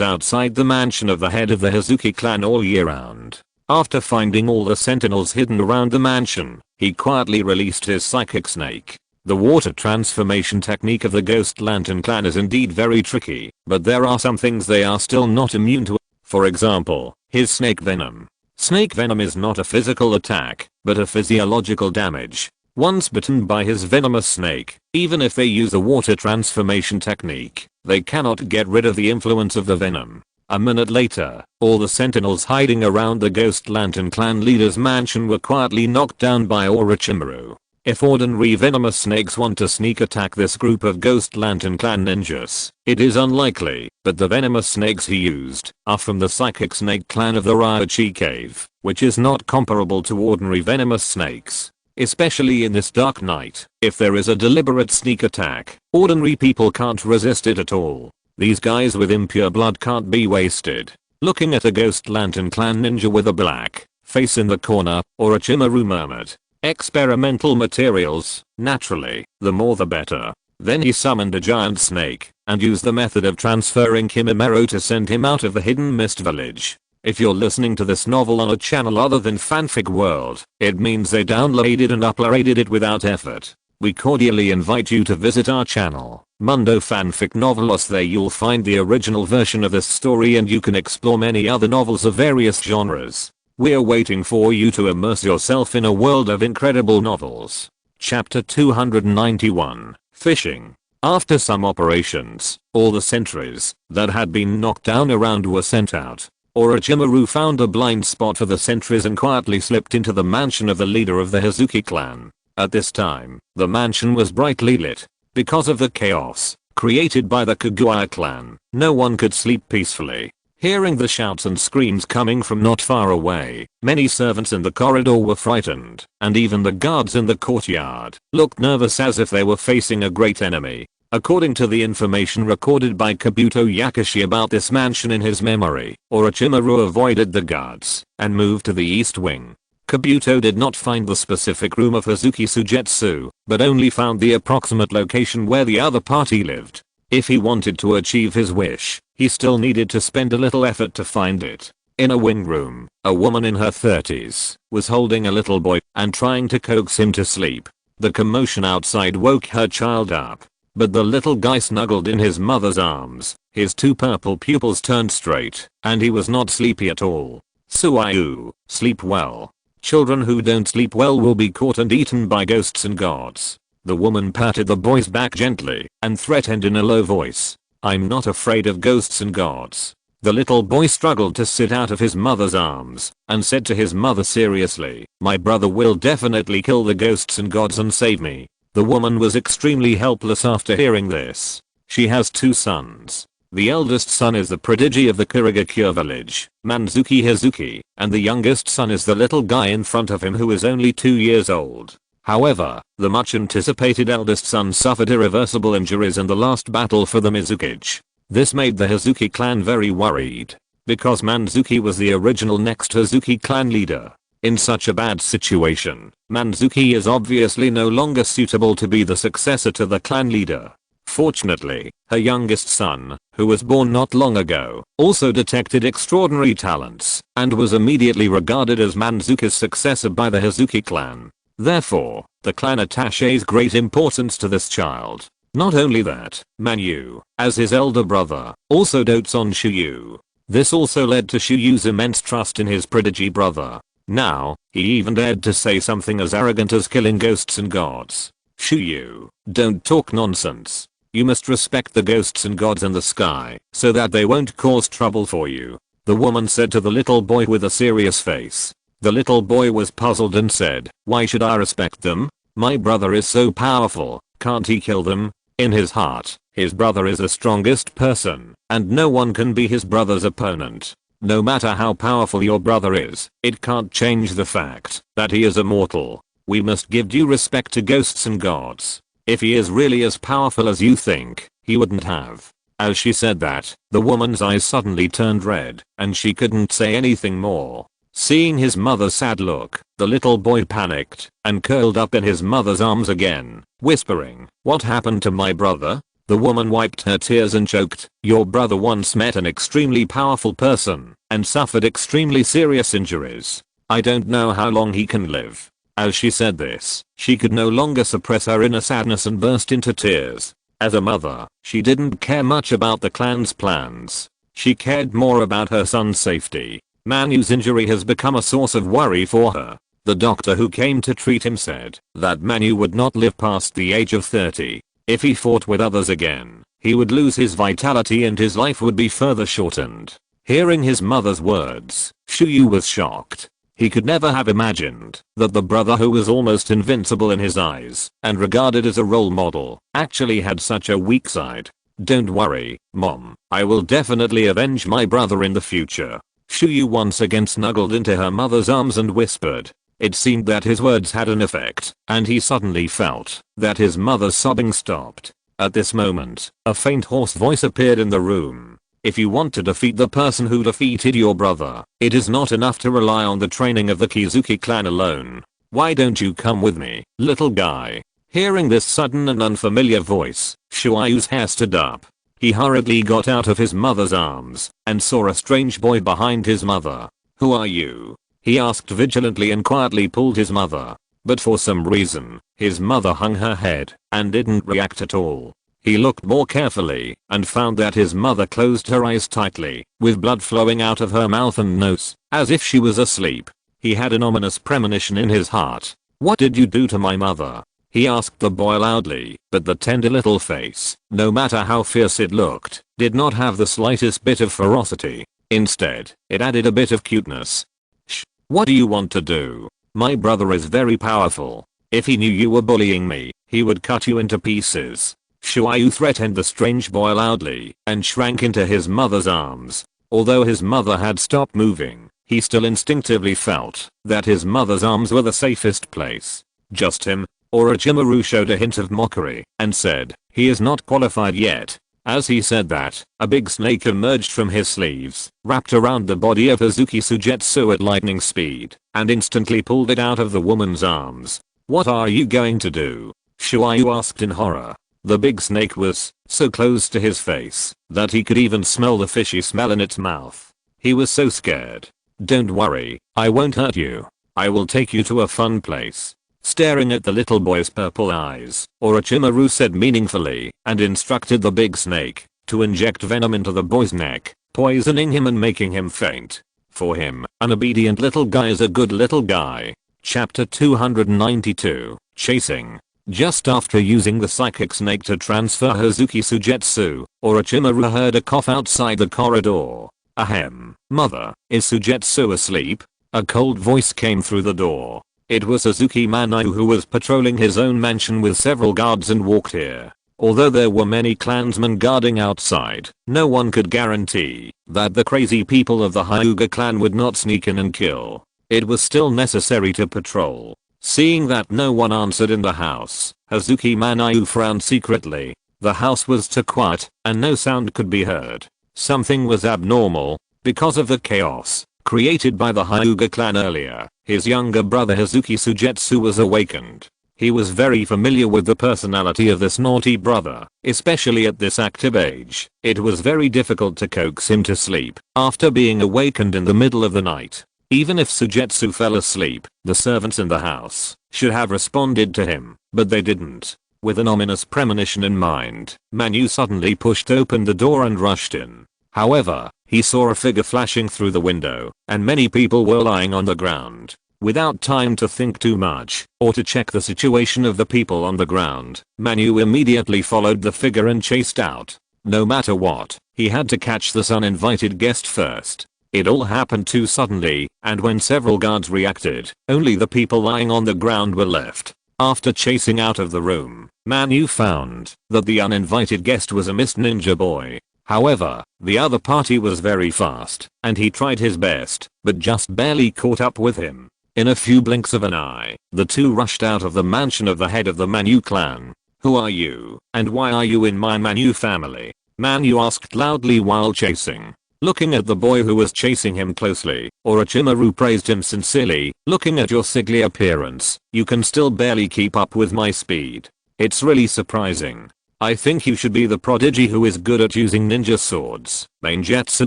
outside the mansion of the head of the Hazuki clan all year round. After finding all the sentinels hidden around the mansion, he quietly released his psychic snake. The water transformation technique of the Ghost Lantern clan is indeed very tricky, but there are some things they are still not immune to. For example, his snake venom. Snake venom is not a physical attack, but a physiological damage. Once bitten by his venomous snake, even if they use a water transformation technique, they cannot get rid of the influence of the venom. A minute later, all the sentinels hiding around the Ghost Lantern clan leader's mansion were quietly knocked down by Orochimaru. If ordinary venomous snakes want to sneak attack this group of Ghost Lantern clan ninjas, it is unlikely, but the venomous snakes he used are from the Psychic Snake clan of the Ryochi Cave, which is not comparable to ordinary venomous snakes. Especially in this dark night, if there is a deliberate sneak attack, ordinary people can't resist it at all. These guys with impure blood can't be wasted. Looking at a Ghost Lantern clan ninja with a black face in the corner, Orochimaru murmured, "Experimental materials, naturally, the more the better." Then he summoned a giant snake and used the method of transferring Kimimaro to send him out of the Hidden Mist village. If you're listening to this novel on a channel other than Fanfic World, it means they downloaded and uploaded it without effort. We cordially invite you to visit our channel, Mundo Fanfic Novelos. There you'll find the original version of this story and you can explore many other novels of various genres. We're waiting for you to immerse yourself in a world of incredible novels. Chapter 291, Fishing. After some operations, all the sentries that had been knocked down around were sent out. Orochimaru found a blind spot for the sentries and quietly slipped into the mansion of the leader of the Hazuki clan. At this time, the mansion was brightly lit. Because of the chaos created by the Kaguya clan, no one could sleep peacefully. Hearing the shouts and screams coming from not far away, many servants in the corridor were frightened, and even the guards in the courtyard looked nervous as if they were facing a great enemy. According to the information recorded by Kabuto Yakushi about this mansion in his memory, Orochimaru avoided the guards and moved to the east wing. Kabuto did not find the specific room of Hazuki Sujetsu, but only found the approximate location where the other party lived. If he wanted to achieve his wish, he still needed to spend a little effort to find it. In a wing room, a woman in her 30s was holding a little boy and trying to coax him to sleep. The commotion outside woke her child up, but the little guy snuggled in his mother's arms. His two purple pupils turned straight, and he was not sleepy at all. Suayu, sleep well. Children who don't sleep well will be caught and eaten by ghosts and gods. The woman patted the boy's back gently and threatened in a low voice, "I'm not afraid of ghosts and gods." The little boy struggled to sit out of his mother's arms and said to his mother seriously, "My brother will definitely kill the ghosts and gods and save me." The woman was extremely helpless after hearing this. She has two sons. The eldest son is the prodigy of the Kirigakure village, Manzuki Hazuki, and the youngest son is the little guy in front of him who is only 2 years old. However, the much anticipated eldest son suffered irreversible injuries in the last battle for the Mizukage. This made the Hazuki clan very worried, because Manzuki was the original next Hazuki clan leader. In such a bad situation, Manzuki is obviously no longer suitable to be the successor to the clan leader. Fortunately, her youngest son, who was born not long ago, also detected extraordinary talents and was immediately regarded as Manzuki's successor by the Hazuki clan. Therefore, the clan attaches great importance to this child. Not only that, Manu, as his elder brother, also dotes on Shuyu. This also led to Shuyu's immense trust in his prodigy brother. Now, he even dared to say something as arrogant as killing ghosts and gods. "Shuyu, don't talk nonsense. You must respect the ghosts and gods in the sky so that they won't cause trouble for you," the woman said to the little boy with a serious face. The little boy was puzzled and said, "Why should I respect them? My brother is so powerful, can't he kill them?" In his heart, his brother is the strongest person, and no one can be his brother's opponent. No matter how powerful your brother is, it can't change the fact that he is immortal. We must give due respect to ghosts and gods. If he is really as powerful as you think, he wouldn't have. As she said that, the woman's eyes suddenly turned red, and she couldn't say anything more. Seeing his mother's sad look, the little boy panicked and curled up in his mother's arms again, whispering, "What happened to my brother?" The woman wiped her tears and choked, "Your brother once met an extremely powerful person and suffered extremely serious injuries. I don't know how long he can live." As she said this, she could no longer suppress her inner sadness and burst into tears. As a mother, she didn't care much about the clan's plans. She cared more about her son's safety. Manu's injury has become a source of worry for her. The doctor who came to treat him said that Manu would not live past the age of 30. If he fought with others again, he would lose his vitality and his life would be further shortened. Hearing his mother's words, Shuyu was shocked. He could never have imagined that the brother who was almost invincible in his eyes and regarded as a role model actually had such a weak side. Don't worry, Mom, I will definitely avenge my brother in the future. Shuyu once again snuggled into her mother's arms and whispered. It seemed that his words had an effect, and he suddenly felt that his mother's sobbing stopped. At this moment, a faint hoarse voice appeared in the room. If you want to defeat the person who defeated your brother, it is not enough to rely on the training of the Kizuki clan alone. Why don't you come with me, little guy? Hearing this sudden and unfamiliar voice, Shuayu's hair stood up. He hurriedly got out of his mother's arms and saw a strange boy behind his mother. Who are you? He asked vigilantly and quietly pulled his mother. But for some reason, his mother hung her head and didn't react at all. He looked more carefully and found that his mother closed her eyes tightly, with blood flowing out of her mouth and nose, as if she was asleep. He had an ominous premonition in his heart. What did you do to my mother? He asked the boy loudly, but the tender little face, no matter how fierce it looked, did not have the slightest bit of ferocity. Instead, it added a bit of cuteness. Shh, what do you want to do? My brother is very powerful. If he knew you were bullying me, he would cut you into pieces. Shuayu threatened the strange boy loudly and shrank into his mother's arms. Although his mother had stopped moving, he still instinctively felt that his mother's arms were the safest place. Just him. Orochimaru showed a hint of mockery and said, he is not qualified yet. As he said that, a big snake emerged from his sleeves, wrapped around the body of Hazuki Sujetsu at lightning speed, and instantly pulled it out of the woman's arms. What are you going to do? Shuayu asked in horror. The big snake was so close to his face that he could even smell the fishy smell in its mouth. He was so scared. Don't worry, I won't hurt you. I will take you to a fun place. Staring at the little boy's purple eyes, Orochimaru said meaningfully and instructed the big snake to inject venom into the boy's neck, poisoning him and making him faint. For him, an obedient little guy is a good little guy. Chapter 292, Chasing. Just after using the psychic snake to transfer Hazuki Sujetsu, Orochimaru heard a cough outside the corridor. Ahem, mother, is Sujetsu asleep? A cold voice came through the door. It was Hazuki Manayu who was patrolling his own mansion with several guards and walked here. Although there were many clansmen guarding outside, no one could guarantee that the crazy people of the Hyuga clan would not sneak in and kill. It was still necessary to patrol. Seeing that no one answered in the house, Hazuki Manayu frowned secretly. The house was too quiet and no sound could be heard. Something was abnormal because of the chaos created by the Hyuga clan earlier. His younger brother Hazuki Sujetsu was awakened. He was very familiar with the personality of this naughty brother, especially at this active age. It was very difficult to coax him to sleep after being awakened in the middle of the night. Even if Sujetsu fell asleep, the servants in the house should have responded to him, but they didn't. With an ominous premonition in mind, Manu suddenly pushed open the door and rushed in. However, he saw a figure flashing through the window, and many people were lying on the ground. Without time to think too much, or to check the situation of the people on the ground, Manu immediately followed the figure and chased out. No matter what, he had to catch this uninvited guest first. It all happened too suddenly, and when several guards reacted, only the people lying on the ground were left. After chasing out of the room, Manu found that the uninvited guest was a Mist Ninja boy. However, the other party was very fast, and he tried his best, but just barely caught up with him. In a few blinks of an eye, the two rushed out of the mansion of the head of the Manu clan. Who are you, and why are you in my Manu family? Manu asked loudly while chasing. Looking at the boy who was chasing him closely, Orochimaru praised him sincerely. Looking at your sickly appearance, you can still barely keep up with my speed. It's really surprising. I think you should be the prodigy who is good at using ninja swords, Mainjutsu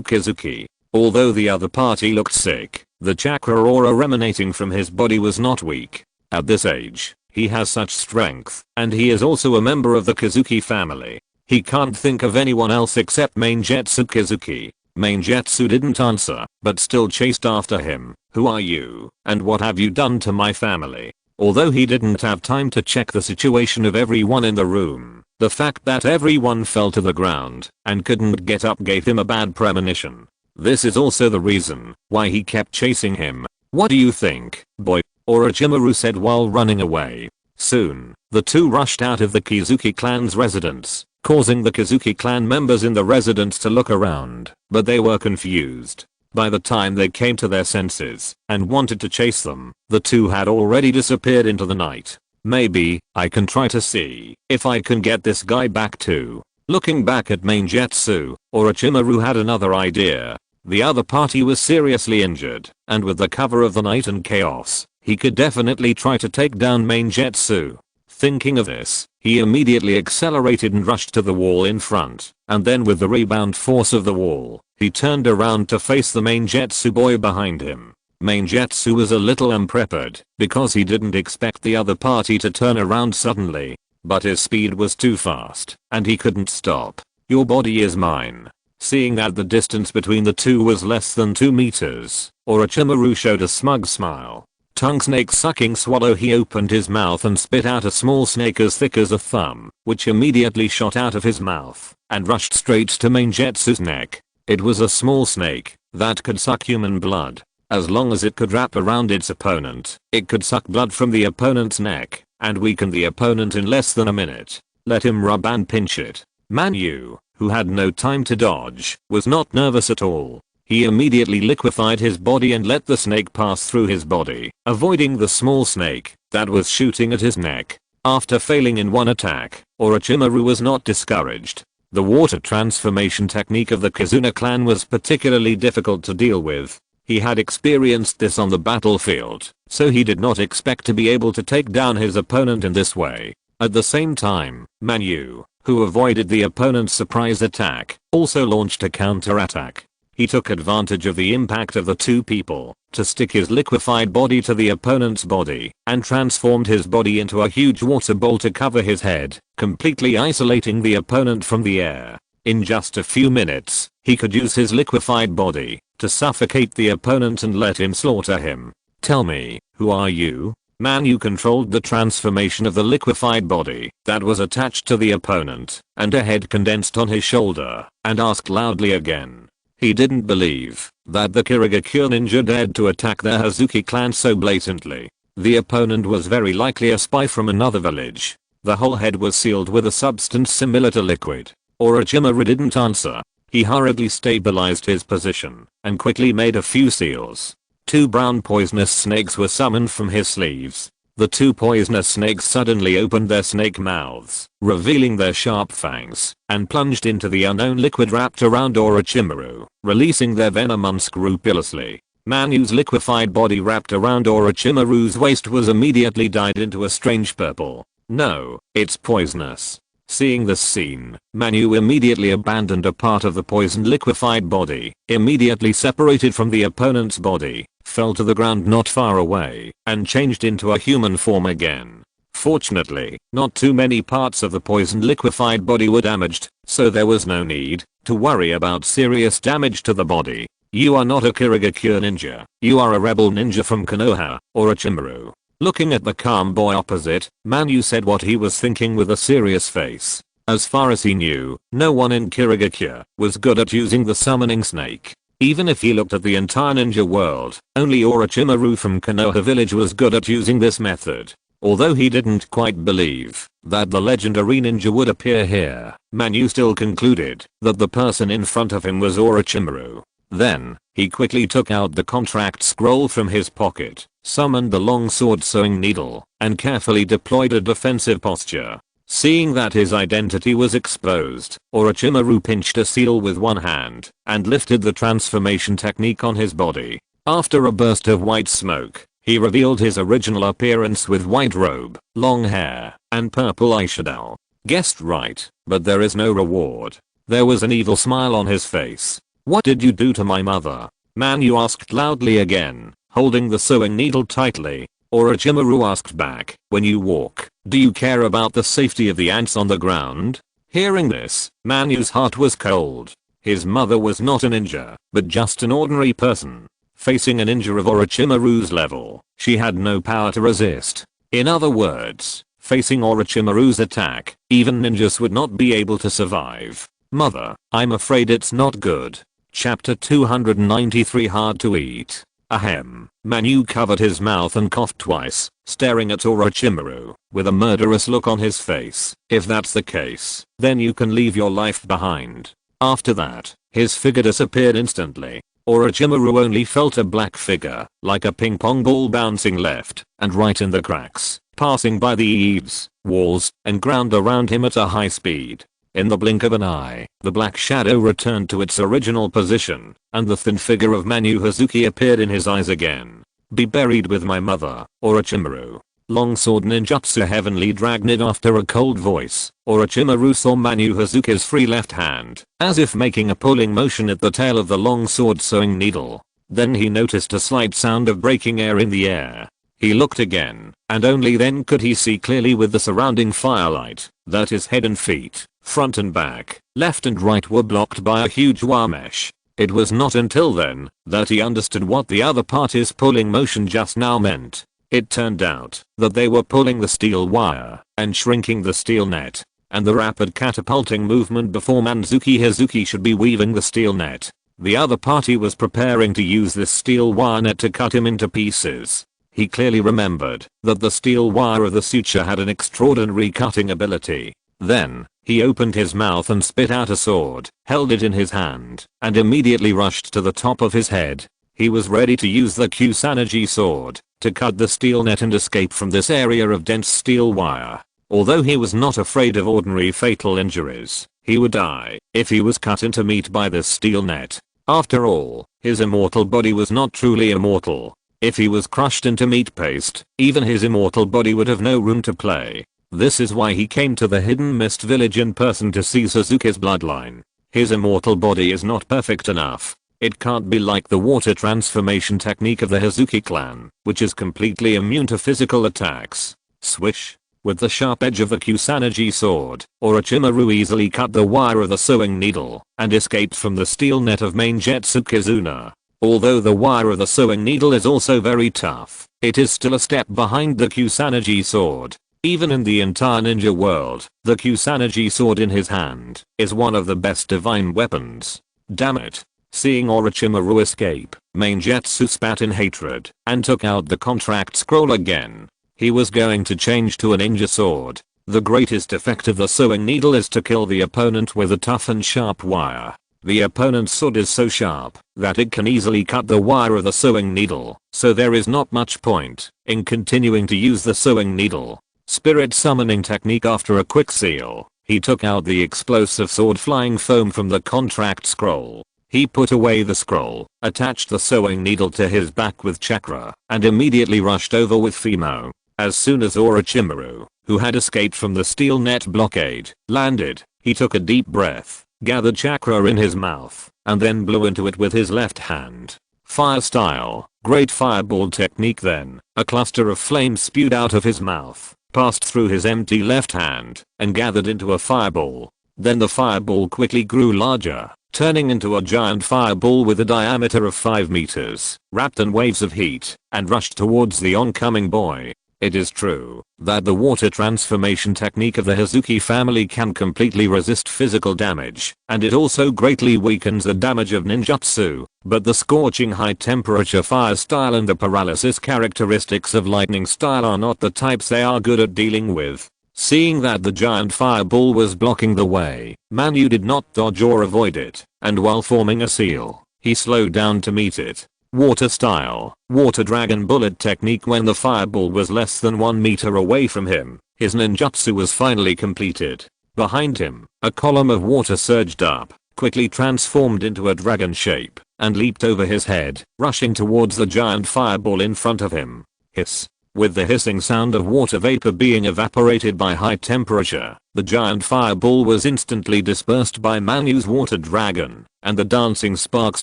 Kizuki. Although the other party looked sick, the chakra aura emanating from his body was not weak. At this age, he has such strength, and he is also a member of the Kizuki family. He can't think of anyone else except Mainjutsu Kizuki. Maingetsu didn't answer, but still chased after him. Who are you, and what have you done to my family? Although he didn't have time to check the situation of everyone in the room, the fact that everyone fell to the ground and couldn't get up gave him a bad premonition. This is also the reason why he kept chasing him. What do you think, boy? Orochimaru said while running away. Soon, the two rushed out of the Kizuki clan's residence, causing the Kizuki clan members in the residence to look around, but they were confused. By the time they came to their senses and wanted to chase them, the two had already disappeared into the night. Maybe I can try to see if I can get this guy back too. Looking back at Maingetsu, Orochimaru had another idea. The other party was seriously injured, and with the cover of the night and chaos, he could definitely try to take down Maingetsu. Thinking of this, he immediately accelerated and rushed to the wall in front, and then with the rebound force of the wall, he turned around to face the Maingetsu boy behind him. Maingetsu was a little unprepared, because he didn't expect the other party to turn around suddenly. But his speed was too fast, and he couldn't stop. Your body is mine. Seeing that the distance between the two was less than 2 meters, Orochimaru showed a smug smile. Tongue snake sucking swallow, he opened his mouth and spit out a small snake as thick as a thumb, which immediately shot out of his mouth and rushed straight to Maingetsu's neck. It was a small snake that could suck human blood. As long as it could wrap around its opponent, it could suck blood from the opponent's neck and weaken the opponent in less than a minute. Let him rub and pinch it. Manu, who had no time to dodge, was not nervous at all. He immediately liquefied his body and let the snake pass through his body, avoiding the small snake that was shooting at his neck. After failing in one attack, Orochimaru was not discouraged. The water transformation technique of the Kizuna clan was particularly difficult to deal with. He had experienced this on the battlefield, so he did not expect to be able to take down his opponent in this way. At the same time, Manu, who avoided the opponent's surprise attack, also launched a counter-attack. He took advantage of the impact of the two people to stick his liquefied body to the opponent's body and transformed his body into a huge water bowl to cover his head, completely isolating the opponent from the air. In just a few minutes, he could use his liquefied body to suffocate the opponent and let him slaughter him. Tell me, who are you? Manu controlled the transformation of the liquefied body that was attached to the opponent, and a head condensed on his shoulder, and asked loudly again. He didn't believe that the Kirigakure ninja dared to attack the Hazuki clan so blatantly. The opponent was very likely a spy from another village. The whole head was sealed with a substance similar to liquid. Orochimaru didn't answer. He hurriedly stabilized his position and quickly made a few seals. 2 brown poisonous snakes were summoned from his sleeves. The 2 poisonous snakes suddenly opened their snake mouths, revealing their sharp fangs, and plunged into the unknown liquid wrapped around Orochimaru, releasing their venom unscrupulously. Manu's liquefied body wrapped around Orochimaru's waist was immediately dyed into a strange purple. No, it's poisonous. Seeing this scene, Manu immediately abandoned a part of the poisoned liquefied body, immediately separated from the opponent's body, fell to the ground not far away, and changed into a human form again. Fortunately, not too many parts of the poisoned liquefied body were damaged, so there was no need to worry about serious damage to the body. You are not a Kirigakure ninja, you are a rebel ninja from Konoha, Orochimaru. Looking at the calm boy opposite, Manu said what he was thinking with a serious face. As far as he knew, no one in Kirigakure was good at using the summoning snake. Even if he looked at the entire ninja world, only Orochimaru from Konoha village was good at using this method. Although he didn't quite believe that the legendary ninja would appear here, Manu still concluded that the person in front of him was Orochimaru. Then, he quickly took out the contract scroll from his pocket, summoned the long sword sewing needle, and carefully deployed a defensive posture. Seeing that his identity was exposed, Orochimaru pinched a seal with one hand, and lifted the transformation technique on his body. After a burst of white smoke, he revealed his original appearance with white robe, long hair, and purple eyeshadow. Guessed right, but there is no reward. There was an evil smile on his face. What did you do to my mother? Manu asked loudly again, holding the sewing needle tightly. Orochimaru asked back, when you walk, do you care about the safety of the ants on the ground? Hearing this, Manu's heart was cold. His mother was not a ninja, but just an ordinary person. Facing a ninja of Orochimaru's level, she had no power to resist. In other words, facing Orochimaru's attack, even ninjas would not be able to survive. Mother, I'm afraid it's not good. Chapter 293 Hard to eat. Ahem. Manu covered his mouth and coughed twice, staring at Orochimaru, with a murderous look on his face. If that's the case, then you can leave your life behind. After that, his figure disappeared instantly. Orochimaru only felt a black figure, like a ping pong ball bouncing left and right in the cracks, passing by the eaves, walls, and ground around him at a high speed. In the blink of an eye, the black shadow returned to its original position, and the thin figure of Manu Hazuki appeared in his eyes again. Be buried with my mother, Orochimaru. Longsword ninjutsu heavenly dragon after a cold voice. Orochimaru saw Manu Hazuki's free left hand, as if making a pulling motion at the tail of the longsword sewing needle. Then he noticed a slight sound of breaking air in the air. He looked again, and only then could he see clearly with the surrounding firelight, that his head and feet, front and back, left and right were blocked by a huge wire mesh. It was not until then that he understood what the other party's pulling motion just now meant. It turned out that they were pulling the steel wire and shrinking the steel net, and the rapid catapulting movement before Manzuki Hazuki should be weaving the steel net. The other party was preparing to use this steel wire net to cut him into pieces. He clearly remembered that the steel wire of the suture had an extraordinary cutting ability. Then, he opened his mouth and spit out a sword, held it in his hand, and immediately rushed to the top of his head. He was ready to use the Kusanagi sword to cut the steel net and escape from this area of dense steel wire. Although he was not afraid of ordinary fatal injuries, he would die if he was cut into meat by this steel net. After all, his immortal body was not truly immortal. If he was crushed into meat paste, even his immortal body would have no room to play. This is why he came to the Hidden Mist village in person to see Sasuke's bloodline. His immortal body is not perfect enough. It can't be like the water transformation technique of the Hazuki clan, which is completely immune to physical attacks. Swish. With the sharp edge of the Kusanagi sword, Orochimaru easily cut the wire of the sewing needle and escaped from the steel net of Maingetsu Kizuna. Although the wire of the sewing needle is also very tough, it is still a step behind the Kusanagi sword. Even in the entire ninja world, the Kusanagi sword in his hand is one of the best divine weapons. Damn it. Seeing Orochimaru escape, Maingetsu spat in hatred and took out the contract scroll again. He was going to change to a ninja sword. The greatest effect of the sewing needle is to kill the opponent with a tough and sharp wire. The opponent's sword is so sharp that it can easily cut the wire of the sewing needle, so there is not much point in continuing to use the sewing needle. Spirit summoning technique. After a quick seal, he took out the explosive sword flying foam from the contract scroll. He put away the scroll, attached the sewing needle to his back with chakra, and immediately rushed over with Fimo. As soon as Orochimaru, who had escaped from the steel net blockade, landed, he took a deep breath, gathered chakra in his mouth, and then blew into it with his left hand. Fire style, great fireball technique. Then, a cluster of flames spewed out of his mouth, passed through his empty left hand, and gathered into a fireball. Then the fireball quickly grew larger, turning into a giant fireball with a diameter of 5 meters, wrapped in waves of heat, and rushed towards the oncoming boy. It is true that the water transformation technique of the Hazuki family can completely resist physical damage, and it also greatly weakens the damage of ninjutsu, but the scorching high temperature fire style and the paralysis characteristics of lightning style are not the types they are good at dealing with. Seeing that the giant fireball was blocking the way, Manu did not dodge or avoid it, and while forming a seal, he slowed down to meet it. Water style, water dragon bullet technique. When the fireball was less than 1 meter away from him, his ninjutsu was finally completed. Behind him, a column of water surged up, quickly transformed into a dragon shape, and leaped over his head, rushing towards the giant fireball in front of him. Hiss. With the hissing sound of water vapor being evaporated by high temperature, the giant fireball was instantly dispersed by Manu's water dragon, and the dancing sparks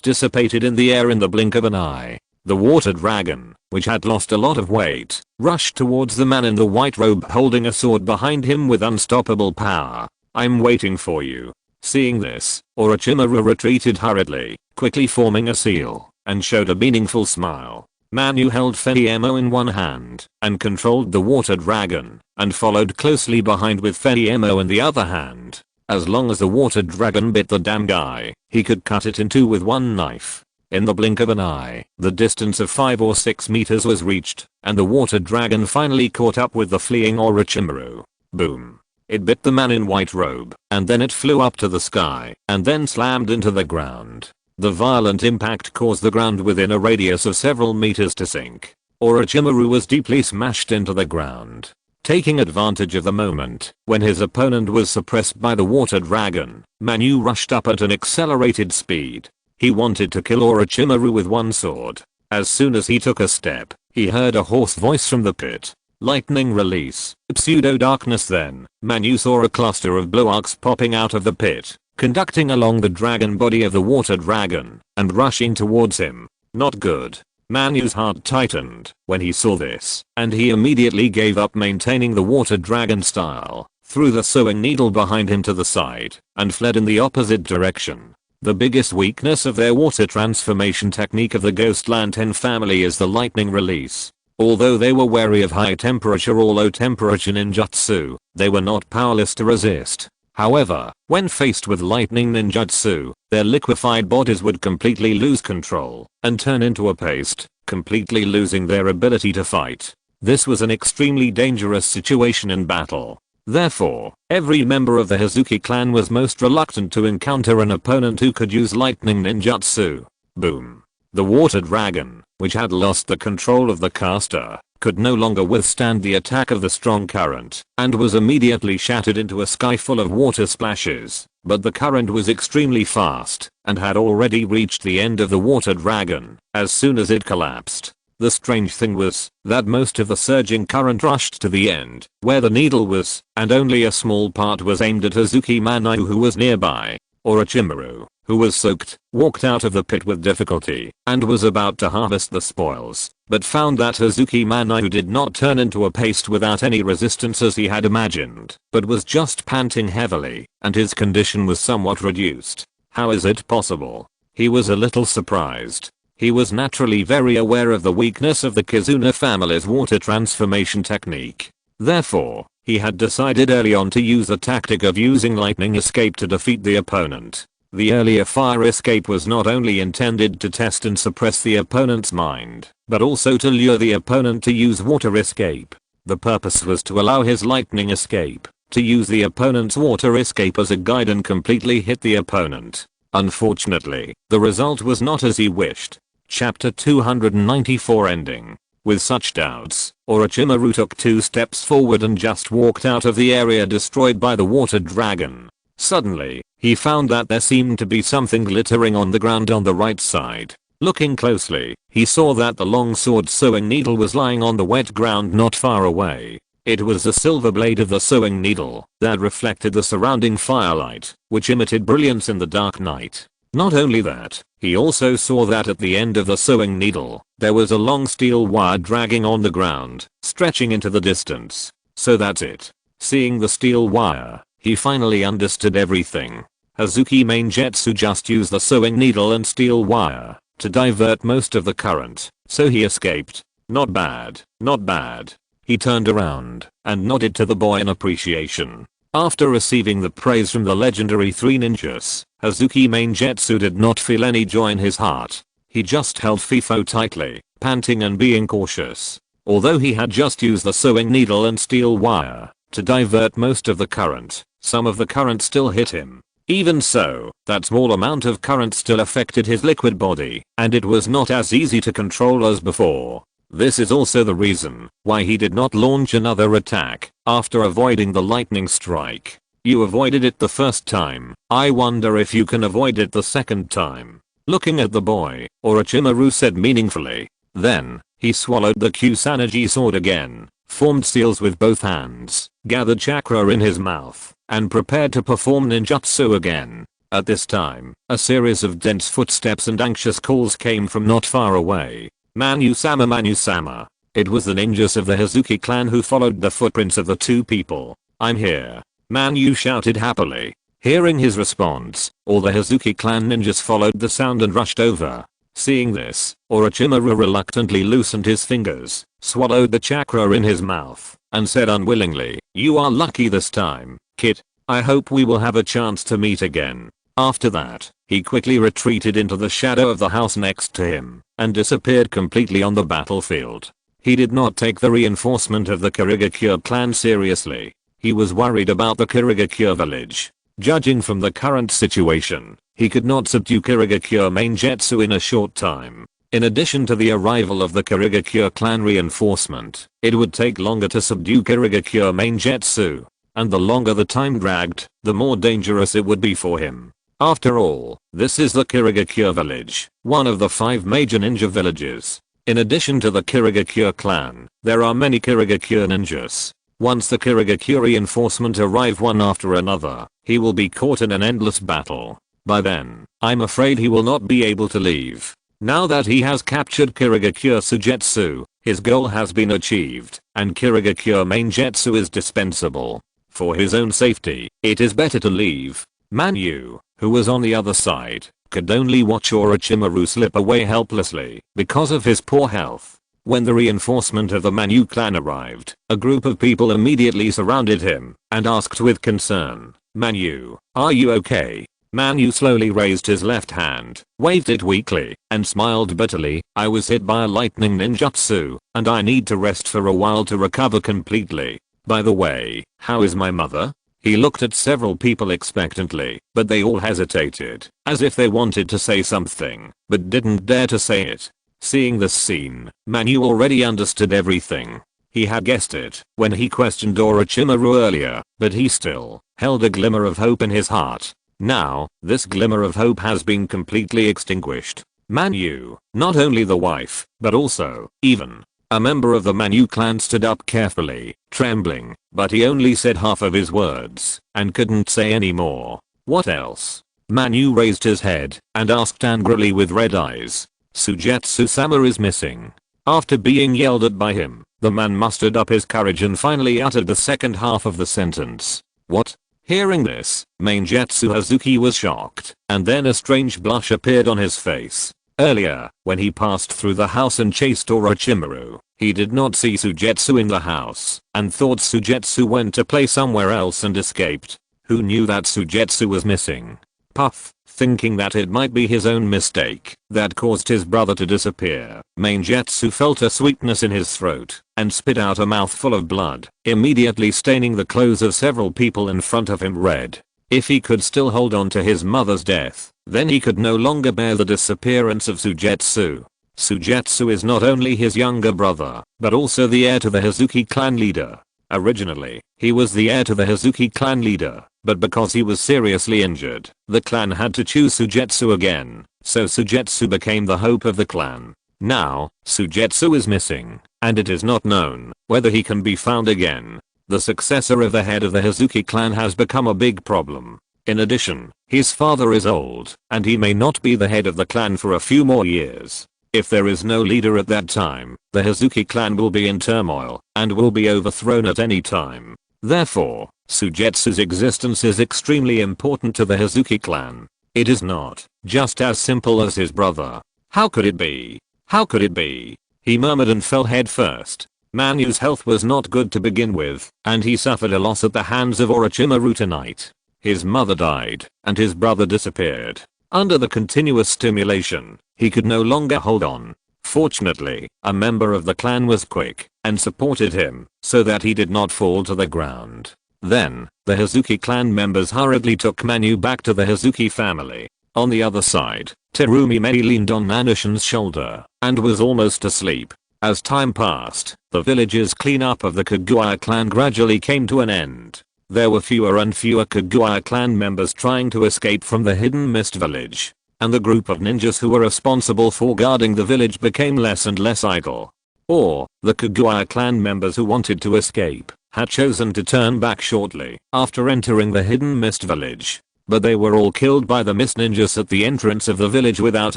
dissipated in the air in the blink of an eye. The water dragon, which had lost a lot of weight, rushed towards the man in the white robe holding a sword behind him with unstoppable power. I'm waiting for you. Seeing this, Orochimaru retreated hurriedly, quickly forming a seal, and showed a meaningful smile. Manu held Feniemo in one hand and controlled the water dragon, and followed closely behind with Feniemo in the other hand. As long as the water dragon bit the damn guy, he could cut it in two with one knife. In the blink of an eye, the distance of 5 or 6 meters was reached, and the water dragon finally caught up with the fleeing Orochimaru. Boom. It bit the man in white robe, and then it flew up to the sky, and then slammed into the ground. The violent impact caused the ground within a radius of several meters to sink. Orochimaru was deeply smashed into the ground. Taking advantage of the moment, when his opponent was suppressed by the water dragon, Manu rushed up at an accelerated speed. He wanted to kill Orochimaru with one sword. As soon as he took a step, he heard a hoarse voice from the pit. Lightning release. Pseudo-darkness. Then, Manu saw a cluster of blue arcs popping out of the pit, conducting along the dragon body of the water dragon, and rushing towards him. Not good. Manu's heart tightened when he saw this, and he immediately gave up maintaining the water dragon style, threw the sewing needle behind him to the side, and fled in the opposite direction. The biggest weakness of their water transformation technique of the Ghost Lantern family is the lightning release. Although they were wary of high temperature or low temperature ninjutsu, they were not powerless to resist. However, when faced with lightning ninjutsu, their liquefied bodies would completely lose control and turn into a paste, completely losing their ability to fight. This was an extremely dangerous situation in battle. Therefore, every member of the Hazuki clan was most reluctant to encounter an opponent who could use lightning ninjutsu. Boom. The water dragon, which had lost the control of the caster, could no longer withstand the attack of the strong current, and was immediately shattered into a sky full of water splashes. But the current was extremely fast, and had already reached the end of the water dragon as soon as it collapsed. The strange thing was that most of the surging current rushed to the end, where the needle was, and only a small part was aimed at Hazuki Manayu, who was nearby. Orochimaru, who was soaked, walked out of the pit with difficulty, and was about to harvest the spoils, but found that Hazuki Manayu did not turn into a paste without any resistance as he had imagined, but was just panting heavily, and his condition was somewhat reduced. How is it possible? He was a little surprised. He was naturally very aware of the weakness of the Kizuna family's water transformation technique. Therefore, he had decided early on to use the tactic of using lightning escape to defeat the opponent. The earlier fire escape was not only intended to test and suppress the opponent's mind, but also to lure the opponent to use water escape. The purpose was to allow his lightning escape to use the opponent's water escape as a guide and completely hit the opponent. Unfortunately, the result was not as he wished. Chapter 294 ending. With such doubts, Orochimaru took 2 steps forward and just walked out of the area destroyed by the water dragon. Suddenly, he found that there seemed to be something glittering on the ground on the right side. Looking closely, he saw that the long sword sewing needle was lying on the wet ground not far away. It was the silver blade of the sewing needle that reflected the surrounding firelight, which emitted brilliance in the dark night. Not only that, he also saw that at the end of the sewing needle, there was a long steel wire dragging on the ground, stretching into the distance. So that's it. Seeing the steel wire, he finally understood everything. Hazuki Mainjutsu just used the sewing needle and steel wire to divert most of the current, so he escaped. Not bad, not bad. He turned around and nodded to the boy in appreciation. After receiving the praise from the legendary 3 ninjas, Hazuki Mainjutsu did not feel any joy in his heart. He just held FIFO tightly, panting and being cautious. Although he had just used the sewing needle and steel wire to divert most of the current, some of the current still hit him. Even so, that small amount of current still affected his liquid body, and it was not as easy to control as before. This is also the reason why he did not launch another attack after avoiding the lightning strike. You avoided it the first time. I wonder if you can avoid it the second time. Looking at the boy, Orochimaru said meaningfully. Then, he swallowed the Kusanagi sword again, formed seals with both hands, gathered chakra in his mouth, and prepared to perform ninjutsu again. At this time, a series of dense footsteps and anxious calls came from not far away. Manu-sama, Manu-sama. It was the ninjas of the Hazuki clan who followed the footprints of the 2 people. I'm here. Manu shouted happily. Hearing his response, all the Hazuki clan ninjas followed the sound and rushed over. Seeing this, Orochimaru reluctantly loosened his fingers, swallowed the chakra in his mouth, and said unwillingly, "You are lucky this time, kid. I hope we will have a chance to meet again." After that, he quickly retreated into the shadow of the house next to him, and disappeared completely on the battlefield. He did not take the reinforcement of the Kirigakure clan seriously. He was worried about the Kirigakure village. Judging from the current situation, he could not subdue Kirigakure main Jetsu in a short time. In addition to the arrival of the Kirigakure clan reinforcement, it would take longer to subdue Kirigakure main Jetsu. And the longer the time dragged, the more dangerous it would be for him. After all, this is the Kirigakure village, one of the 5 major ninja villages. In addition to the Kirigakure clan, there are many Kirigakure ninjas. Once the Kirigakure reinforcement arrive one after another, he will be caught in an endless battle. By then, I'm afraid he will not be able to leave. Now that he has captured Kirigakure Sujetsu, his goal has been achieved, and Kirigakure main Jetsu is dispensable. For his own safety, it is better to leave. Manu, who was on the other side, could only watch Orochimaru slip away helplessly because of his poor health. When the reinforcement of the Manu clan arrived, a group of people immediately surrounded him and asked with concern, "Manu, are you okay?" Manu slowly raised his left hand, waved it weakly, and smiled bitterly. "I was hit by a lightning ninjutsu, and I need to rest for a while to recover completely. By the way, how is my mother?" He looked at several people expectantly, but they all hesitated, as if they wanted to say something, but didn't dare to say it. Seeing this scene, Manu already understood everything. He had guessed it when he questioned Orochimaru earlier, but he still held a glimmer of hope in his heart. Now, this glimmer of hope has been completely extinguished. Manu, not only the wife, but also, even a member of the Manu clan stood up carefully, trembling, but he only said half of his words, and couldn't say any more. "What else?" Manu raised his head, and asked angrily with red eyes. "Sujetsu-sama is missing." After being yelled at by him, the man mustered up his courage and finally uttered the second half of the sentence. "What?" Hearing this, main Jetsu Hazuki was shocked, and then a strange blush appeared on his face. Earlier, when he passed through the house and chased Orochimaru, he did not see Sujetsu in the house, and thought Sujetsu went to play somewhere else and escaped. Who knew that Sujetsu was missing? Puff, thinking that it might be his own mistake that caused his brother to disappear, main Jetsu felt a sweetness in his throat, and spit out a mouthful of blood, immediately staining the clothes of several people in front of him red. If he could still hold on to his mother's death, then he could no longer bear the disappearance of Sujetsu. Sujetsu is not only his younger brother, but also the heir to the Hazuki clan leader. Originally, he was the heir to the Hazuki clan leader, but because he was seriously injured, the clan had to choose Sujetsu again, so Sujetsu became the hope of the clan. Now, Sujetsu is missing, and it is not known whether he can be found again. The successor of the head of the Hazuki clan has become a big problem. In addition, his father is old, and he may not be the head of the clan for a few more years. If there is no leader at that time, the Hazuki clan will be in turmoil, and will be overthrown at any time. Therefore, Sujetsu's existence is extremely important to the Hazuki clan. It is not just as simple as his brother. How could it be? How could it be? He murmured and fell head first. Manu's health was not good to begin with, and he suffered a loss at the hands of Orochimaru tonight. His mother died, and his brother disappeared. Under the continuous stimulation, he could no longer hold on. Fortunately, a member of the clan was quick, and supported him, so that he did not fall to the ground. Then, the Hazuki clan members hurriedly took Manu back to the Hazuki family. On the other side, Terumi Mei leaned on Nanushin's shoulder, and was almost asleep. As time passed, the village's cleanup of the Kaguya clan gradually came to an end. There were fewer and fewer Kaguya clan members trying to escape from the Hidden Mist village, and the group of ninjas who were responsible for guarding the village became less and less idle. Or, the Kaguya clan members who wanted to escape had chosen to turn back shortly after entering the Hidden Mist village. But they were all killed by the mist ninjas at the entrance of the village without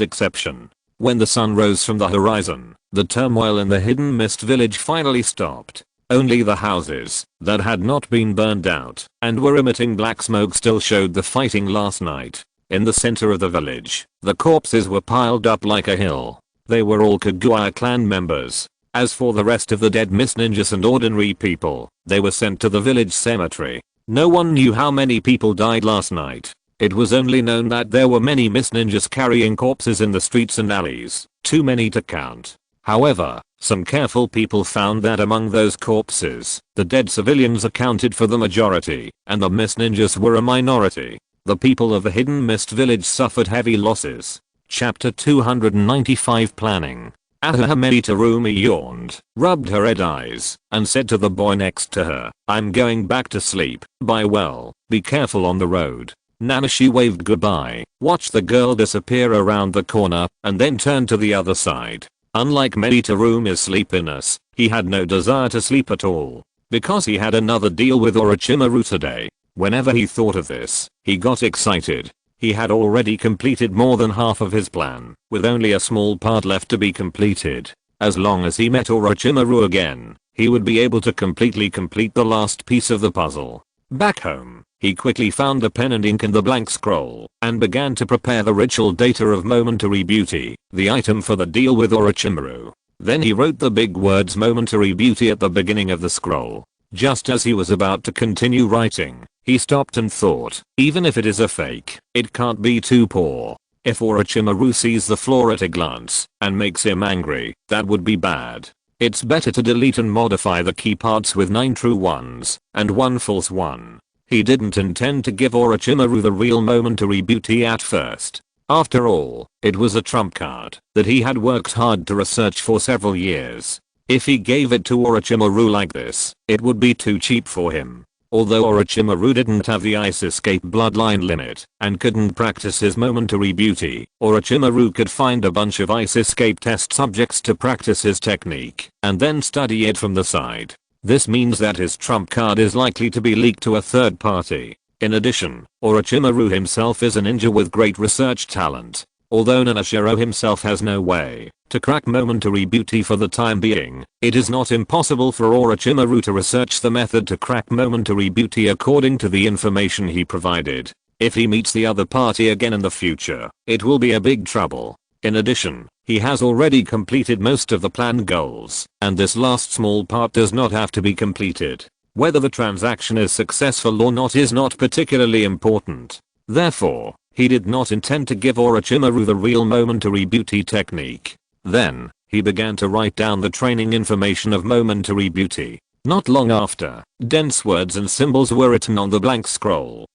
exception. When the sun rose from the horizon, the turmoil in the Hidden Mist village finally stopped. Only the houses that had not been burned out and were emitting black smoke still showed the fighting last night. In the center of the village, the corpses were piled up like a hill. They were all Kaguya clan members. As for the rest of the dead mist ninjas and ordinary people, they were sent to the village cemetery. No one knew how many people died last night. It was only known that there were many mist ninjas carrying corpses in the streets and alleys, too many to count. However, some careful people found that among those corpses, the dead civilians accounted for the majority, and the mist ninjas were a minority. The people of the Hidden Mist Village suffered heavy losses. Chapter 295 Planning. Mediterumi yawned, rubbed her red eyes, and said to the boy next to her, "I'm going back to sleep. Bye well, be careful on the road." Nanashi waved goodbye, watched the girl disappear around the corner, and then turned to the other side. Unlike Mediterumi's sleepiness, he had no desire to sleep at all. Because he had another deal with Orochimaru today. Whenever he thought of this, he got excited. He had already completed more than half of his plan, with only a small part left to be completed. As long as he met Orochimaru again, he would be able to completely complete the last piece of the puzzle. Back home, he quickly found the pen and ink and the blank scroll, and began to prepare the ritual data of momentary beauty, the item for the deal with Orochimaru. Then he wrote the big words momentary beauty at the beginning of the scroll. Just as he was about to continue writing, he stopped and thought, even if it is a fake, it can't be too poor. If Orochimaru sees the flaw at a glance, and makes him angry, that would be bad. It's better to delete and modify the key parts with 9 true ones, and 1 false one. He didn't intend to give Orochimaru the real momentary beauty at first. After all, it was a trump card that he had worked hard to research for several years. If he gave it to Orochimaru like this, it would be too cheap for him. Although Orochimaru didn't have the ice escape bloodline limit and couldn't practice his momentary beauty, Orochimaru could find a bunch of ice escape test subjects to practice his technique and then study it from the side. This means that his trump card is likely to be leaked to a third party. In addition, Orochimaru himself is a ninja with great research talent. Although Nanashiro himself has no way to crack momentary beauty for the time being, it is not impossible for Orochimaru to research the method to crack momentary beauty according to the information he provided. If he meets the other party again in the future, it will be a big trouble. In addition, he has already completed most of the planned goals, and this last small part does not have to be completed. Whether the transaction is successful or not is not particularly important. Therefore, he did not intend to give Orochimaru the real momentary beauty technique. Then, he began to write down the training information of momentary beauty. Not long after, dense words and symbols were written on the blank scroll.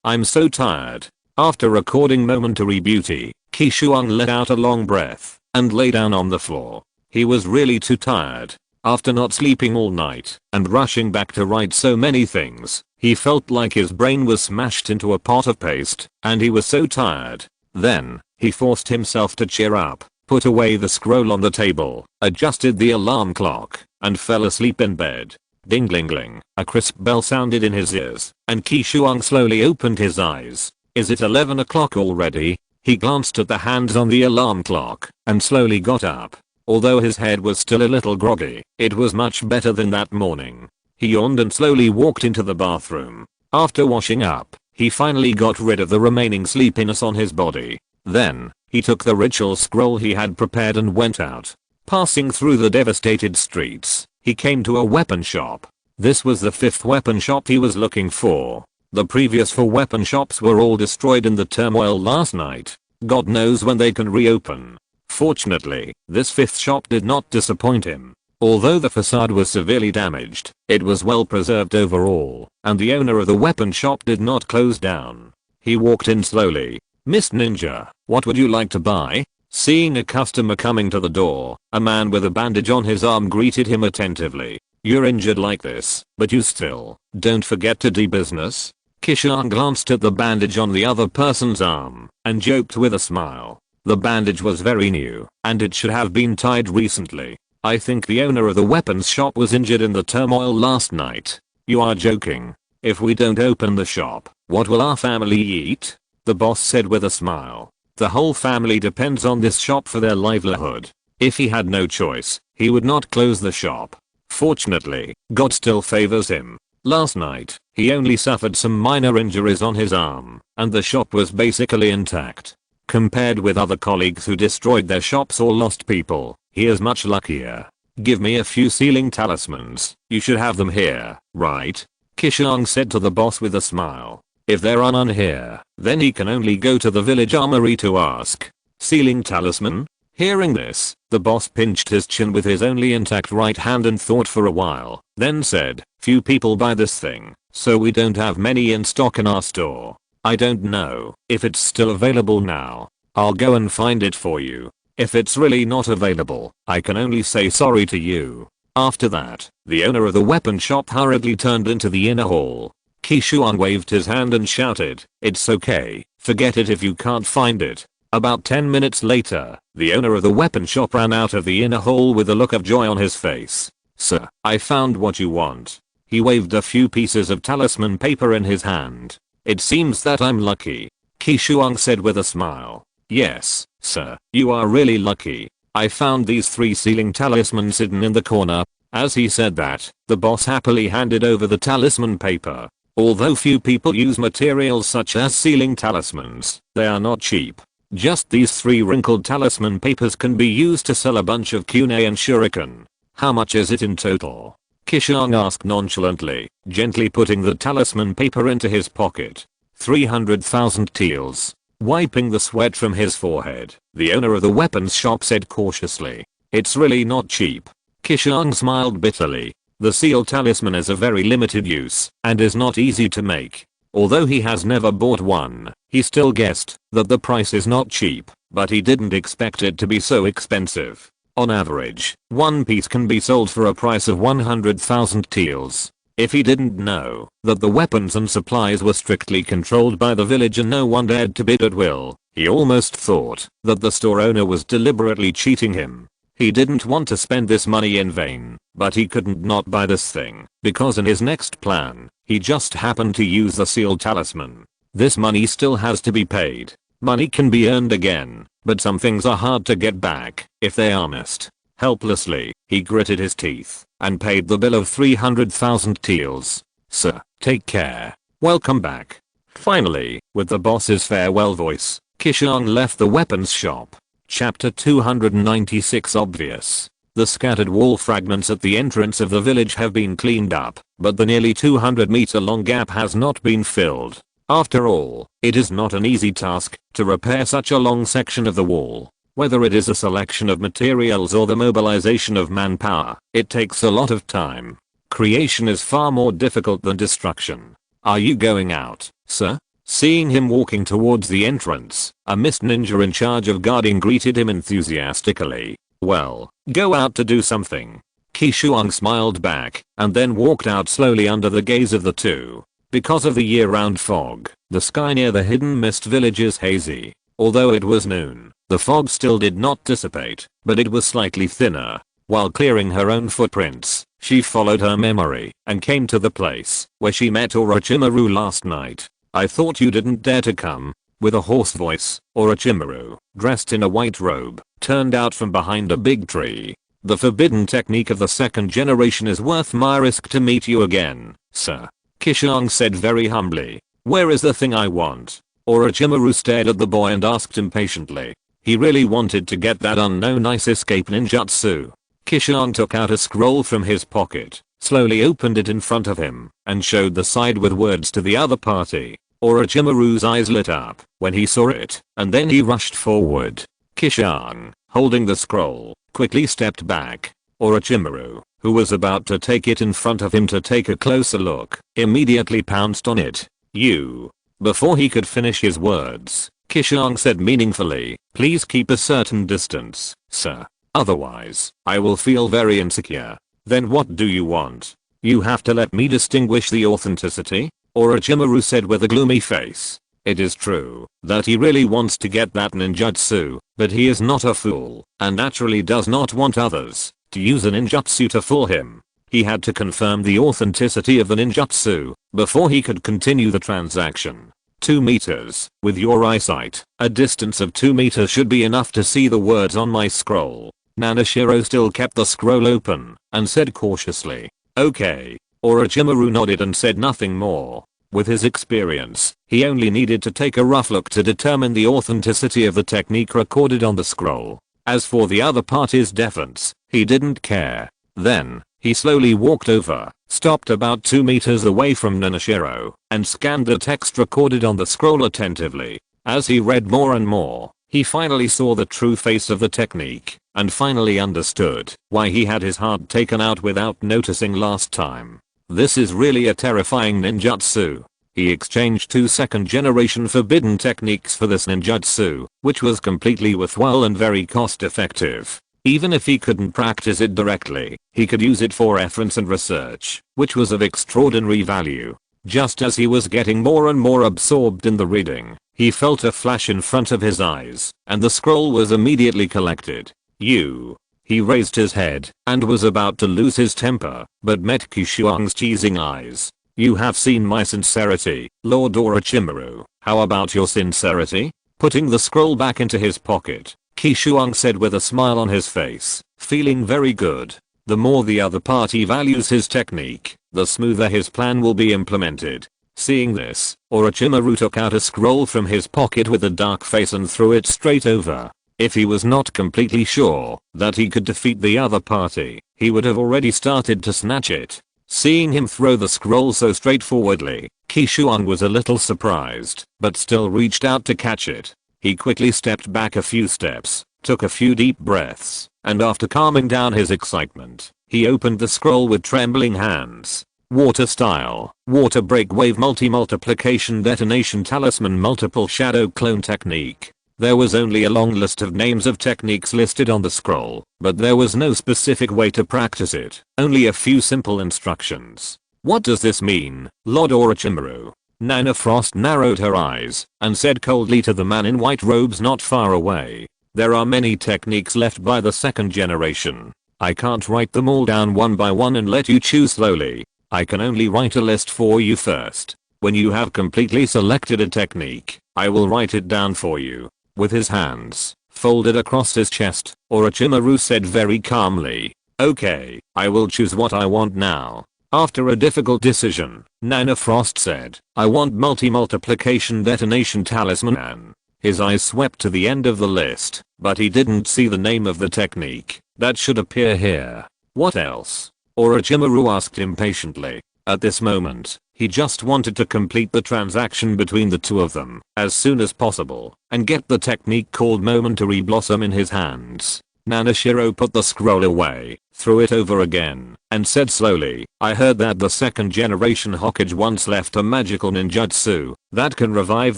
I'm so tired. After recording momentary beauty, Qishuang let out a long breath and lay down on the floor. He was really too tired. After not sleeping all night and rushing back to write so many things, he felt like his brain was smashed into a pot of paste, and he was so tired. Then, he forced himself to cheer up, put away the scroll on the table, adjusted the alarm clock, and fell asleep in bed. Ding-ling-ling, a crisp bell sounded in his ears, and Qishuang slowly opened his eyes. Is it 11 o'clock already? He glanced at the hands on the alarm clock, and slowly got up. Although his head was still a little groggy, it was much better than that morning. He yawned and slowly walked into the bathroom. After washing up, he finally got rid of the remaining sleepiness on his body. Then, he took the ritual scroll he had prepared and went out. Passing through the devastated streets, he came to a weapon shop. This was the 5th weapon shop he was looking for. The previous 4 weapon shops were all destroyed in the turmoil last night. God knows when they can reopen. Fortunately, this 5th shop did not disappoint him. Although the facade was severely damaged, it was well preserved overall, and the owner of the weapon shop did not close down. He walked in slowly. "Miss Ninja, what would you like to buy?" Seeing a customer coming to the door, a man with a bandage on his arm greeted him attentively. "You're injured like this, but you still don't forget to do business?" Qishuang glanced at the bandage on the other person's arm, and joked with a smile. The bandage was very new, and it should have been tied recently. "I think the owner of the weapons shop was injured in the turmoil last night." "You are joking. If we don't open the shop, what will our family eat?" the boss said with a smile. "The whole family depends on this shop for their livelihood." If he had no choice, he would not close the shop. Fortunately, God still favors him. Last night, he only suffered some minor injuries on his arm, and the shop was basically intact. Compared with other colleagues who destroyed their shops or lost people, he is much luckier. Give me a few sealing talismans, you should have them here, right? Qishuang said to the boss with a smile. If there are none here, then he can only go to the village armory to ask. Sealing talisman? Hearing this, the boss pinched his chin with his only intact right hand and thought for a while, then said, few people buy this thing, so we don't have many in stock in our store. I don't know if it's still available now. I'll go and find it for you. If it's really not available, I can only say sorry to you. After that, the owner of the weapon shop hurriedly turned into the inner hall. Qishuang waved his hand and shouted, it's okay, forget it if you can't find it. About 10 minutes later, the owner of the weapon shop ran out of the inner hall with a look of joy on his face. Sir, I found what you want. He waved a few pieces of talisman paper in his hand. It seems that I'm lucky. Qishuang said with a smile. Yes, sir, you are really lucky. I found these 3 sealing talismans hidden in the corner. As he said that, the boss happily handed over the talisman paper. Although few people use materials such as sealing talismans, they are not cheap. Just these 3 wrinkled talisman papers can be used to sell a bunch of kunai and shuriken. How much is it in total? Qishuang asked nonchalantly, gently putting the talisman paper into his pocket. 300,000 taels. Wiping the sweat from his forehead, the owner of the weapons shop said cautiously. It's really not cheap. Qishuang smiled bitterly. The seal talisman is a very limited use and is not easy to make. Although he has never bought one, he still guessed that the price is not cheap, but he didn't expect it to be so expensive. On average, one piece can be sold for a price of 100,000 taels. If he didn't know that the weapons and supplies were strictly controlled by the village and no one dared to bid at will, he almost thought that the store owner was deliberately cheating him. He didn't want to spend this money in vain, but he couldn't not buy this thing, because in his next plan, he just happened to use the sealed talisman. This money still has to be paid. Money can be earned again, but some things are hard to get back if they are missed. Helplessly, he gritted his teeth and paid the bill of 300,000 taels. Sir, take care. Welcome back. Finally, with the boss's farewell voice, Qishuang left the weapons shop. Chapter 296 Obvious. The scattered wall fragments at the entrance of the village have been cleaned up, but the nearly 200-meter long gap has not been filled. After all, it is not an easy task to repair such a long section of the wall. Whether it is a selection of materials or the mobilization of manpower, it takes a lot of time. Creation is far more difficult than destruction. Are you going out, sir? Seeing him walking towards the entrance, a mist ninja in charge of guarding greeted him enthusiastically. Well, go out to do something. Qishuang smiled back and then walked out slowly under the gaze of the two. Because of the year-round fog, the sky near the hidden mist village is hazy. Although it was noon, the fog still did not dissipate, but it was slightly thinner. While clearing her own footprints, she followed her memory and came to the place where she met Orochimaru last night. I thought you didn't dare to come. With a hoarse voice, Orochimaru, dressed in a white robe, turned out from behind a big tree. The forbidden technique of the second generation is worth my risk to meet you again, sir. Qishuang said very humbly. Where is the thing I want? Orochimaru stared at the boy and asked impatiently. He really wanted to get that unknown ice escape ninjutsu. Qishuang took out a scroll from his pocket, slowly opened it in front of him, and showed the side with words to the other party. Orochimaru's eyes lit up when he saw it, and then he rushed forward. Qishuang, holding the scroll, quickly stepped back. Orochimaru, who was about to take it in front of him to take a closer look, immediately pounced on it. You. Before he could finish his words, Qishuang said meaningfully, please keep a certain distance, sir. Otherwise, I will feel very insecure. Then what do you want? You have to let me distinguish the authenticity? Orochimaru said with a gloomy face. It is true that he really wants to get that ninjutsu, but he is not a fool and naturally does not want others to use a ninjutsu to fool him. He had to confirm the authenticity of the ninjutsu before he could continue the transaction. 2 meters. With your eyesight, a distance of 2 meters should be enough to see the words on my scroll. Nanashiro still kept the scroll open and said cautiously, "Okay." Orochimaru nodded and said nothing more. With his experience, he only needed to take a rough look to determine the authenticity of the technique recorded on the scroll. As for the other party's defense, he didn't care. Then, he slowly walked over, stopped about 2 meters away from Nanashiro, and scanned the text recorded on the scroll attentively. As he read more and more, he finally saw the true face of the technique, and finally understood why he had his heart taken out without noticing last time. This is really a terrifying ninjutsu. He exchanged 2 second-generation forbidden techniques for this ninjutsu, which was completely worthwhile and very cost-effective. Even if he couldn't practice it directly, he could use it for reference and research, which was of extraordinary value. Just as he was getting more and more absorbed in the reading, he felt a flash in front of his eyes, and the scroll was immediately collected. He raised his head and was about to lose his temper, but met Qishuang's teasing eyes. "You have seen my sincerity, Lord Orochimaru. How about your sincerity?" Putting the scroll back into his pocket, Qishuang said with a smile on his face, feeling very good. The more the other party values his technique, the smoother his plan will be implemented. Seeing this, Orochimaru took out a scroll from his pocket with a dark face and threw it straight over. If he was not completely sure that he could defeat the other party, he would have already started to snatch it. Seeing him throw the scroll so straightforwardly, Qishuang was a little surprised, but still reached out to catch it. He quickly stepped back a few steps, took a few deep breaths, and after calming down his excitement, he opened the scroll with trembling hands. Water style, water break wave multi-multiplication detonation talisman multiple shadow clone technique. There was only a long list of names of techniques listed on the scroll, but there was no specific way to practice it, only a few simple instructions. "What does this mean, Lord Orochimaru?" Nana Frost narrowed her eyes and said coldly to the man in white robes not far away. "There are many techniques left by the second generation. I can't write them all down one by one and let you choose slowly. I can only write a list for you first. When you have completely selected a technique, I will write it down for you." With his hands folded across his chest, Orochimaru said very calmly, "Okay, I will choose what I want now." After a difficult decision, Nana Frost said, "I want multi-multiplication detonation talisman." His eyes swept to the end of the list, but he didn't see the name of the technique that should appear here. "What else?" Orochimaru asked impatiently. At this moment, he just wanted to complete the transaction between the two of them as soon as possible and get the technique called Momentary Blossom in his hands. Nanashiro put the scroll away, threw it over again, and said slowly, "I heard that the second generation Hokage once left a magical ninjutsu that can revive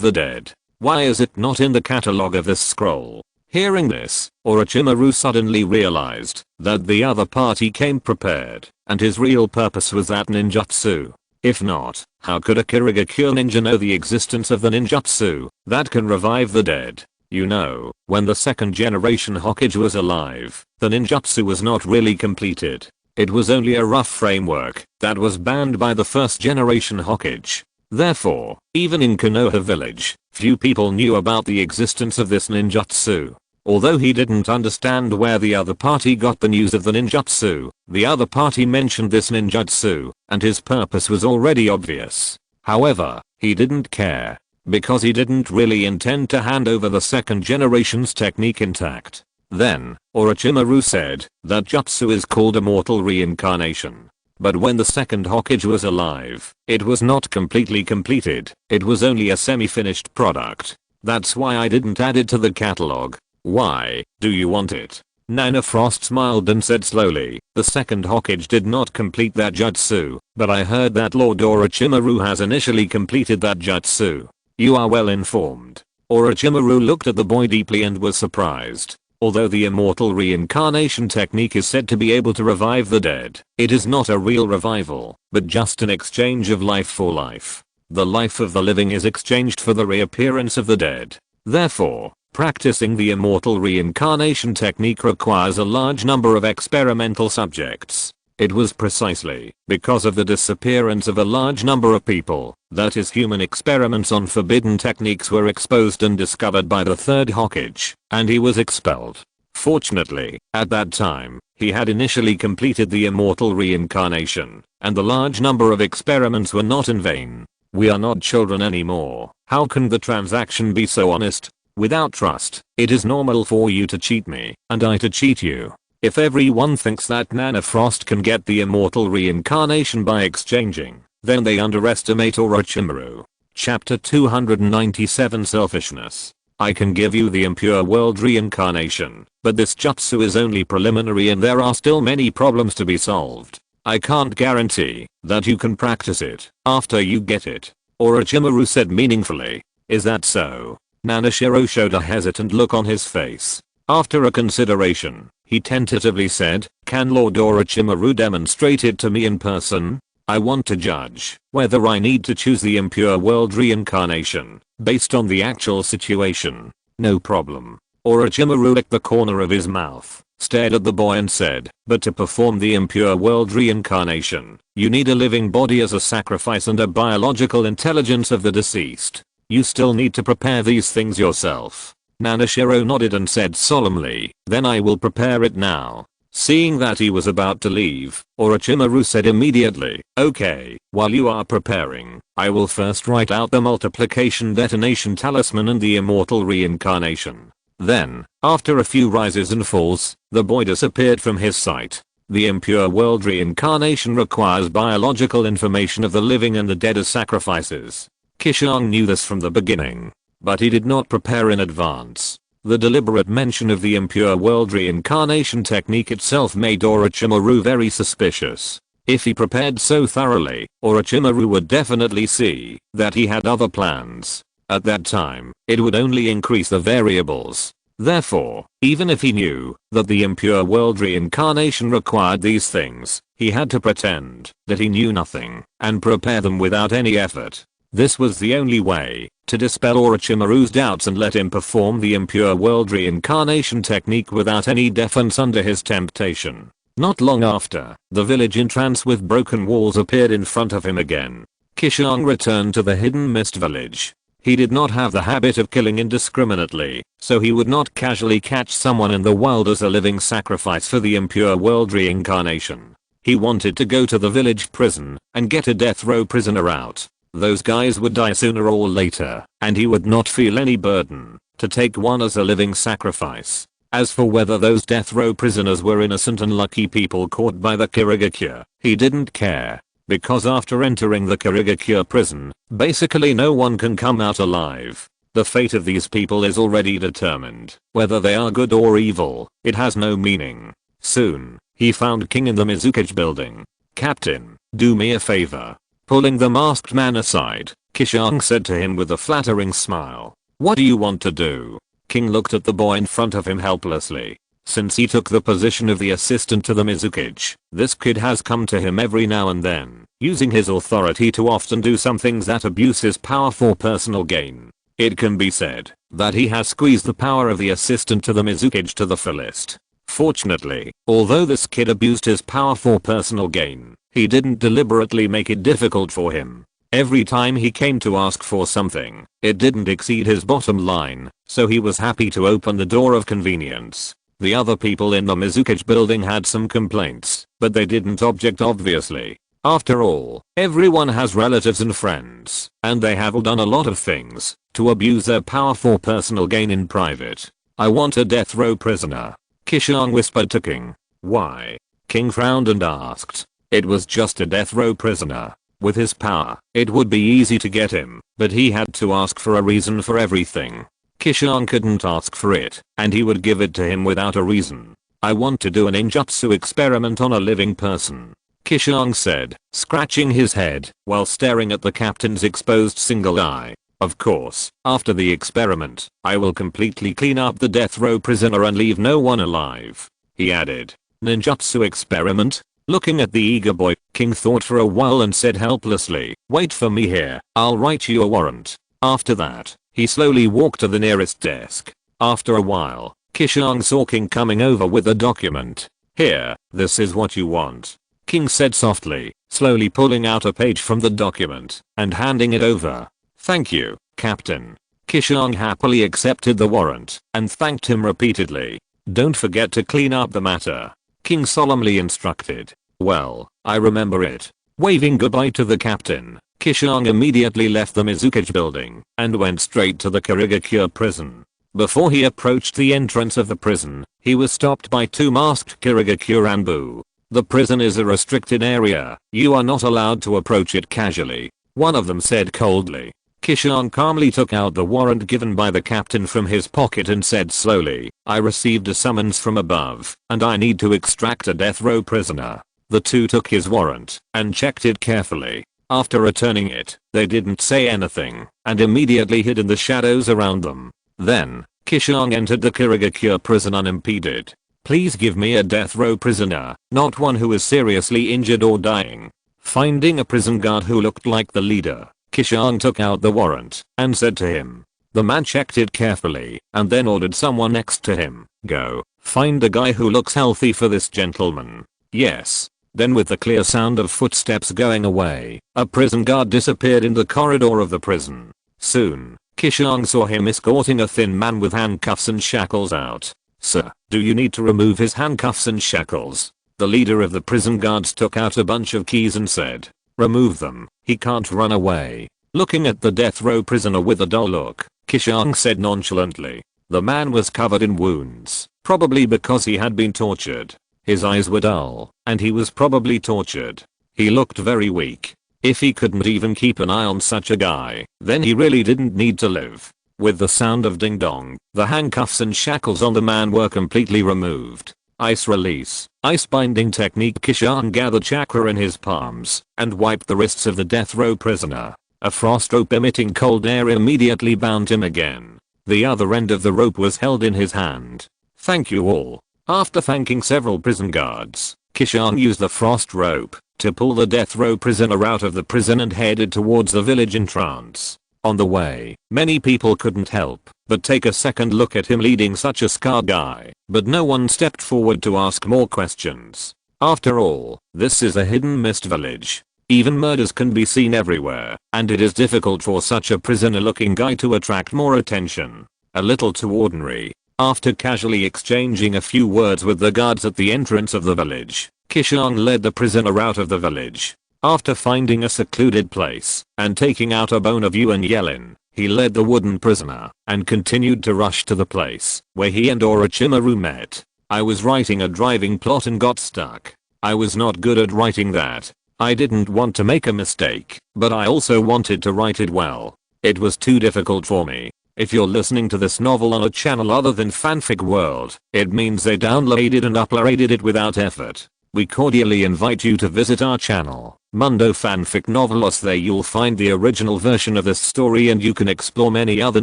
the dead. Why is it not in the catalog of this scroll?" Hearing this, Orochimaru suddenly realized that the other party came prepared, and his real purpose was that ninjutsu. If not, how could a Kirigakure ninja know the existence of the ninjutsu that can revive the dead? You know, when the second generation Hokage was alive, the ninjutsu was not really completed. It was only a rough framework that was banned by the first generation Hokage. Therefore, even in Konoha village, few people knew about the existence of this ninjutsu. Although he didn't understand where the other party got the news of the ninjutsu, the other party mentioned this ninjutsu, and his purpose was already obvious. However, he didn't care, because he didn't really intend to hand over the second generation's technique intact. Then, Orochimaru said that jutsu is called immortal reincarnation. But when the second Hokage was alive, it was not completely completed, it was only a semi-finished product. That's why I didn't add it to the catalog. Why, do you want it? Nana Frost smiled and said slowly, "The second Hokage did not complete that jutsu, but I heard that Lord Orochimaru has initially completed that jutsu. You are well informed." Orochimaru looked at the boy deeply and was surprised. Although the immortal reincarnation technique is said to be able to revive the dead, it is not a real revival, but just an exchange of life for life. The life of the living is exchanged for the reappearance of the dead. Therefore, practicing the immortal reincarnation technique requires a large number of experimental subjects. It was precisely because of the disappearance of a large number of people that his human experiments on forbidden techniques were exposed and discovered by the third Hokage, and he was expelled. Fortunately, at that time, he had initially completed the immortal reincarnation, and the large number of experiments were not in vain. We are not children anymore. How can the transaction be so honest? Without trust, it is normal for you to cheat me, and I to cheat you. If everyone thinks that Nana Frost can get the immortal reincarnation by exchanging, then they underestimate Orochimaru. Chapter 297 Selfishness. I can give you the impure world reincarnation, but this jutsu is only preliminary and there are still many problems to be solved. I can't guarantee that you can practice it after you get it. Orochimaru said meaningfully. Is that so? Nanashiro showed a hesitant look on his face. After a consideration, he tentatively said, can Lord Orochimaru demonstrate it to me in person? I want to judge whether I need to choose the impure world reincarnation based on the actual situation. No problem. Orochimaru licked the corner of his mouth, stared at the boy and said, but to perform the impure world reincarnation, you need a living body as a sacrifice and a biological intelligence of the deceased. You still need to prepare these things yourself. Nanashiro nodded and said solemnly, then I will prepare it now. Seeing that he was about to leave, Orochimaru said immediately, okay, while you are preparing, I will first write out the multiplication detonation talisman and the immortal reincarnation. Then, after a few rises and falls, the boy disappeared from his sight. The impure world reincarnation requires biological information of the living and the dead as sacrifices. Qishuang knew this from the beginning, but he did not prepare in advance. The deliberate mention of the impure world reincarnation technique itself made Orochimaru very suspicious. If he prepared so thoroughly, Orochimaru would definitely see that he had other plans. At that time, it would only increase the variables. Therefore, even if he knew that the impure world reincarnation required these things, he had to pretend that he knew nothing and prepare them without any effort. This was the only way to dispel Orochimaru's doubts and let him perform the impure world reincarnation technique without any defense under his temptation. Not long after, the village in trance with broken walls appeared in front of him again. Qishuang returned to the hidden mist village. He did not have the habit of killing indiscriminately, so he would not casually catch someone in the wild as a living sacrifice for the impure world reincarnation. He wanted to go to the village prison and get a death row prisoner out. Those guys would die sooner or later, and he would not feel any burden to take one as a living sacrifice. As for whether those death row prisoners were innocent and lucky people caught by the Kirigakure, he didn't care. Because after entering the Kirigakure prison, basically no one can come out alive. The fate of these people is already determined. Whether they are good or evil, it has no meaning. Soon, he found King in the Mizukage building. Captain, do me a favor. Pulling the masked man aside, Qishuang said to him with a flattering smile. What do you want to do? King looked at the boy in front of him helplessly. Since he took the position of the assistant to the Mizukage, this kid has come to him every now and then, using his authority to often do some things that abuse his power for personal gain. It can be said that he has squeezed the power of the assistant to the Mizukage to the fullest. Fortunately, although this kid abused his power for personal gain, he didn't deliberately make it difficult for him. Every time he came to ask for something, it didn't exceed his bottom line, so he was happy to open the door of convenience. The other people in the Mizukage building had some complaints, but they didn't object obviously. After all, everyone has relatives and friends, and they have all done a lot of things to abuse their power for personal gain in private. I want a death row prisoner, Qishuang whispered to King. Why? King frowned and asked. It was just a death row prisoner. With his power, it would be easy to get him, but he had to ask for a reason for everything. Qishuang couldn't ask for it, and he would give it to him without a reason. I want to do an ninjutsu experiment on a living person, Qishuang said, scratching his head while staring at the captain's exposed single eye. Of course, after the experiment, I will completely clean up the death row prisoner and leave no one alive, he added. Ninjutsu experiment? Looking at the eager boy, King thought for a while and said helplessly, wait for me here, I'll write you a warrant. After that, he slowly walked to the nearest desk. After a while, Qishuang saw King coming over with a document. Here, this is what you want, King said softly, slowly pulling out a page from the document and handing it over. Thank you, Captain. Qishuang happily accepted the warrant and thanked him repeatedly. Don't forget to clean up the matter. King solemnly instructed. Well, I remember it. Waving goodbye to the captain, Qishuang immediately left the Mizukage building and went straight to the Kirigakure prison. Before he approached the entrance of the prison, he was stopped by two masked Kirigakure. The prison is a restricted area. You are not allowed to approach it casually, one of them said coldly. Qishuang calmly took out the warrant given by the captain from his pocket and said slowly, I received a summons from above, and I need to extract a death row prisoner. The two took his warrant and checked it carefully. After returning it, they didn't say anything and immediately hid in the shadows around them. Then, Qishuang entered the Kirigakure prison unimpeded. Please give me a death row prisoner, not one who is seriously injured or dying. Finding a prison guard who looked like the leader, Qishuang took out the warrant and said to him. The man checked it carefully and then ordered someone next to him, go, find a guy who looks healthy for this gentleman. Yes. Then with the clear sound of footsteps going away, a prison guard disappeared in the corridor of the prison. Soon, Qishuang saw him escorting a thin man with handcuffs and shackles out. Sir, do you need to remove his handcuffs and shackles? The leader of the prison guards took out a bunch of keys and said, remove them, he can't run away. Looking at the death row prisoner with a dull look, Qishuang said nonchalantly. The man was covered in wounds, probably because he had been tortured. His eyes were dull, and he was probably tortured. He looked very weak. If he couldn't even keep an eye on such a guy, then he really didn't need to live. With the sound of ding dong, the handcuffs and shackles on the man were completely removed. Ice release, ice binding technique. Qishuang gathered chakra in his palms and wiped the wrists of the death row prisoner. A frost rope emitting cold air immediately bound him again. The other end of the rope was held in his hand. Thank you all. After thanking several prison guards, Qishuang used the frost rope to pull the death row prisoner out of the prison and headed towards the village in trance. On the way, many people couldn't help but take a second look at him leading such a scarred guy, but no one stepped forward to ask more questions. After all, this is a hidden mist village. Even murders can be seen everywhere, and it is difficult for such a prisoner-looking guy to attract more attention. A little too ordinary. After casually exchanging a few words with the guards at the entrance of the village, Qishuang led the prisoner out of the village. After finding a secluded place and taking out a bone of yuan yelin, he led the wooden prisoner and continued to rush to the place where he and Orochimaru met. I was writing a driving plot and got stuck. I was not good at writing that. I didn't want to make a mistake, but I also wanted to write it well. It was too difficult for me. If you're listening to this novel on a channel other than Fanfic World, it means they downloaded and uploaded it without effort. We cordially invite you to visit our channel, Mundo Fanfic Novelos. There you'll find the original version of this story and you can explore many other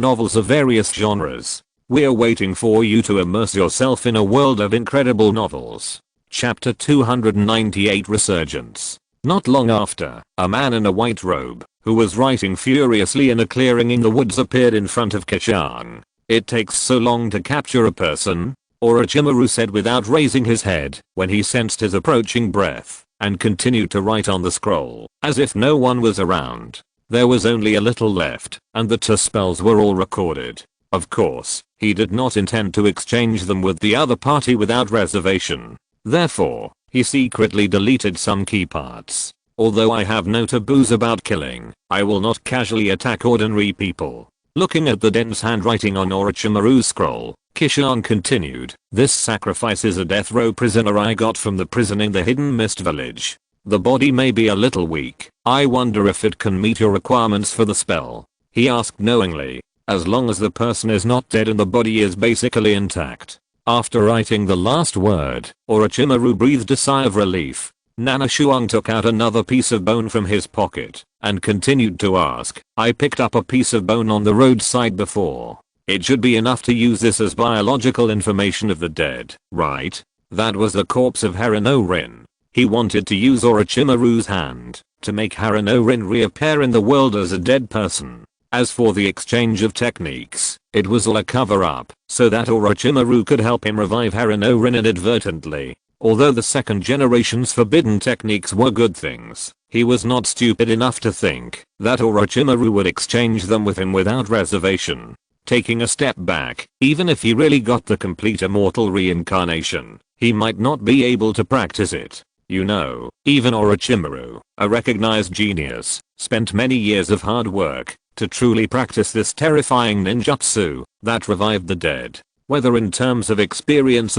novels of various genres. We're waiting for you to immerse yourself in a world of incredible novels. Chapter 298 Resurgence. Not long after, a man in a white robe, who was writing furiously in a clearing in the woods, appeared in front of Qishuang. It takes so long to capture a person, Orochimaru said without raising his head when he sensed his approaching breath, and continued to write on the scroll, as if no one was around. There was only a little left, and the two spells were all recorded. Of course, he did not intend to exchange them with the other party without reservation. Therefore, he secretly deleted some key parts. Although I have no taboos about killing, I will not casually attack ordinary people. Looking at the dense handwriting on Orochimaru's scroll, Qishuang continued, this sacrifice is a death row prisoner I got from the prison in the hidden mist village. The body may be a little weak. I wonder if it can meet your requirements for the spell. He asked knowingly. As long as the person is not dead and the body is basically intact. After writing the last word, Orochimaru breathed a sigh of relief. Qishuang took out another piece of bone from his pocket and continued to ask, I picked up a piece of bone on the roadside before. It should be enough to use this as biological information of the dead, right? That was the corpse of Haranorin. He wanted to use Orochimaru's hand to make Haranorin reappear in the world as a dead person. As for the exchange of techniques, it was all a cover-up so that Orochimaru could help him revive Haranorin inadvertently. Although the second generation's forbidden techniques were good things, he was not stupid enough to think that Orochimaru would exchange them with him without reservation. Taking a step back, even if he really got the complete immortal reincarnation, he might not be able to practice it. You know, even Orochimaru, a recognized genius, spent many years of hard work to truly practice this terrifying ninjutsu that revived the dead. Whether in terms of experience,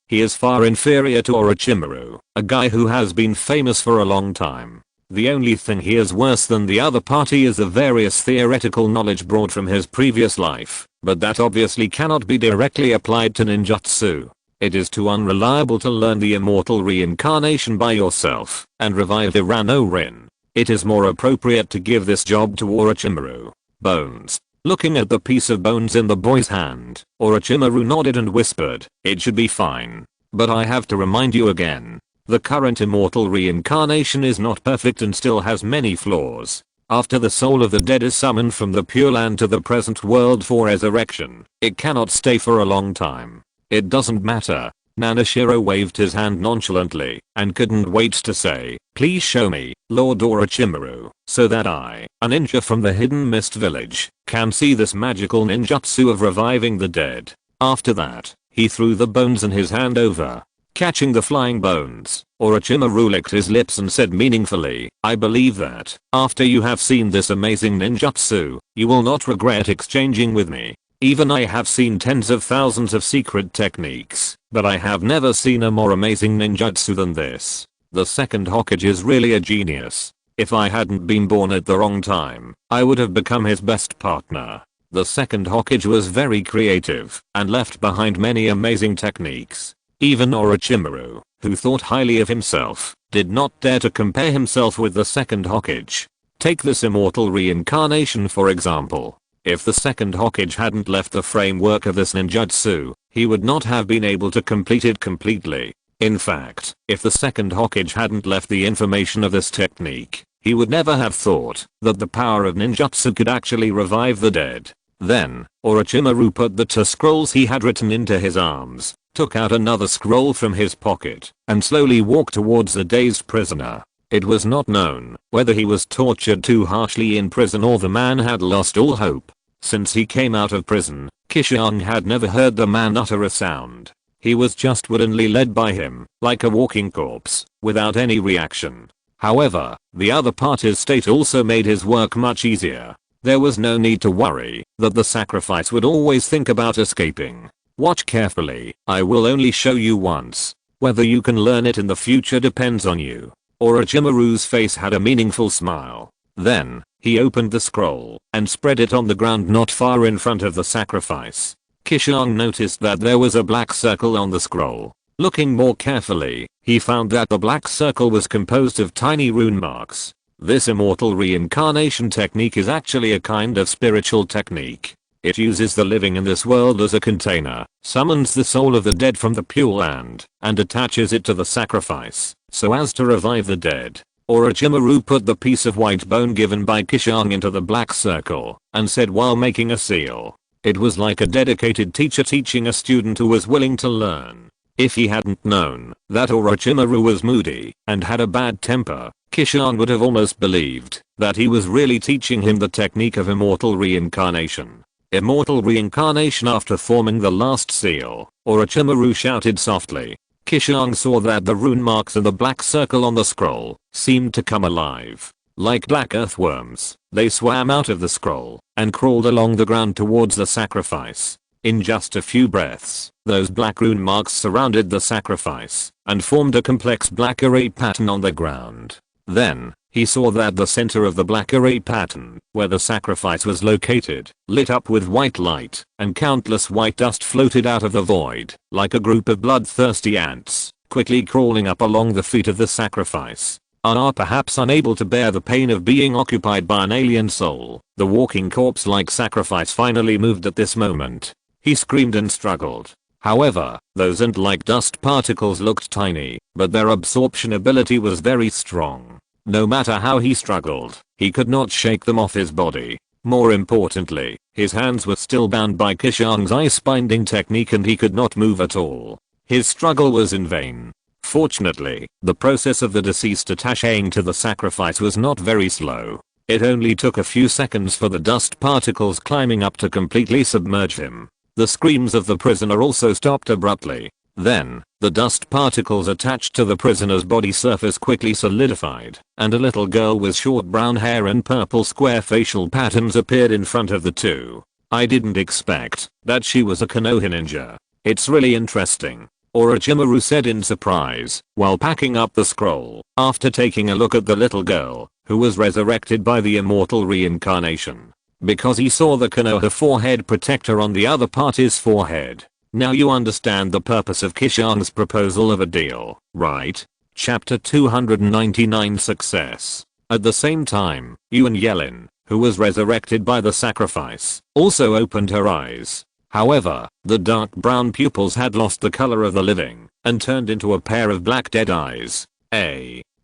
he is far inferior to Orochimaru, a guy who has been famous for a long time. The only thing he is worse than the other party is the various theoretical knowledge brought from his previous life, but that obviously cannot be directly applied to ninjutsu. It is too unreliable to learn the immortal reincarnation by yourself and revive the Rin. It is more appropriate to give this job to Orochimaru. Bones. Looking at the piece of bones in the boy's hand, Orochimaru nodded and whispered, "It should be fine. But I have to remind you again. The current immortal reincarnation is not perfect and still has many flaws. After the soul of the dead is summoned from the Pure Land to the present world for resurrection, it cannot stay for a long time. It doesn't matter." Nanashiro waved his hand nonchalantly and couldn't wait to say, "Please show me, Lord Orochimaru, so that I, a ninja from the Hidden Mist Village, can see this magical ninjutsu of reviving the dead." After that, he threw the bones in his hand over. Catching the flying bones, Orochimaru licked his lips and said meaningfully, "I believe that, after you have seen this amazing ninjutsu, you will not regret exchanging with me. Even I have seen tens of thousands of secret techniques, but I have never seen a more amazing ninjutsu than this. The second Hokage is really a genius. If I hadn't been born at the wrong time, I would have become his best partner." The second Hokage was very creative and left behind many amazing techniques. Even Orochimaru, who thought highly of himself, did not dare to compare himself with the second Hokage. Take this immortal reincarnation for example. If the second Hokage hadn't left the framework of this ninjutsu, he would not have been able to complete it completely. In fact, if the second Hokage hadn't left the information of this technique, he would never have thought that the power of ninjutsu could actually revive the dead. Then, Orochimaru put the 2 scrolls he had written into his arms, took out another scroll from his pocket, and slowly walked towards the dazed prisoner. It was not known whether he was tortured too harshly in prison or the man had lost all hope. Since he came out of prison, Qishuang had never heard the man utter a sound. He was just woodenly led by him, like a walking corpse, without any reaction. However, the other party's state also made his work much easier. There was no need to worry that the sacrifice would always think about escaping. Watch carefully, I will only show you once. Whether you can learn it in the future depends on you. Orochimaru's face had a meaningful smile. Then, he opened the scroll and spread it on the ground not far in front of the sacrifice. Qishuang noticed that there was a black circle on the scroll. Looking more carefully, he found that the black circle was composed of tiny rune marks. This immortal reincarnation technique is actually a kind of spiritual technique. It uses the living in this world as a container, summons the soul of the dead from the Pure Land, and attaches it to the sacrifice, so as to revive the dead. Orochimaru put the piece of white bone given by Qishuang into the black circle, and said while making a seal. It was like a dedicated teacher teaching a student who was willing to learn. If he hadn't known that Orochimaru was moody and had a bad temper, Qishuang would have almost believed that he was really teaching him the technique of immortal reincarnation. Immortal reincarnation. After forming the last seal, Orochimaru shouted softly. Qishuang saw that the rune marks in the black circle on the scroll seemed to come alive. Like black earthworms, they swam out of the scroll and crawled along the ground towards the sacrifice. In just a few breaths, those black rune marks surrounded the sacrifice and formed a complex black array pattern on the ground. Then, he saw that the center of the black array pattern, where the sacrifice was located, lit up with white light, and countless white dust floated out of the void, like a group of bloodthirsty ants, quickly crawling up along the feet of the sacrifice. Perhaps unable to bear the pain of being occupied by an alien soul, the walking corpse-like sacrifice finally moved at this moment. He screamed and struggled. However, those ant-like dust particles looked tiny, but their absorption ability was very strong. No matter how he struggled, he could not shake them off his body. More importantly, his hands were still bound by Qishuang's ice-binding technique and he could not move at all. His struggle was in vain. Fortunately, the process of the deceased attaching to the sacrifice was not very slow. It only took a few seconds for the dust particles climbing up to completely submerge him. The screams of the prisoner also stopped abruptly. Then, the dust particles attached to the prisoner's body surface quickly solidified, and a little girl with short brown hair and purple square facial patterns appeared in front of the two. I didn't expect that she was a Konoha ninja. It's really interesting, Orochimaru said in surprise, while packing up the scroll, after taking a look at the little girl, who was resurrected by the immortal reincarnation. Because he saw the Konoha forehead protector on the other party's forehead. Now you understand the purpose of Qishuang's proposal of a deal, right? Chapter 299 Success. At the same time, Yuan Yelin, who was resurrected by the sacrifice, also opened her eyes. However, the dark brown pupils had lost the color of the living, and turned into a pair of black dead eyes.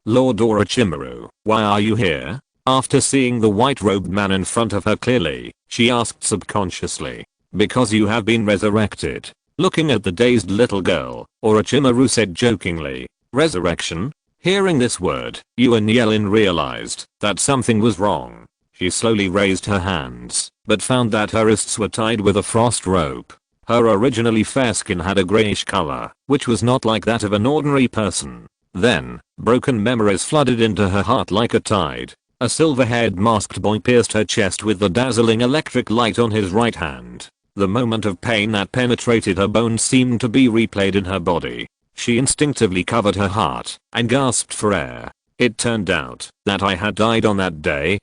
Lord Orochimaru, why are you here? After seeing the white-robed man in front of her clearly, she asked subconsciously. Because you have been resurrected. Looking at the dazed little girl, Orochimaru said jokingly. Resurrection? Hearing this word, Yuan Yelin realized that something was wrong. She slowly raised her hands, but found that her wrists were tied with a frost rope. Her originally fair skin had a grayish color, which was not like that of an ordinary person. Then, broken memories flooded into her heart like a tide. A silver-haired masked boy pierced her chest with the dazzling electric light on his right hand. The moment of pain that penetrated her bones seemed to be replayed in her body. She instinctively covered her heart and gasped for air. It turned out that I had died on that day.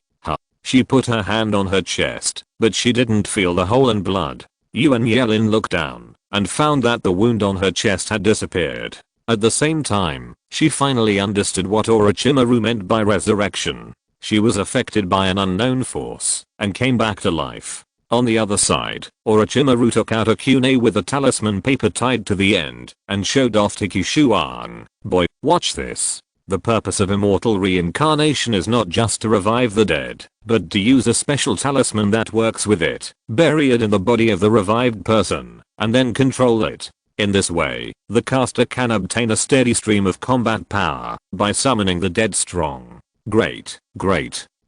She put her hand on her chest, but she didn't feel the hole in blood. Yuan Yelin looked down and found that the wound on her chest had disappeared. At the same time, she finally understood what Orochimaru meant by resurrection. She was affected by an unknown force and came back to life. On the other side, Orochimaru took out a kunai with a talisman paper tied to the end and showed off to Qishuang. Boy, watch this. The purpose of immortal reincarnation is not just to revive the dead, but to use a special talisman that works with it, bury it in the body of the revived person, and then control it. In this way, the caster can obtain a steady stream of combat power by summoning the dead strong. Great.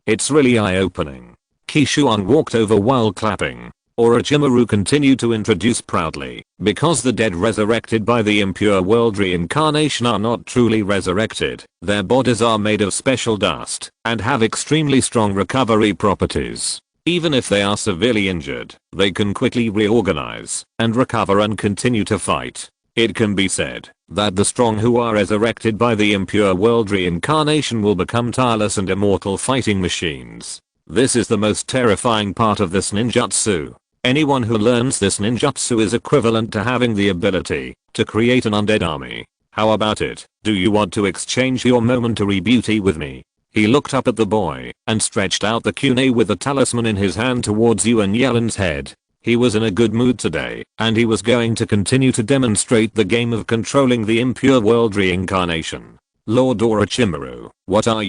It's really eye-opening. Qishuang walked over while clapping. Orochimaru continued to introduce proudly, because the dead resurrected by the impure world reincarnation are not truly resurrected, their bodies are made of special dust, and have extremely strong recovery properties. Even if they are severely injured, they can quickly reorganize, and recover and continue to fight. It can be said that the strong who are resurrected by the impure world reincarnation will become tireless and immortal fighting machines. This is the most terrifying part of this ninjutsu. Anyone who learns this ninjutsu is equivalent to having the ability to create an undead army. How about it? Do you want to exchange your momentary beauty with me? He looked up at the boy and stretched out the kunai with the talisman in his hand towards Yuan Yelin's head. He was in a good mood today, and he was going to continue to demonstrate the game of controlling the impure world reincarnation. Lord Orochimaru, what are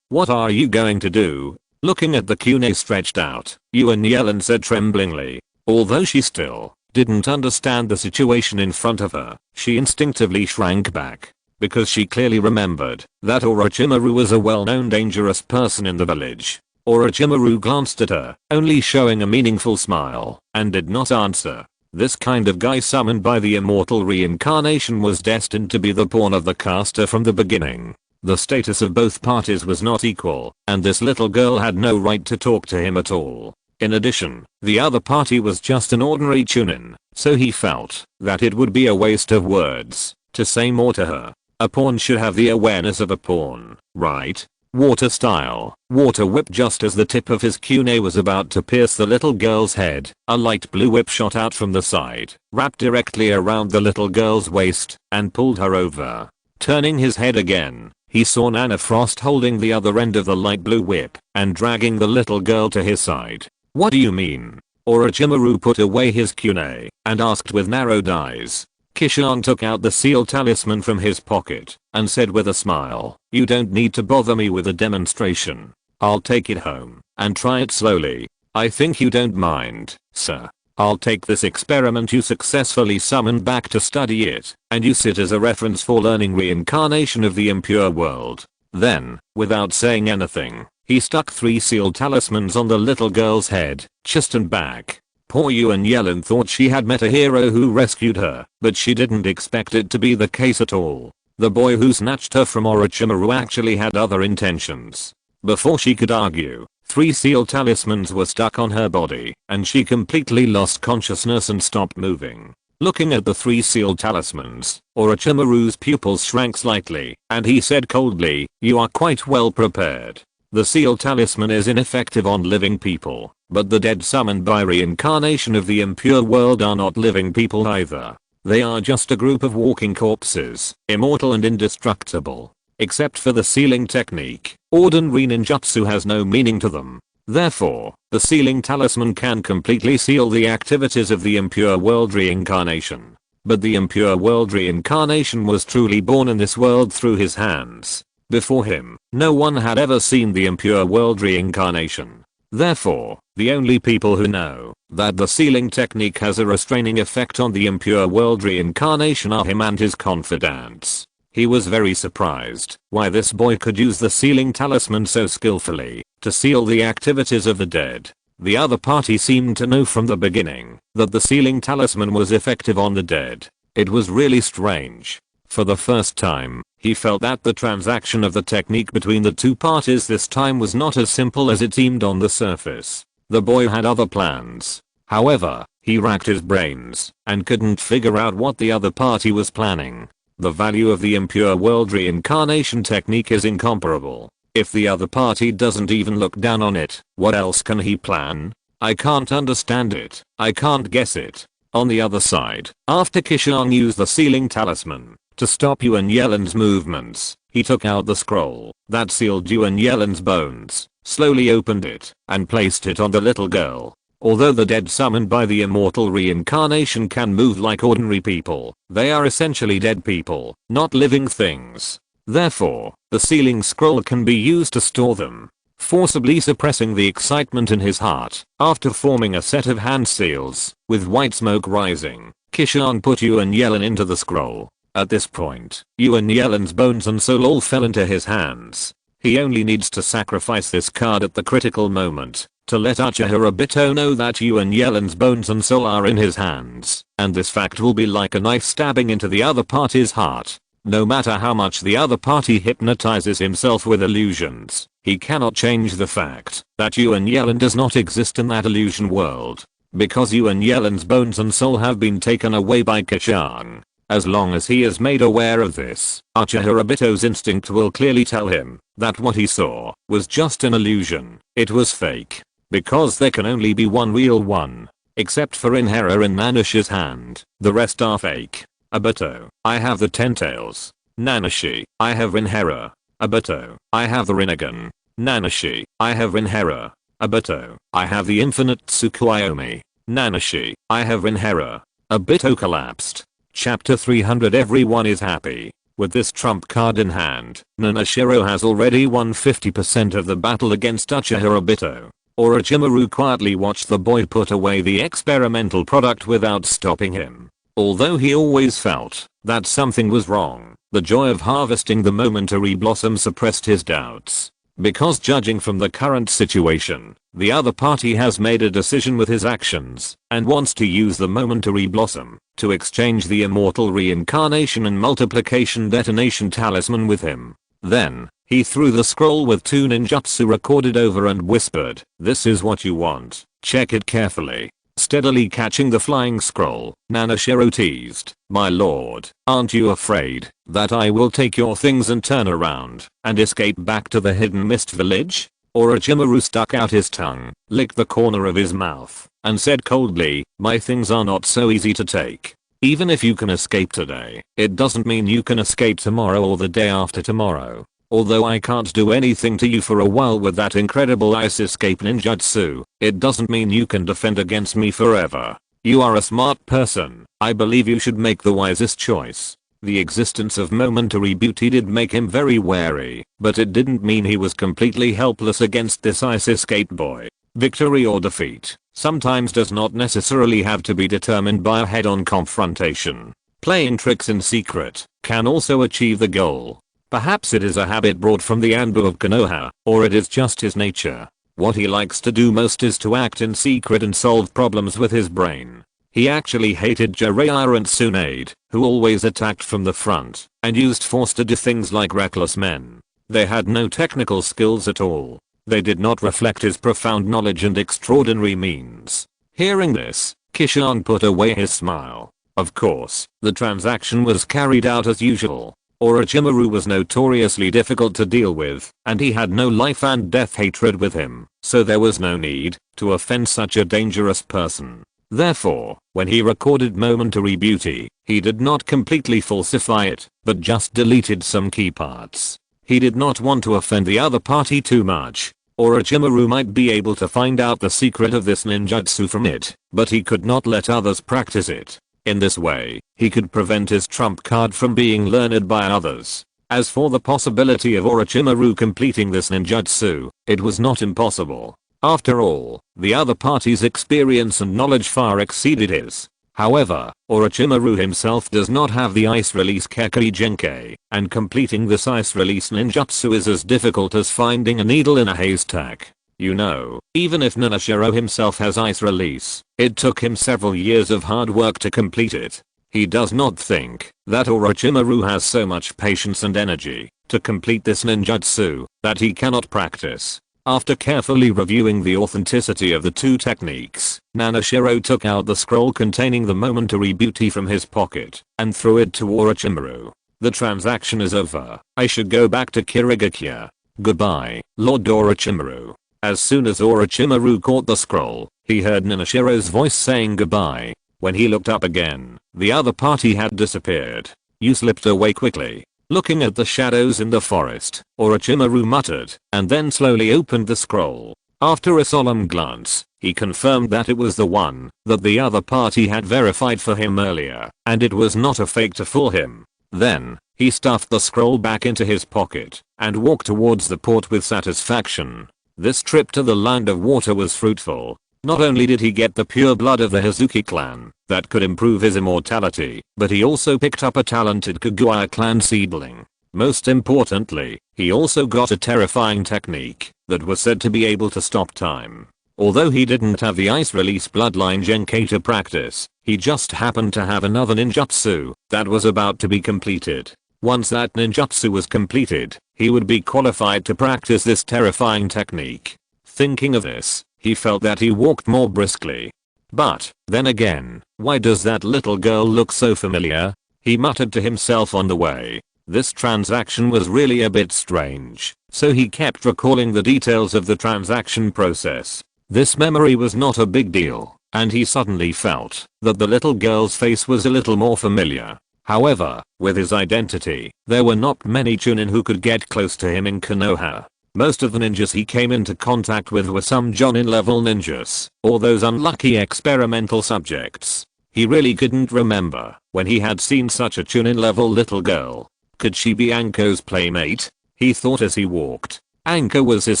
you going to do? Looking at the kunai stretched out, Yuan Yelin said tremblingly. Although she still didn't understand the situation in front of her, she instinctively shrank back. Because she clearly remembered that Orochimaru was a well-known dangerous person in the village. Orochimaru glanced at her, only showing a meaningful smile, and did not answer. This kind of guy summoned by the immortal reincarnation was destined to be the pawn of the caster from the beginning. The status of both parties was not equal, and this little girl had no right to talk to him at all. In addition, the other party was just an ordinary chunin, so he felt that it would be a waste of words to say more to her. A pawn should have the awareness of a pawn, right? Water style, water whip. Just as the tip of his kunai was about to pierce the little girl's head, a light blue whip shot out from the side, wrapped directly around the little girl's waist, and pulled her over. Turning his head again, he saw Nana Frost holding the other end of the light blue whip and dragging the little girl to his side. What do you mean? Orochimaru put away his kunai and asked with narrowed eyes. Qishuang took out the seal talisman from his pocket and said with a smile, you don't need to bother me with a demonstration. I'll take it home and try it slowly. I think you don't mind, sir. I'll take this experiment you successfully summoned back to study it and use it as a reference for learning reincarnation of the impure world. Then, without saying anything, He stuck 3 seal talismans on the little girl's head, chest and back. Poor Yuan Yelin thought she had met a hero who rescued her, but she didn't expect it to be the case at all. The boy who snatched her from Orochimaru actually had other intentions. Before she could argue, 3 seal talismans were stuck on her body, and she completely lost consciousness and stopped moving. Looking at the 3 seal talismans, Orochimaru's pupils shrank slightly, and he said coldly, "You are quite well prepared. The seal talisman is ineffective on living people, but the dead summoned by reincarnation of the impure world are not living people either. They are just a group of walking corpses, immortal and indestructible. Except for the sealing technique, ordinary ninjutsu has no meaning to them. Therefore, the sealing talisman can completely seal the activities of the impure world reincarnation. But the impure world reincarnation was truly born in this world through his hands. Before him, no one had ever seen the impure world reincarnation. Therefore, the only people who know that the sealing technique has a restraining effect on the impure world reincarnation are him and his confidants." He was very surprised why this boy could use the sealing talisman so skillfully to seal the activities of the dead. The other party seemed to know from the beginning that the sealing talisman was effective on the dead. It was really strange. For the first time, he felt that the transaction of the technique between the two parties this time was not as simple as it seemed on the surface. The boy had other plans. However, he racked his brains and couldn't figure out what the other party was planning. The value of the impure world reincarnation technique is incomparable. If the other party doesn't even look down on it, what else can he plan? I can't understand it. I can't guess it. On the other side, after Qishuang used the sealing talisman to stop Yuan Yelin's movements, he took out the scroll that sealed Yuan Yelin's bones, slowly opened it, and placed it on the little girl. Although the dead summoned by the immortal reincarnation can move like ordinary people, they are essentially dead people, not living things. Therefore, the sealing scroll can be used to store them. Forcibly suppressing the excitement in his heart, after forming a set of hand seals, with white smoke rising, Qishuang put Yuan Yelin into the scroll. At this point, Yuan Yelin's bones and soul all fell into his hands. He only needs to sacrifice this card at the critical moment to let Uchiha Obito know that Yuan Yelin's bones and soul are in his hands, and this fact will be like a knife stabbing into the other party's heart. No matter how much the other party hypnotizes himself with illusions, he cannot change the fact that Yuan Yelin does not exist in that illusion world, because Yuan Yelin's bones and soul have been taken away by Qishuang. As long as he is made aware of this, Uchiha Obito's instinct will clearly tell him that what he saw was just an illusion. It was fake. Because there can only be one real one. Except for Inhera in Nanashi's hand, the rest are fake. Obito, I have the 10 tails. Nanashi, I have Inhera. Obito, I have the Rinnegan. Nanashi, I have Inhera. Obito, I have the infinite Tsukuyomi. Nanashi, I have Inhera. Obito collapsed. Chapter 300. Everyone is happy. With this trump card in hand, Nanashiro has already won 50% of the battle against Uchiha Obito. Orochimaru quietly watched the boy put away the experimental product without stopping him. Although he always felt that something was wrong, the joy of harvesting the momentary blossom suppressed his doubts. Because judging from the current situation, the other party has made a decision with his actions and wants to use the momentary blossom to exchange the immortal reincarnation and multiplication detonation talisman with him. Then, he threw the scroll with 2 ninjutsu recorded over and whispered, "This is what you want. Check it carefully." Steadily catching the flying scroll, Nanashiro teased, "My lord, aren't you afraid that I will take your things and turn around and escape back to the hidden mist village?" Orochimaru stuck out his tongue, licked the corner of his mouth, and said coldly, "My things are not so easy to take. Even if you can escape today, it doesn't mean you can escape tomorrow or the day after tomorrow. Although I can't do anything to you for a while with that incredible ice escape ninjutsu, it doesn't mean you can defend against me forever. You are a smart person. I believe you should make the wisest choice." The existence of momentary beauty did make him very wary, but it didn't mean he was completely helpless against this ice escape boy. Victory or defeat sometimes does not necessarily have to be determined by a head-on confrontation. Playing tricks in secret can also achieve the goal. Perhaps it is a habit brought from the Anbu of Konoha, or it is just his nature. What he likes to do most is to act in secret and solve problems with his brain. He actually hated Jiraiya and Tsunade, who always attacked from the front, and used force to do things like reckless men. They had no technical skills at all. They did not reflect his profound knowledge and extraordinary means. Hearing this, Qishuang put away his smile. Of course, the transaction was carried out as usual. Orochimaru was notoriously difficult to deal with, and he had no life and death hatred with him, so there was no need to offend such a dangerous person. Therefore, when he recorded momentary beauty, he did not completely falsify it, but just deleted some key parts. He did not want to offend the other party too much. Orochimaru might be able to find out the secret of this ninjutsu from it, but he could not let others practice it. In this way, he could prevent his trump card from being learned by others. As for the possibility of Orochimaru completing this ninjutsu, it was not impossible. After all, the other party's experience and knowledge far exceeded his. However, Orochimaru himself does not have the ice release Kekkei Genkai, and completing this ice release ninjutsu is as difficult as finding a needle in a haystack. You know, even if Nanashiro himself has ice release, it took him several years of hard work to complete it. He does not think that Orochimaru has so much patience and energy to complete this ninjutsu that he cannot practice. After carefully reviewing the authenticity of the two techniques, Nanashiro took out the scroll containing the momentary beauty from his pocket and threw it to Orochimaru. The transaction is over. I should go back to Kirigakure. Goodbye, Lord Orochimaru. As soon as Orochimaru caught the scroll, he heard Nanashiro's voice saying goodbye. When he looked up again, the other party had disappeared. You slipped away quickly. Looking at the shadows in the forest, Orochimaru muttered, and then slowly opened the scroll. After a solemn glance, he confirmed that it was the one that the other party had verified for him earlier, and it was not a fake to fool him. Then, he stuffed the scroll back into his pocket, and walked towards the port with satisfaction. This trip to the Land of Water was fruitful. Not only did he get the pure blood of the Hazuki clan that could improve his immortality, but he also picked up a talented Kaguya clan seedling. Most importantly, he also got a terrifying technique that was said to be able to stop time. Although he didn't have the ice release bloodline Genkai to practice, he just happened to have another ninjutsu that was about to be completed. Once that ninjutsu was completed, he would be qualified to practice this terrifying technique. Thinking of this, he felt that he walked more briskly. But, then again, why does that little girl look so familiar? He muttered to himself on the way. This transaction was really a bit strange, so he kept recalling the details of the transaction process. This memory was not a big deal, and he suddenly felt that the little girl's face was a little more familiar. However, with his identity, there were not many chunin who could get close to him in Konoha. Most of the ninjas he came into contact with were some Jonin level ninjas, or those unlucky experimental subjects. He really couldn't remember when he had seen such a chunin level little girl. Could she be Anko's playmate? He thought as he walked. Anko was his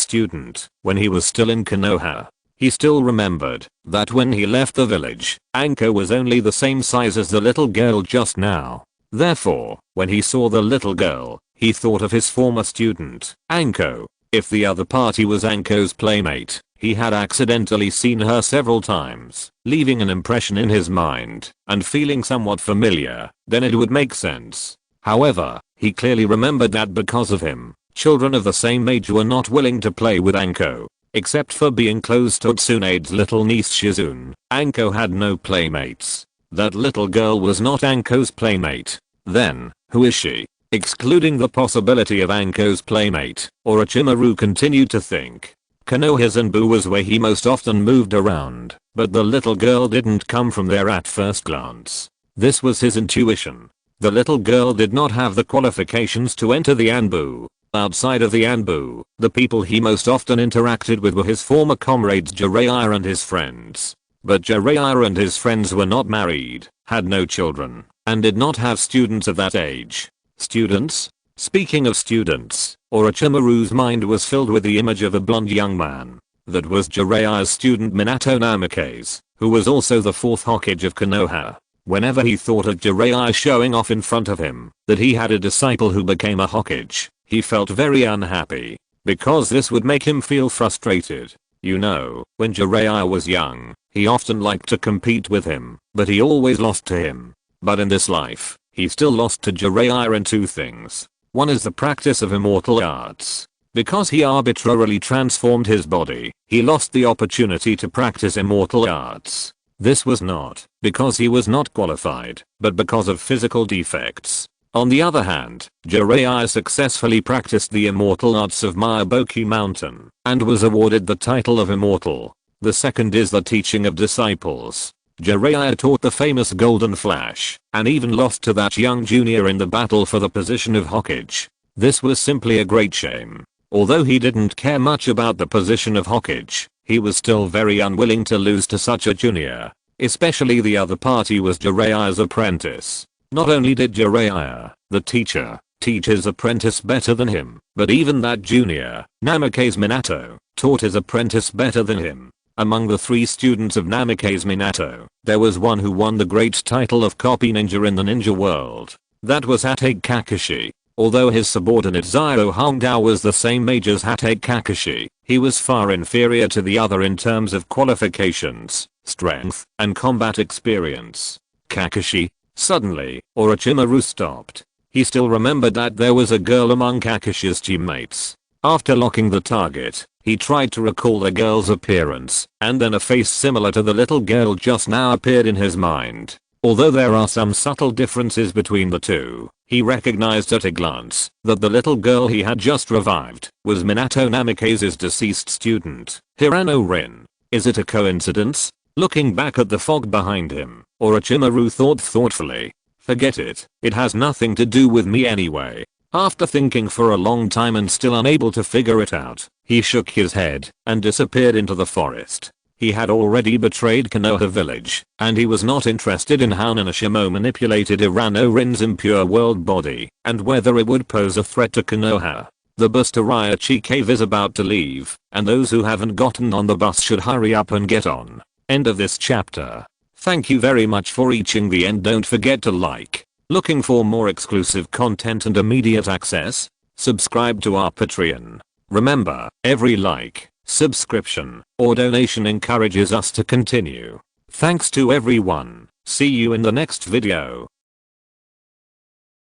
student when he was still in Konoha. He still remembered that when he left the village, Anko was only the same size as the little girl just now. Therefore, when he saw the little girl, he thought of his former student, Anko. If the other party was Anko's playmate, he had accidentally seen her several times, leaving an impression in his mind and feeling somewhat familiar, then it would make sense. However, he clearly remembered that because of him, children of the same age were not willing to play with Anko. Except for being close to Tsunade's little niece Shizune, Anko had no playmates. That little girl was not Anko's playmate. Then, who is she? Excluding the possibility of Anko's playmate, Orochimaru continued to think. Konoha Zanbu was where he most often moved around, but the little girl didn't come from there at first glance. This was his intuition. The little girl did not have the qualifications to enter the Anbu. Outside of the Anbu, the people he most often interacted with were his former comrades Jiraiya and his friends. But Jiraiya and his friends were not married, had no children, and did not have students of that age. Students? Speaking of students, Orochimaru's mind was filled with the image of a blonde young man. That was Jiraiya's student Minato Namikaze, who was also the fourth Hokage of Konoha. Whenever he thought of Jiraiya showing off in front of him that he had a disciple who became a Hokage, he felt very unhappy, because this would make him feel frustrated. You know, when Jiraiya was young, he often liked to compete with him, but he always lost to him. But in this life, he still lost to Jiraiya in two things. One is the practice of immortal arts. Because he arbitrarily transformed his body, he lost the opportunity to practice immortal arts. This was not because he was not qualified, but because of physical defects. On the other hand, Jiraiya successfully practiced the immortal arts of Miyaboki Mountain, and was awarded the title of Immortal. The second is the teaching of disciples. Jiraiya taught the famous Golden Flash, and even lost to that young junior in the battle for the position of Hokage. This was simply a great shame. Although he didn't care much about the position of Hokage, he was still very unwilling to lose to such a junior. Especially the other party was Jiraiya's apprentice. Not only did Jiraiya, the teacher, teach his apprentice better than him, but even that junior, Namikaze Minato, taught his apprentice better than him. Among the 3 students of Namikaze Minato, there was one who won the great title of copy ninja in the ninja world. That was Hatake Kakashi. Although his subordinate Zio Hongdao was the same age as Hatake Kakashi, he was far inferior to the other in terms of qualifications, strength, and combat experience. Kakashi, suddenly, Orochimaru stopped. He still remembered that there was a girl among Kakashi's teammates. After locking the target, he tried to recall the girl's appearance, and then a face similar to the little girl just now appeared in his mind. Although there are some subtle differences between the two, he recognized at a glance that the little girl he had just revived was Minato Namikaze's deceased student, Hirano Rin. Is it a coincidence? Looking back at the fog behind him, Orochimaru thought thoughtfully. Forget it, it has nothing to do with me anyway. After thinking for a long time and still unable to figure it out, he shook his head and disappeared into the forest. He had already betrayed Konoha village, and he was not interested in how Nanashimo manipulated Hirano Rin's impure world body, and whether it would pose a threat to Konoha. The bus to Ryochi Cave is about to leave, and those who haven't gotten on the bus should hurry up and get on. End of this chapter. Thank you very much for reaching the end. Don't forget to like. Looking for more exclusive content and immediate access? Subscribe to our Patreon. Remember, every like, subscription, or donation encourages us to continue. Thanks to everyone. See you in the next video.